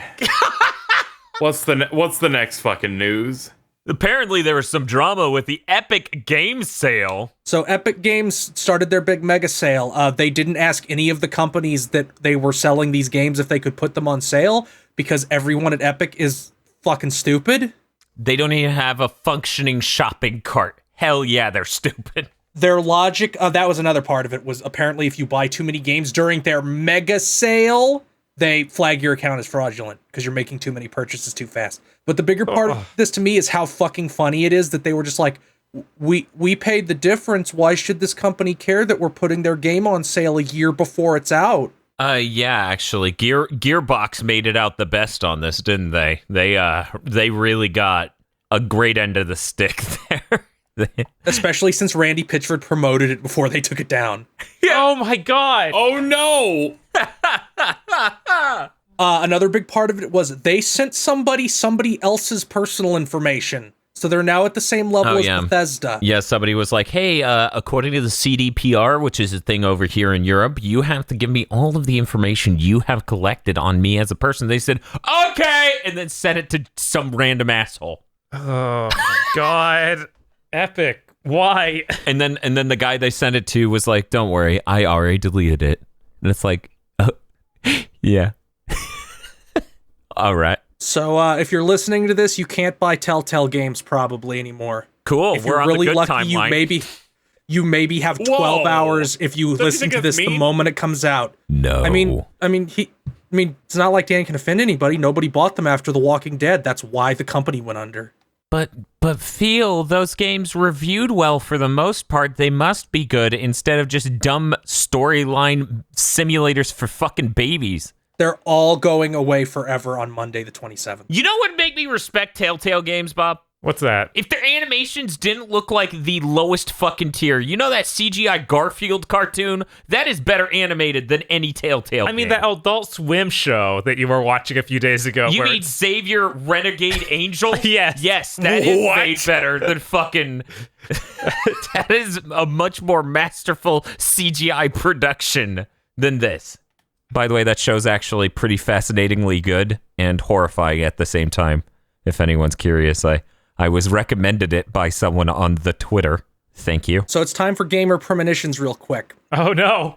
What's the next fucking news? Apparently, there was some drama with the Epic Games sale. So Epic Games started their big mega sale. They didn't ask any of the companies that they were selling these games if they could put them on sale because everyone at Epic is fucking stupid. They don't even have a functioning shopping cart. Hell yeah, they're stupid. Their logic, that was another part of it, was apparently if you buy too many games during their mega sale, they flag your account as fraudulent because you're making too many purchases too fast. But the bigger part of this to me is how fucking funny it is that they were just like, we paid the difference. Why should this company care that we're putting their game on sale a year before it's out? Yeah, actually, Gearbox made it out the best on this, didn't they? They really got a great end of the stick there. Especially since Randy Pitchford promoted it before they took it down. Oh my god. Oh no. Another big part of it was they sent somebody else's personal information. So they're now at the same level as Bethesda. Yeah, somebody was like, hey, according to the CDPR, which is a thing over here in Europe, you have to give me all of the information you have collected on me as a person. They said, okay, and then sent it to some random asshole. Oh my god. Epic. Why? And then the guy they sent it to was like, don't worry, I already deleted it. And it's like, yeah. All right. So if you're listening to this, you can't buy Telltale games probably anymore. Cool. If We're you're on really the good lucky, timeline. you maybe have 12 hours if you listen to this the moment it comes out. No. I mean, it's not like Dan can offend anybody. Nobody bought them after The Walking Dead. That's why the company went under. But feel those games reviewed well for the most part. They must be good instead of just dumb storyline simulators for fucking babies. They're all going away forever on Monday the 27th. You know what would make me respect Telltale games, Bob? What's that? If their animations didn't look like the lowest fucking tier. You know that CGI Garfield cartoon? That is better animated than any Telltale I mean, game. that Adult Swim show that you were watching a few days ago. You where mean Xavier Renegade Angel? Yes. Yes, that is What? made better than fucking... That is a much more masterful CGI production than this. By the way, that show's actually pretty fascinatingly good and horrifying at the same time. If anyone's curious, I was recommended it by someone on the Twitter. Thank you. So it's time for gamer premonitions real quick. Oh no.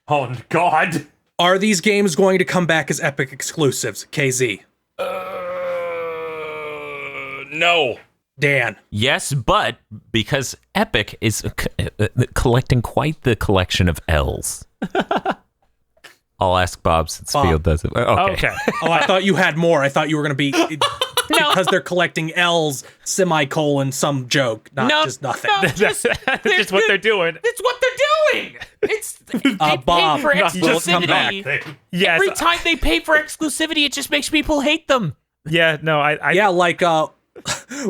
Oh god. Are these games going to come back as Epic exclusives? KZ. No. Dan. Yes, but because Epic is collecting quite the collection of L's. I'll ask Bob since Bob. Field does it. Okay. Oh, I thought you had more. I thought you were going to be... Because they're collecting L's, semicolon, some joke, not just nothing. No, That's just what they're doing. It's what they're doing. It's they pay Bob, for will it come back? exclusivity. Yes. Every time they pay for exclusivity, it just makes people hate them. Yeah, no, I Yeah, like,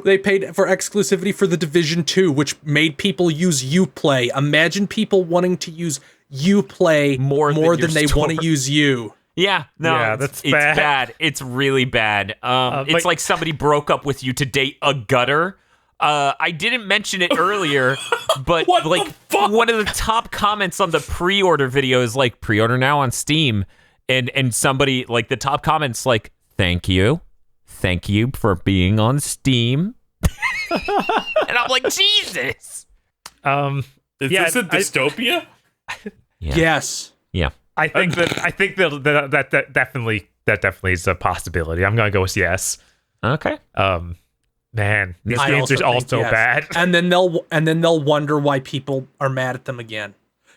they paid for exclusivity for The Division 2, which made people use Uplay. Imagine people wanting to use Uplay more than your than they want store. to use you. Yeah, no, Yeah, it's bad. It's really bad. It's but- like somebody broke up with you to date a gutter. I didn't mention it earlier, but What like the fuck? one of the top comments on the pre-order video is like pre-order now on Steam, and somebody like the top comments like thank you for being on Steam, and I'm like Jesus. Is Yeah, this a dystopia? Yeah. Yes. Yeah. I think that definitely is a possibility. I'm gonna go with yes. Okay. Man, these I games also are all think, so yes. bad. And then they'll wonder why people are mad at them again.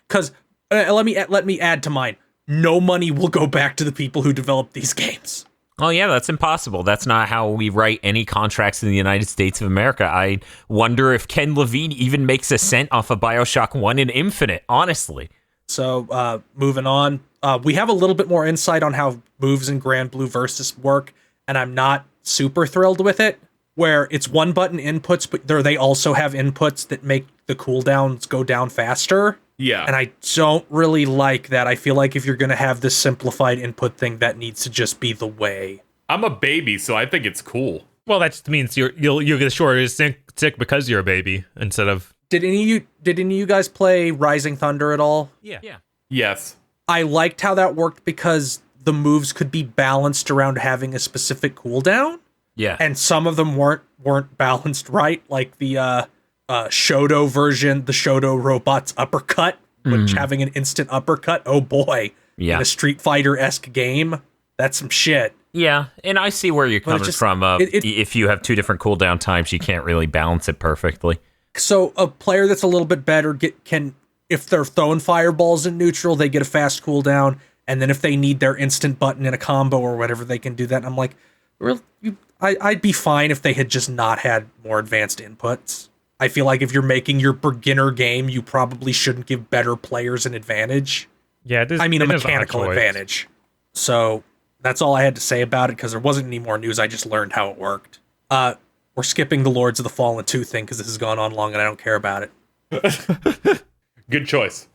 Because let me add to mine. No money will go back to the people who developed these games. Oh, yeah, that's impossible. That's not how we write any contracts in the United States of America. I wonder if Ken Levine even makes a cent off of Bioshock 1 and Infinite, honestly. So, moving on. We have a little bit more insight on how moves in Grand Blue Versus work, and I'm not super thrilled with it, where it's one button inputs, but they also have inputs that make the cooldowns go down faster. Yeah. And I don't really like that. I feel like if you're going to have this simplified input thing, that needs to just be the way. I'm a baby, so I think it's cool. Well, that just means you'll get shorter sick because you're a baby instead of. Did any of you guys play Rising Thunder at all? Yeah. Yes. I liked how that worked because the moves could be balanced around having a specific cooldown. Yeah. And some of them weren't balanced right, like the Shoto version, the Shoto robot's uppercut, which having an instant uppercut, oh boy. Yeah. In a Street Fighter-esque game, that's some shit. Yeah, and I see where you're coming from. If you have two different cooldown times, you can't really balance it perfectly. So a player that's a little bit better can, if they're throwing fireballs in neutral, they get a fast cooldown, and then if they need their instant button in a combo or whatever, they can do that. And I'm like, I'd be fine if they had just not had more advanced inputs. I feel like if you're making your beginner game, you probably shouldn't give better players an advantage. Yeah, a mechanical advantage. So that's all I had to say about it, because there wasn't any more news. I just learned how it worked. We're skipping the Lords of the Fallen 2 thing because this has gone on long and I don't care about it. Good choice.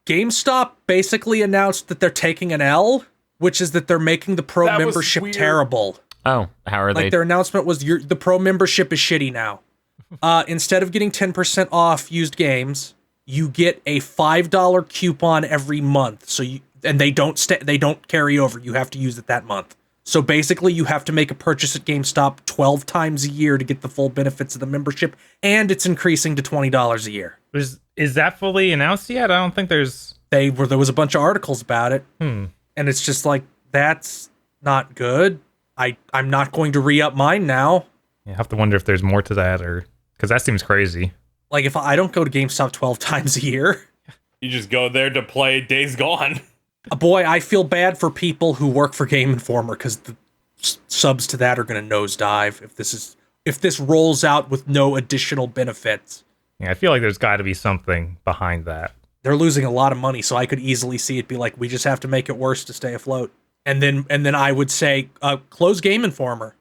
GameStop basically announced that they're taking an L, which is that they're making the pro That was membership weird. terrible. Oh, how are they? Like, their announcement was the pro membership is shitty now. Instead of getting 10% off used games, you get a $5 coupon every month. So they don't carry over. You have to use it that month. So basically, you have to make a purchase at GameStop 12 times a year to get the full benefits of the membership, and it's increasing to $20 a year. Is that fully announced yet? I don't think there's. There was a bunch of articles about it, and it's just like, that's not good. I'm not going to re-up mine now. I have to wonder if there's more to that, or because that seems crazy. Like, if I don't go to GameStop 12 times a year, You just go there to play Days Gone. boy, I feel bad for people who work for Game Informer, because the subs to that are going to nosedive if this rolls out with no additional benefits. Yeah, I feel like there's got to be something behind that. They're losing a lot of money, so I could easily see it be like, we just have to make it worse to stay afloat. And then I would say, close Game Informer.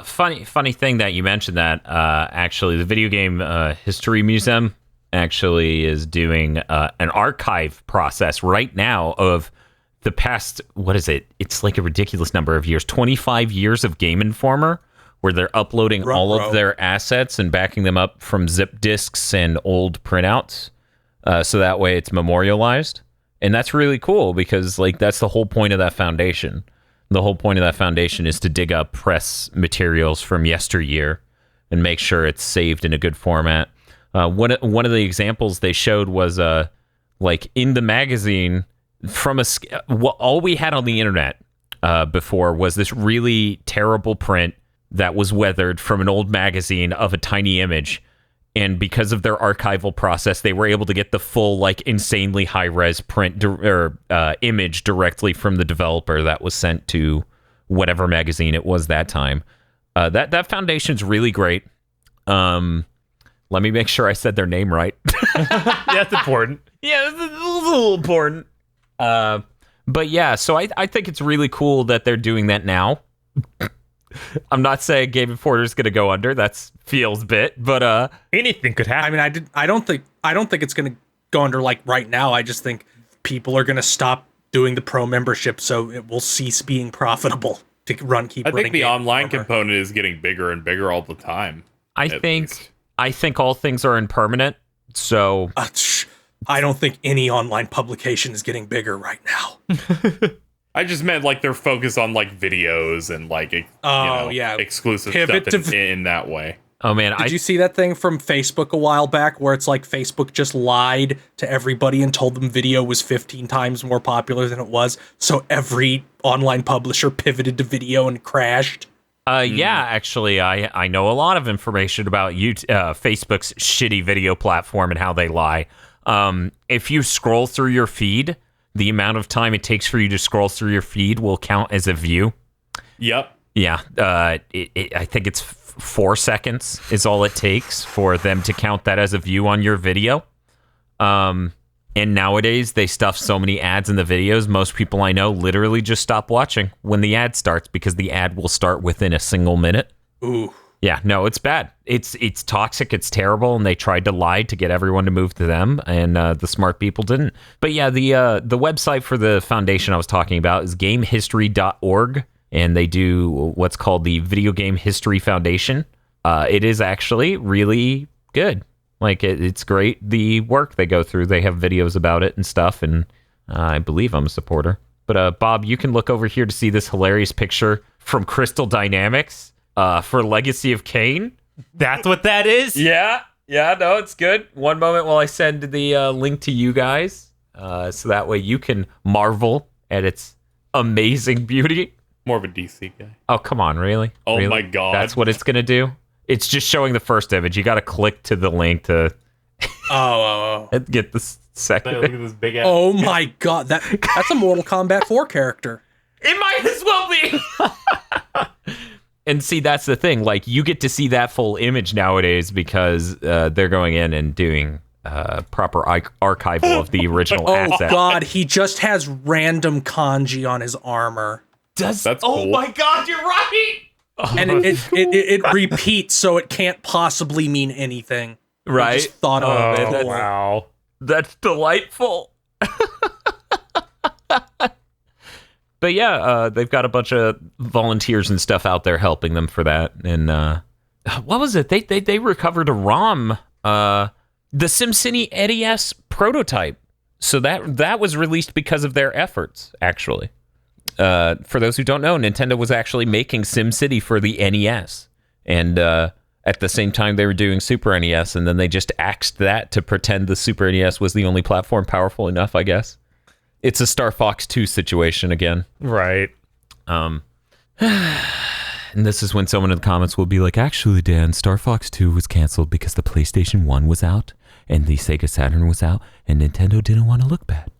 Funny thing that you mentioned that. Actually, the Video Game History Museum actually is doing an archive process right now of the past, what is it? It's like a ridiculous number of years, 25 years of Game Informer, where they're uploading all of their assets and backing them up from zip disks and old printouts. So that way it's memorialized. And that's really cool, because like that's the whole point of that foundation. The whole point of that foundation is to dig up press materials from yesteryear and make sure it's saved in a good format. One of the examples they showed was like in the magazine from all we had on the internet before was this really terrible print that was weathered from an old magazine of a tiny image. And because of their archival process, they were able to get the full, like, insanely high-res print image directly from the developer that was sent to whatever magazine it was that time. That foundation's really great. Let me make sure I said their name right. Yeah, that's important. Yeah, it's a little important. But yeah, so I think it's really cool that they're doing that now. I'm not saying Game Informer's going to go under. That feels bit, but Anything could happen. I mean, I don't think it's going to go under like right now. I just think people are going to stop doing the pro membership, so it will cease being profitable to keep I running. think the online Informer. component is getting bigger and bigger all the time. I think all things are impermanent. So I don't think any online publication is getting bigger right now. I just meant like they're focused on like videos and like exclusive Pivot stuff to in that way. oh man, Did you see that thing from Facebook a while back where it's like Facebook just lied to everybody and told them video was 15 times more popular than it was, so every online publisher pivoted to video and crashed? Yeah, actually, I know a lot of information about Facebook's shitty video platform and how they lie. If you scroll through your feed, the amount of time it takes for you to scroll through your feed will count as a view. Yep. Yeah, I think it's 4 seconds is all it takes for them to count that as a view on your video. And nowadays, they stuff so many ads in the videos, most people I know literally just stop watching when the ad starts because the ad will start within a single minute. Ooh. Yeah, no, it's bad. It's toxic. It's terrible, and they tried to lie to get everyone to move to them, and the smart people didn't. But yeah, the website for the foundation I was talking about is gamehistory.org, and they do what's called the Video Game History Foundation. It is actually really good. Like, it's great, the work they go through. They have videos about it and stuff, and I believe I'm a supporter. But, Bob, you can look over here to see this hilarious picture from Crystal Dynamics for Legacy of Kain. That's what that is? Yeah, no, it's good. One moment while I send the link to you guys, so that way you can marvel at its amazing beauty. More of a DC guy. Oh, come on, really? Oh, Really? my God. That's what it's going to do? It's just showing the first image. You got to click to the link to get the second. Look at this big ass. Oh my god, that's a Mortal Kombat 4 character. It might as well be. And see, that's the thing. Like, you get to see that full image nowadays because they're going in and doing proper archival of the original Oh asset. god, he just has random kanji on his armor. That's Oh cool. my god, you're right. And it repeats, so it can't possibly mean anything. I Right? just thought of it. that's- Wow. That's delightful. But yeah, they've got a bunch of volunteers and stuff out there helping them for that. And what was it? They recovered a ROM, the SimCity NES prototype. So that was released because of their efforts, actually. For those who don't know, Nintendo was actually making SimCity for the NES. And at the same time, they were doing Super NES, and then they just axed that to pretend the Super NES was the only platform powerful enough, I guess. It's a Star Fox 2 situation again. Right. And this is when someone in the comments will be like, actually, Dan, Star Fox 2 was canceled because the PlayStation 1 was out, and the Sega Saturn was out, and Nintendo didn't want to look bad.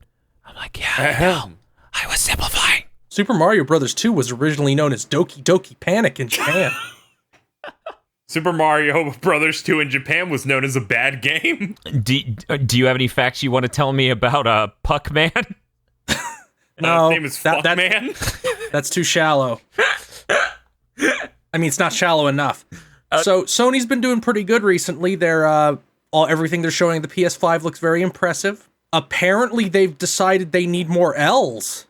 I'm like, yeah, no, I was simplifying. Super Mario Bros. 2 was originally known as Doki Doki Panic in Japan. Super Mario Brothers 2 in Japan was known as a bad game. Do you have any facts you want to tell me about Puck-Man? No, His name is Fuckman. That's too shallow. I mean, it's not shallow enough. So Sony's been doing pretty good recently. They're everything they're showing the PS5 looks very impressive. Apparently, they've decided they need more L's.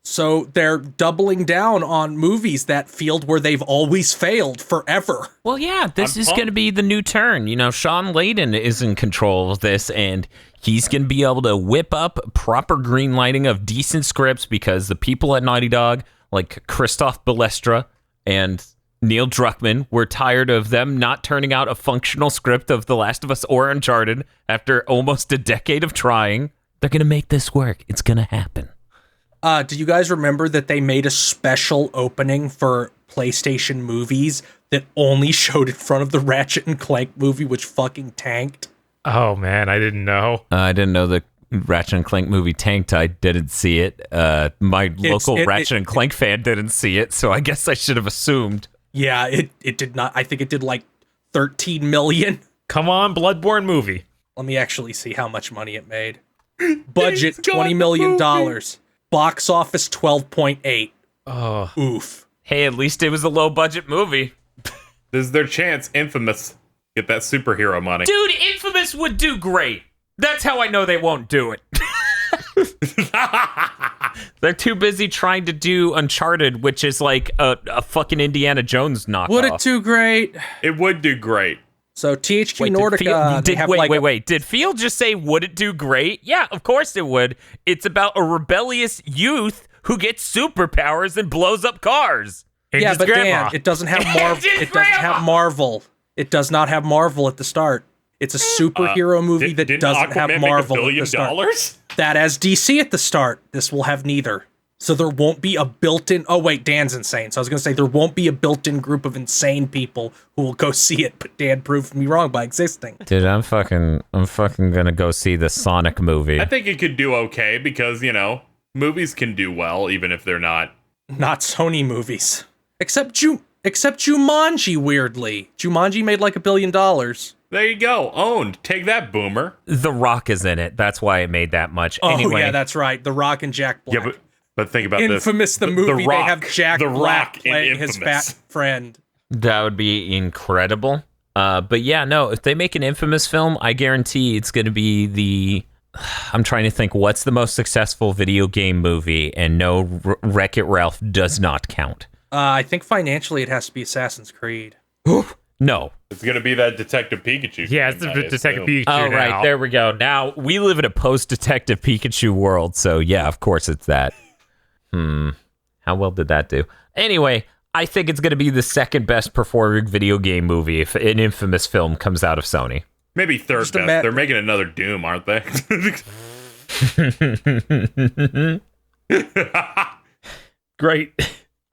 So they're doubling down on movies, that field where they've always failed forever. Well, yeah, this I'm is pumped. going to be the new turn. You know, Sean Layden is in control of this, and he's going to be able to whip up proper green lighting of decent scripts because the people at Naughty Dog, like Christoph Balestra and Neil Druckmann, were tired of them not turning out a functional script of The Last of Us or Uncharted after almost a decade of trying. They're going to make this work. It's going to happen. Do you guys remember that they made a special opening for PlayStation movies that only showed in front of the Ratchet and Clank movie, which fucking tanked? Oh, man, I didn't know. I didn't know the Ratchet and Clank movie tanked. I didn't see it. My local Ratchet and Clank fan didn't see it, so I guess I should have assumed. Yeah, it did not. I think it did like 13 million. Come on, Bloodborne movie. Let me actually see how much money it made. Budget $20 million. Box office 12.8. Oh, Oof. Hey, at least it was a low-budget movie. This is their chance. Infamous. Get that superhero money. Dude, Infamous would do great. That's how I know they won't do it. They're too busy trying to do Uncharted, which is like a fucking Indiana Jones knockoff. Would it do great? It would do great. So THQ Wait, Nordica, they have wait. Did Field just say, would it do great? Yeah, of course it would. It's about a rebellious youth who gets superpowers and blows up cars. and Yeah, his but grandma. Dan, it doesn't have Marvel. And his It doesn't have grandma! Marvel. It does not have Marvel at the start. It's a superhero movie that Didn't doesn't Aquaman have make Marvel $1 at billion? the start. That has DC at the start. This will have neither. So there won't be a built-in... Oh, wait, Dan's insane. So I was going to say there won't be a built-in group of insane people who will go see it, but Dan proved me wrong by existing. Dude, I'm fucking gonna go see the Sonic movie. I think it could do okay because, movies can do well even if they're not. Not Sony movies. Except Jumanji, weirdly. Jumanji made like $1 billion. There you go. Owned. Take that, boomer. The Rock is in it. That's why it made that much. Oh, Anyway, yeah, that's right. The Rock and Jack Black. Yeah, but think about Infamous, this. the movie, Rock, they have Jack the Black Rock in playing his Infamous. fat friend. that would be incredible. But yeah, no, if they make an Infamous film, I guarantee it's going to be the... I'm trying to think what's the most successful video game movie, and no, Wreck-It Ralph does not count. I think financially it has to be Assassin's Creed. No. It's going to be that Detective Pikachu. Yeah, it's thing, the I Detective assume. Pikachu Oh, now. right, there we go. Now, we live in a post-Detective Pikachu world, so yeah, of course it's that. How well did that do? Anyway, I think it's going to be the second best performing video game movie if an Infamous film comes out of Sony. Maybe third Just best. They're making another Doom, aren't they? Great.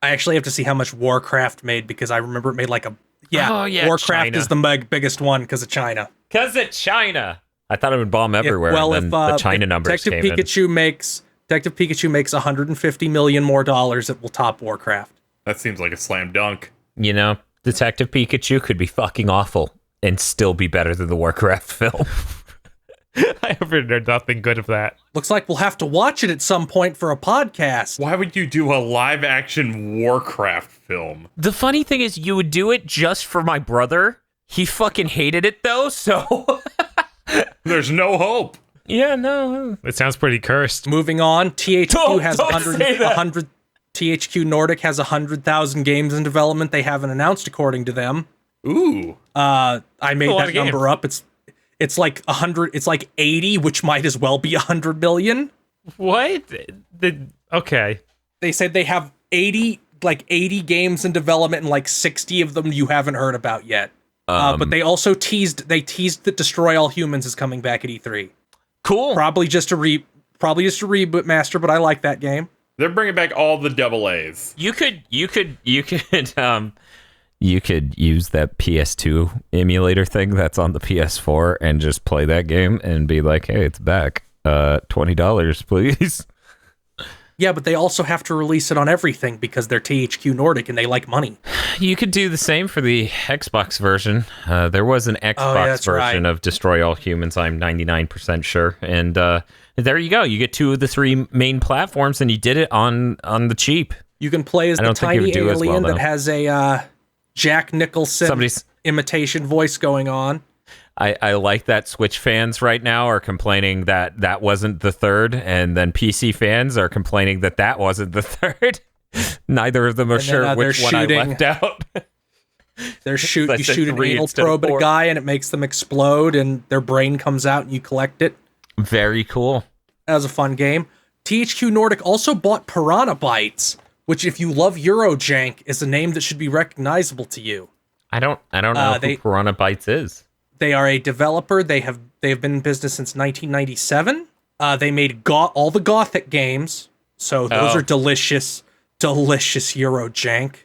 I actually have to see how much Warcraft made because I remember it made like a... Yeah, Oh, yeah, Warcraft China. is the biggest one because of China. Because of China. I thought it would bomb everywhere, Well, and if then the China numbers Detective came in. Detective Pikachu makes $150 million more, it will top Warcraft. That seems like a slam dunk. You know, Detective Pikachu could be fucking awful and still be better than the Warcraft film. I have heard nothing good of that. Looks like we'll have to watch it at some point for a podcast. Why would you do a live action Warcraft film? The funny thing is, you would do it just for my brother. He fucking hated it, though, so... There's no hope. Yeah, no. It sounds pretty cursed. Moving on, THQ has Don't say that. 100. THQ Nordic has 100,000 games in development they haven't announced, according to them. Ooh. I made a lot that of games. number up. It's like 100. It's like 80, which might as well be 100 million. What? Okay. They said they have 80 games in development, and like 60 of them you haven't heard about yet. But they also teased that Destroy All Humans is coming back at E3. Cool. Probably just a reboot master, but I like that game. They're bringing back all the double A's. You could use that PS2 emulator thing that's on the PS4 and just play that game and be like, hey, it's back. $20, please. Yeah, but they also have to release it on everything because they're THQ Nordic and they like money. You could do the same for the Xbox version. There was an Xbox that's version right. of Destroy All Humans, I'm 99% sure. And there you go. You get 2 of the 3 main platforms, and you did it on the cheap. You can play as I the don't think it tiny would do as well, alien though. that has a Jack Nicholson Somebody's- imitation voice going on. I like that Switch fans right now are complaining that wasn't the third, and then PC fans are complaining that wasn't the third. Neither of them are And then, sure they're which one I shooting- left out. You I shoot said an 3 anal instead of probe at a 4. guy and it makes them explode and their brain comes out and you collect it. Very cool. That was a fun game. THQ Nordic also bought Piranha Bytes, which if you love Eurojank is a name that should be recognizable to you. I don't know who they- Piranha Bytes is. They are a developer. They have been in business since 1997. They made all the Gothic games, so those are delicious Eurojank.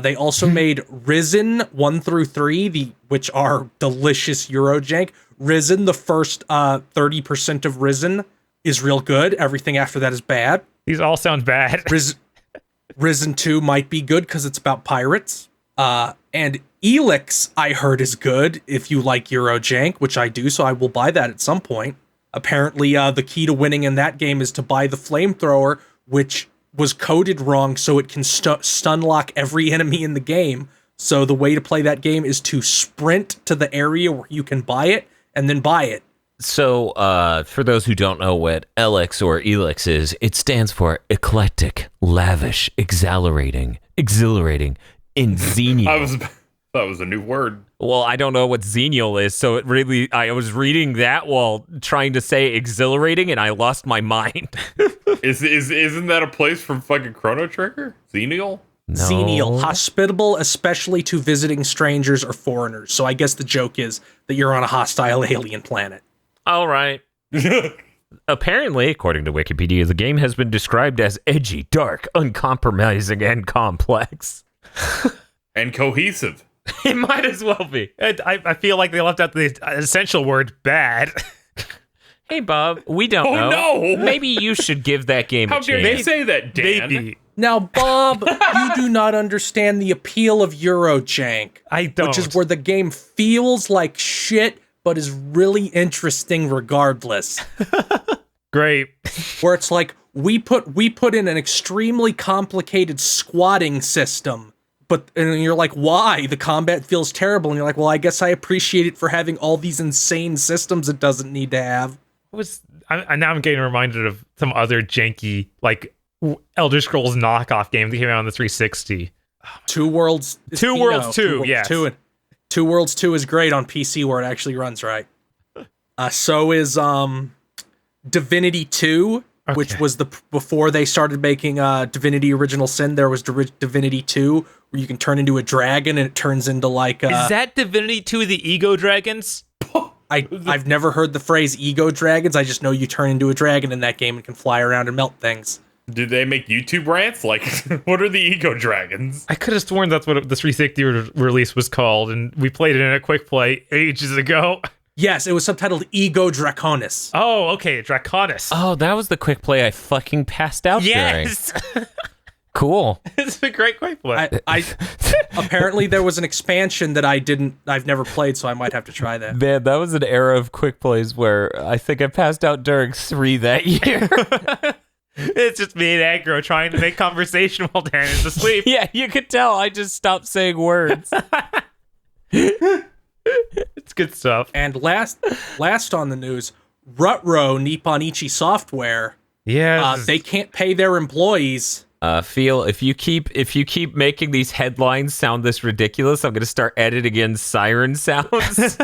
They also made Risen 1 through 3, which are delicious Eurojank. Risen, the first 30% of Risen is real good. Everything after that is bad. These all sound bad. Risen 2 might be good because it's about pirates. And Elix, I heard, is good if you like Eurojank, which I do, so I will buy that at some point. Apparently, the key to winning in that game is to buy the flamethrower, which was coded wrong so it can stun lock every enemy in the game. So the way to play that game is to sprint to the area where you can buy it, and then buy it. So, for those who don't know what LX or Elix is, it stands for eclectic, lavish, exhilarating, and xenial. That was a new word. Well, I don't know what xenial is, so I was reading that while trying to say exhilarating, and I lost my mind. Isn't that a place from fucking Chrono Trigger? Xenial? No. Xenial, hospitable, especially to visiting strangers or foreigners. So I guess the joke is that you're on a hostile alien planet. All right. apparently, according to Wikipedia, the game has been described as edgy, dark, uncompromising, and complex. And cohesive. It might as well be. I feel like they left out the essential word bad. Hey, Bob, we don't know. No! Maybe you should give that game How a dare chance. you say that, Dan? Maybe. Now, Bob, you do not understand the appeal of Eurojank. I don't. Which is where the game feels like shit, but is really interesting regardless. Great. Where it's like, we put in an extremely complicated squatting system, and you're like, why? The combat feels terrible. And you're like, well, I guess I appreciate it for having all these insane systems it doesn't need to have. Now I'm getting reminded of some other janky, like, Elder Scrolls knockoff game that came out on the 360. Two Worlds 2, yes. 2 Worlds 2 is great on PC where it actually runs right. So is Divinity 2, which Okay. was before they started making Divinity Original Sin. There was Divinity 2 where you can turn into a dragon and it turns into like Is that Divinity 2 the Ego Dragons? I've never heard the phrase ego dragons. I just know you turn into a dragon in that game and can fly around and melt things. Did they make YouTube rants? Like, what are the ego dragons? I could have sworn that's what the 360 release was called, and we played it in a quick play ages ago. Yes, it was subtitled Ego Draconis. Oh, okay, Draconis. Oh, that was the quick play I fucking passed out yes! during. Cool. It's a great quick play. Apparently there was an expansion that I've never played, so I might have to try that. Man, that was an era of quick plays where I think I passed out during 3 that year. It's just me and Aggro trying to make conversation while Dan is asleep. Yeah, you could tell I just stopped saying words. It's good stuff. And last on the news, Rutro Nipponichi Software, Yeah. they can't pay their employees. Phil, if you keep making these headlines sound this ridiculous, I'm gonna start editing in siren sounds.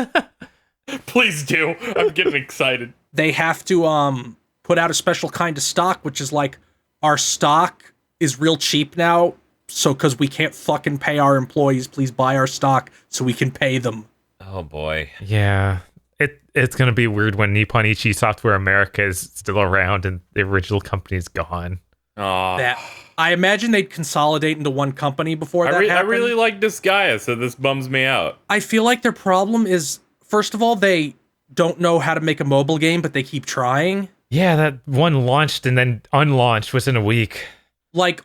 Please do. I'm getting excited. They have to put out a special kind of stock, which is like, our stock is real cheap now, so because we can't fucking pay our employees, please buy our stock so we can pay them. Oh boy. Yeah. It's going to be weird when Nipponichi Software America is still around and the original company is gone. That I imagine they'd consolidate into one company before that I happened. really like Disgaea, so this bums me out. I feel like their problem is, first of all, they don't know how to make a mobile game, but they keep trying. Yeah, that one launched and then unlaunched within a week. Like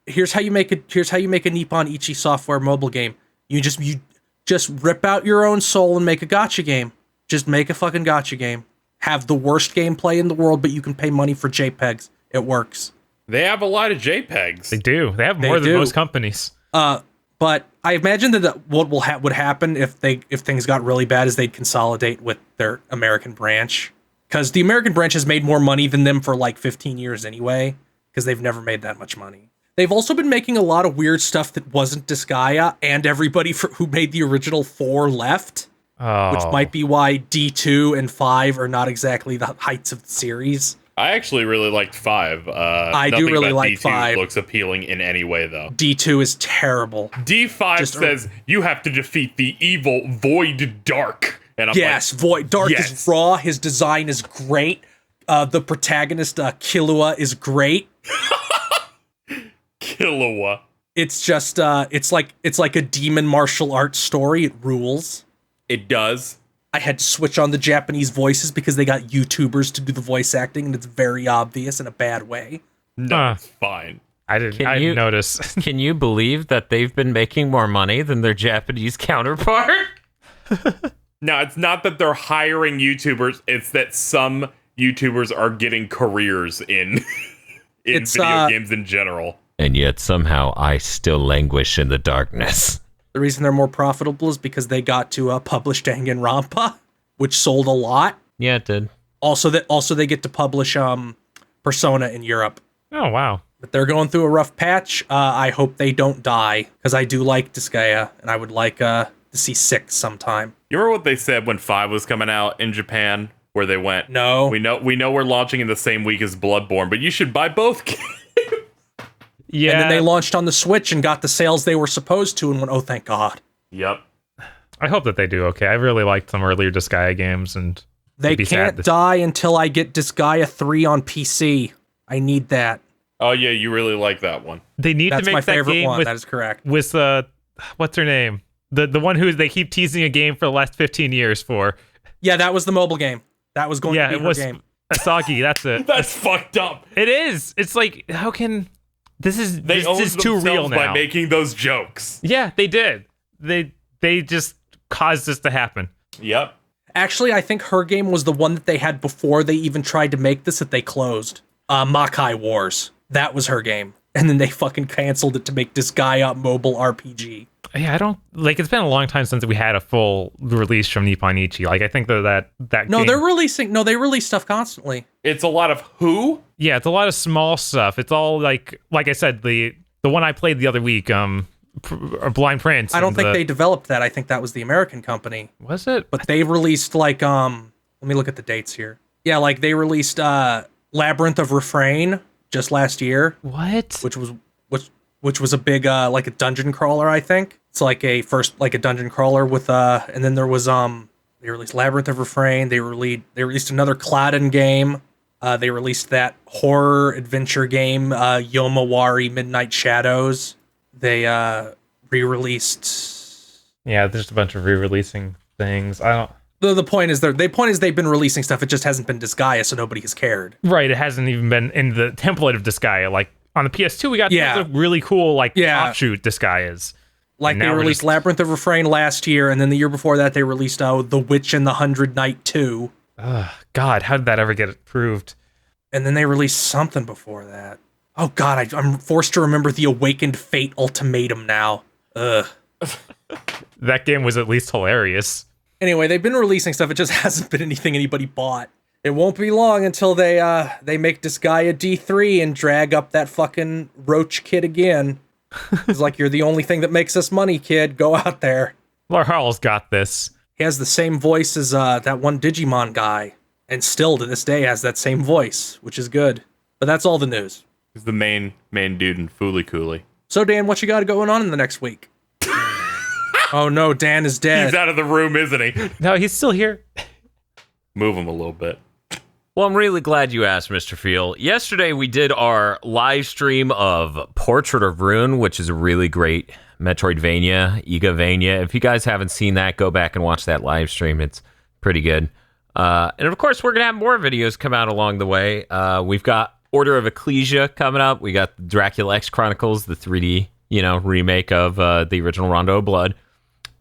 here's how you make a Nippon Ichi Software mobile game. You just rip out your own soul and make a gacha game. Just make a fucking gacha game. Have the worst gameplay in the world, but you can pay money for JPEGs. It works. They have a lot of JPEGs. They do. They have more than most companies. But I imagine that what would happen if things got really bad is they'd consolidate with their American branch. Because the American branch has made more money than them for like 15 years anyway, because they've never made that much money. They've also been making a lot of weird stuff that wasn't Disgaea, and everybody who made the original 4 left, which might be why D2 and 5 are not exactly the heights of the series. I actually really liked 5. I do really like D2 5. Looks appealing in any way, though. D2 is terrible. D5 says you have to defeat the evil Void Dark. And I'm Yes, Void Dark is raw. His design is great. The protagonist, Killua, is great. Killua. It's just it's like a demon martial arts story. It rules. It does. I had to switch on the Japanese voices because they got YouTubers to do the voice acting, and it's very obvious in a bad way. No, it's fine. I didn't notice. Can you believe that they've been making more money than their Japanese counterpart? No, it's not that they're hiring YouTubers. It's that some YouTubers are getting careers in video games in general. And yet somehow I still languish in the darkness. The reason they're more profitable is because they got to publish Danganronpa, which sold a lot. Yeah, it did. Also, they get to publish Persona in Europe. Oh, wow. But they're going through a rough patch. I hope they don't die, because I do like Disgaea, and I would like to see 6 sometime. You remember what they said when 5 was coming out in Japan? Where they went, No. We know we're launching in the same week as Bloodborne, but you should buy both games. Yeah. And then they launched on the Switch and got the sales they were supposed to and went, oh, thank God. Yep. I hope that they do okay. I really liked some earlier Disgaea games, and They can't die until I get Disgaea 3 on PC. I need that. Oh yeah, you really like that one. They need That's to make my that favorite game one. with, That is correct. With what's her name? The one who they keep teasing a game for the last 15 years for. Yeah, that was the mobile game. That was going to be her game. Asagi, that's it. That's fucked up. It is. It's like, how can this is too real now by making those jokes. Yeah, they did. They just caused this to happen. Yep. Actually, I think her game was the one that they had before they even tried to make this that they closed. Makai Wars. That was her game. And then they fucking canceled it to make Disgaea mobile RPG. Yeah, I don't like. It's been a long time since we had a full release from Nippon Ichi. Like, I think that No, game, they're releasing. No, they release stuff constantly. It's a lot of who? Yeah, it's a lot of small stuff. It's all like I said, the one I played the other week, Blind Prince. I don't think they developed that. I think that was the American company. Was it? But they released like let me look at the dates here. Yeah, like they released Labyrinth of Refrain just last year. What? Which was a big like a dungeon crawler, I think. It's like a dungeon crawler with and then there was they released Labyrinth of Refrain, they released another Cladden game. They released that horror adventure game, Yomawari Midnight Shadows. They re-released. Yeah, there's a bunch of re-releasing things. I don't. The point is they've been releasing stuff. It just hasn't been Disgaea, so nobody has cared. Right, it hasn't even been in the template of Disgaea. Like on the PS2, we got tons of really cool offshoot Disgaeas. Like they released Labyrinth of Refrain last year, and then the year before that they released The Witch and the 100 Knight 2. God, how did that ever get approved? And then they released something before that. Oh God, I'm forced to remember the Awakened Fate Ultimatum now. Ugh. That game was at least hilarious. Anyway, they've been releasing stuff. It just hasn't been anything anybody bought. It won't be long until they make Disgaea D3 and drag up that fucking Roach kid again. It's like, you're the only thing that makes us money, kid. Go out there. Larharl's got this. He has the same voice as that one Digimon guy, and still to this day has that same voice, which is good. But that's all the news. He's the main dude in Fooly Cooly. So Dan, what you got going on in the next week? Oh no, Dan is dead. He's out of the room, isn't he? No, he's still here. Move him a little bit. Well, I'm really glad you asked, Mr. Field. Yesterday, we did our live stream of Portrait of Ruin, which is a really great Metroidvania, Igavania. If you guys haven't seen that, go back and watch that live stream. It's pretty good. And of course, we're going to have more videos come out along the way. We've got Order of Ecclesia coming up. We got Dracula X Chronicles, the 3D, remake of the original Rondo of Blood.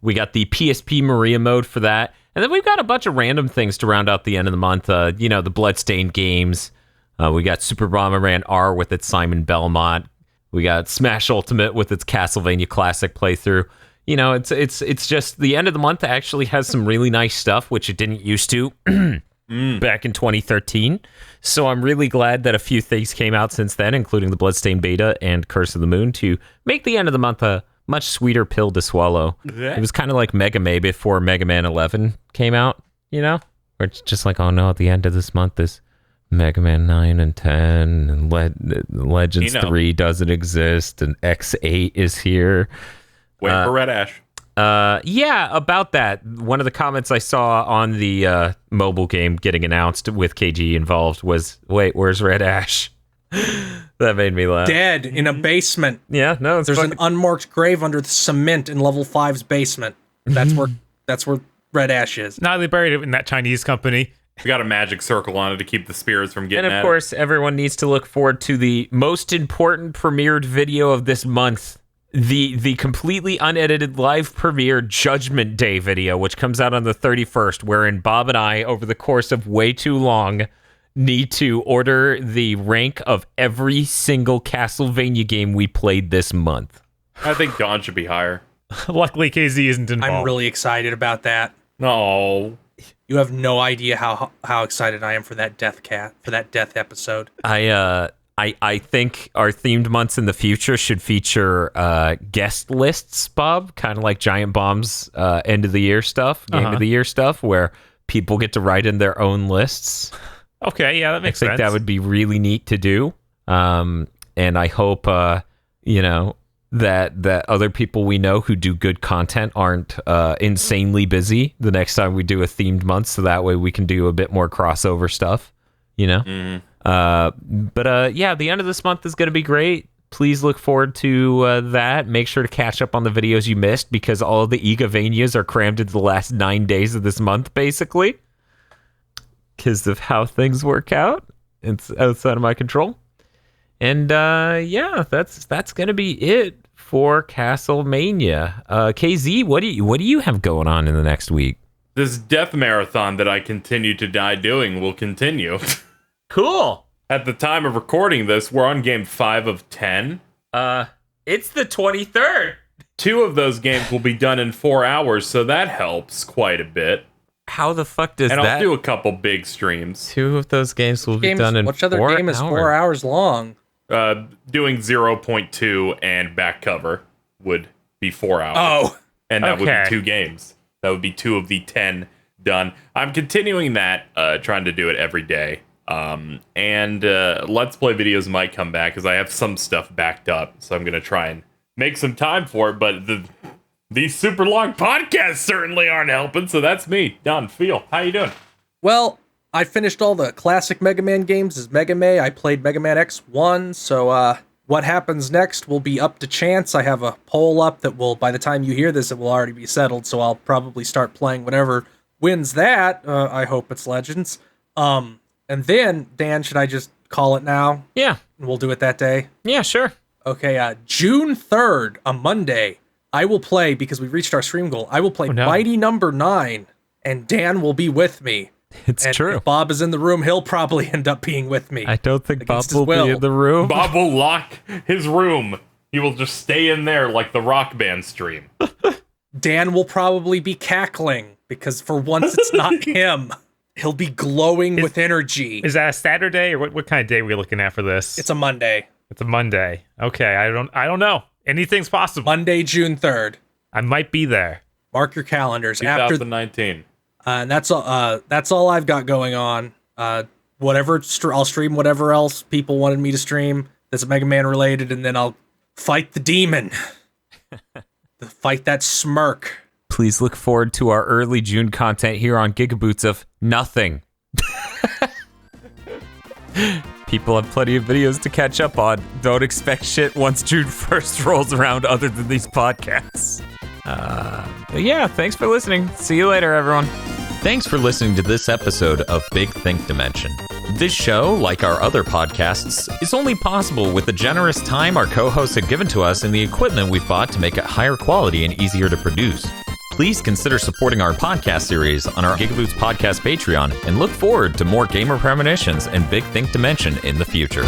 We got the PSP Maria mode for that. And then we've got a bunch of random things to round out the end of the month. The Bloodstained games. We got Super Bomberman R with its Simon Belmont. We got Smash Ultimate with its Castlevania Classic playthrough. It's just the end of the month actually has some really nice stuff, which it didn't used to back in 2013. So I'm really glad that a few things came out since then, including the Bloodstained Beta and Curse of the Moon, to make the end of the month a much sweeter pill to swallow. It was kind of like Mega May before Mega Man 11 came out, where it's just like, oh no, at the end of this month is Mega Man 9 and 10, and Legends 3 doesn't exist, and X8 is here. Wait for Red Ash. Yeah, about that. One of the comments I saw on the mobile game getting announced with KG involved was, wait, where's Red Ash? That made me laugh. Dead in a basement. Yeah, no, there's an unmarked grave under the cement in level 5's basement. That's where Red Ash is. Now they buried it in that Chinese company. We got a magic circle on it to keep the spirits from getting. And of course, everyone needs to look forward to the most important premiered video of this month. The completely unedited live premiere Judgment Day video, which comes out on the 31st, wherein Bob and I, over the course of way too long, need to order the rank of every single Castlevania game we played this month. I think Dawn should be higher. Luckily, KZ isn't involved. I'm really excited about that. No. You have no idea how excited I am for that death episode. I think our themed months in the future should feature guest lists, Bob, kind of like Giant Bomb's end of the year stuff, game of the year stuff, where people get to write in their own lists. Okay, yeah, that makes sense. I think that would be really neat to do. And I hope, that other people we know who do good content aren't insanely busy the next time we do a themed month, so that way we can do a bit more crossover stuff, you know? Yeah, the end of this month is going to be great. Please look forward to that. Make sure to catch up on the videos you missed, because all of the Igavanias are crammed into the last 9 days of this month, basically, because of how things work out. It's outside of my control. And yeah, that's gonna be it for Castlemania. KZ, what do you have going on in the next week? This death marathon that I continue to die doing will continue. Cool. At the time of recording this, we're on game 5 of 10. It's the 23rd. 2 of those games will be done in 4 hours, so that helps quite a bit. How the fuck does that? And I'll do a couple big streams. 2 of those games will be done in 4 hours. Which other game is 4 hours long? Doing 0.2 and back cover would be 4 hours. Oh. And that would Okay. be 2 games. That would be 2 of the 10 done. I'm continuing that, trying to do it every day. And Let's Play videos might come back, because I have some stuff backed up. So I'm going to try and make some time for it. But these super long podcasts certainly aren't helping. So that's me. Done. Phil, how you doing? Well, I finished all the classic Mega Man games as Mega Man. I played Mega Man X1, so what happens next will be up to chance. I have a poll up that will, by the time you hear this, it will already be settled, so I'll probably start playing whatever wins that. I hope it's Legends. And then, Dan, should I just call it now? Yeah. And we'll do it that day? Yeah, sure. Okay, June 3rd, a Monday, I will play, because we reached our stream goal, I will play Mighty Number 9, and Dan will be with me. It's And true. if Bob is in the room, he'll probably end up being with me. I don't think Bob Against his will will. be in the room. Bob will lock his room. He will just stay in there like the Rock Band stream. Dan will probably be cackling, because for once it's not him. He'll be glowing with energy. Is that a Saturday, or what kind of day are we looking at for this? It's a Monday. It's a Monday. Okay, I don't know. Anything's possible. Monday, June 3rd. I might be there. Mark your calendars. After 2019. and that's all I've got going on. I'll stream whatever else people wanted me to stream that's Mega Man related, and then I'll fight the demon. Fight that smirk. Please look forward to our early June content here on GigaBoots of nothing. People have plenty of videos to catch up on. Don't expect shit once June 1st rolls around other than these podcasts. But yeah, thanks for listening. See you later, everyone. Thanks for listening to this episode of Big Think Dimension. This show, like our other podcasts, is only possible with the generous time our co-hosts have given to us and the equipment we've bought to make it higher quality and easier to produce. Please consider supporting our podcast series on our GigaBoots Podcast Patreon, and look forward to more gamer premonitions and Big Think Dimension in the future.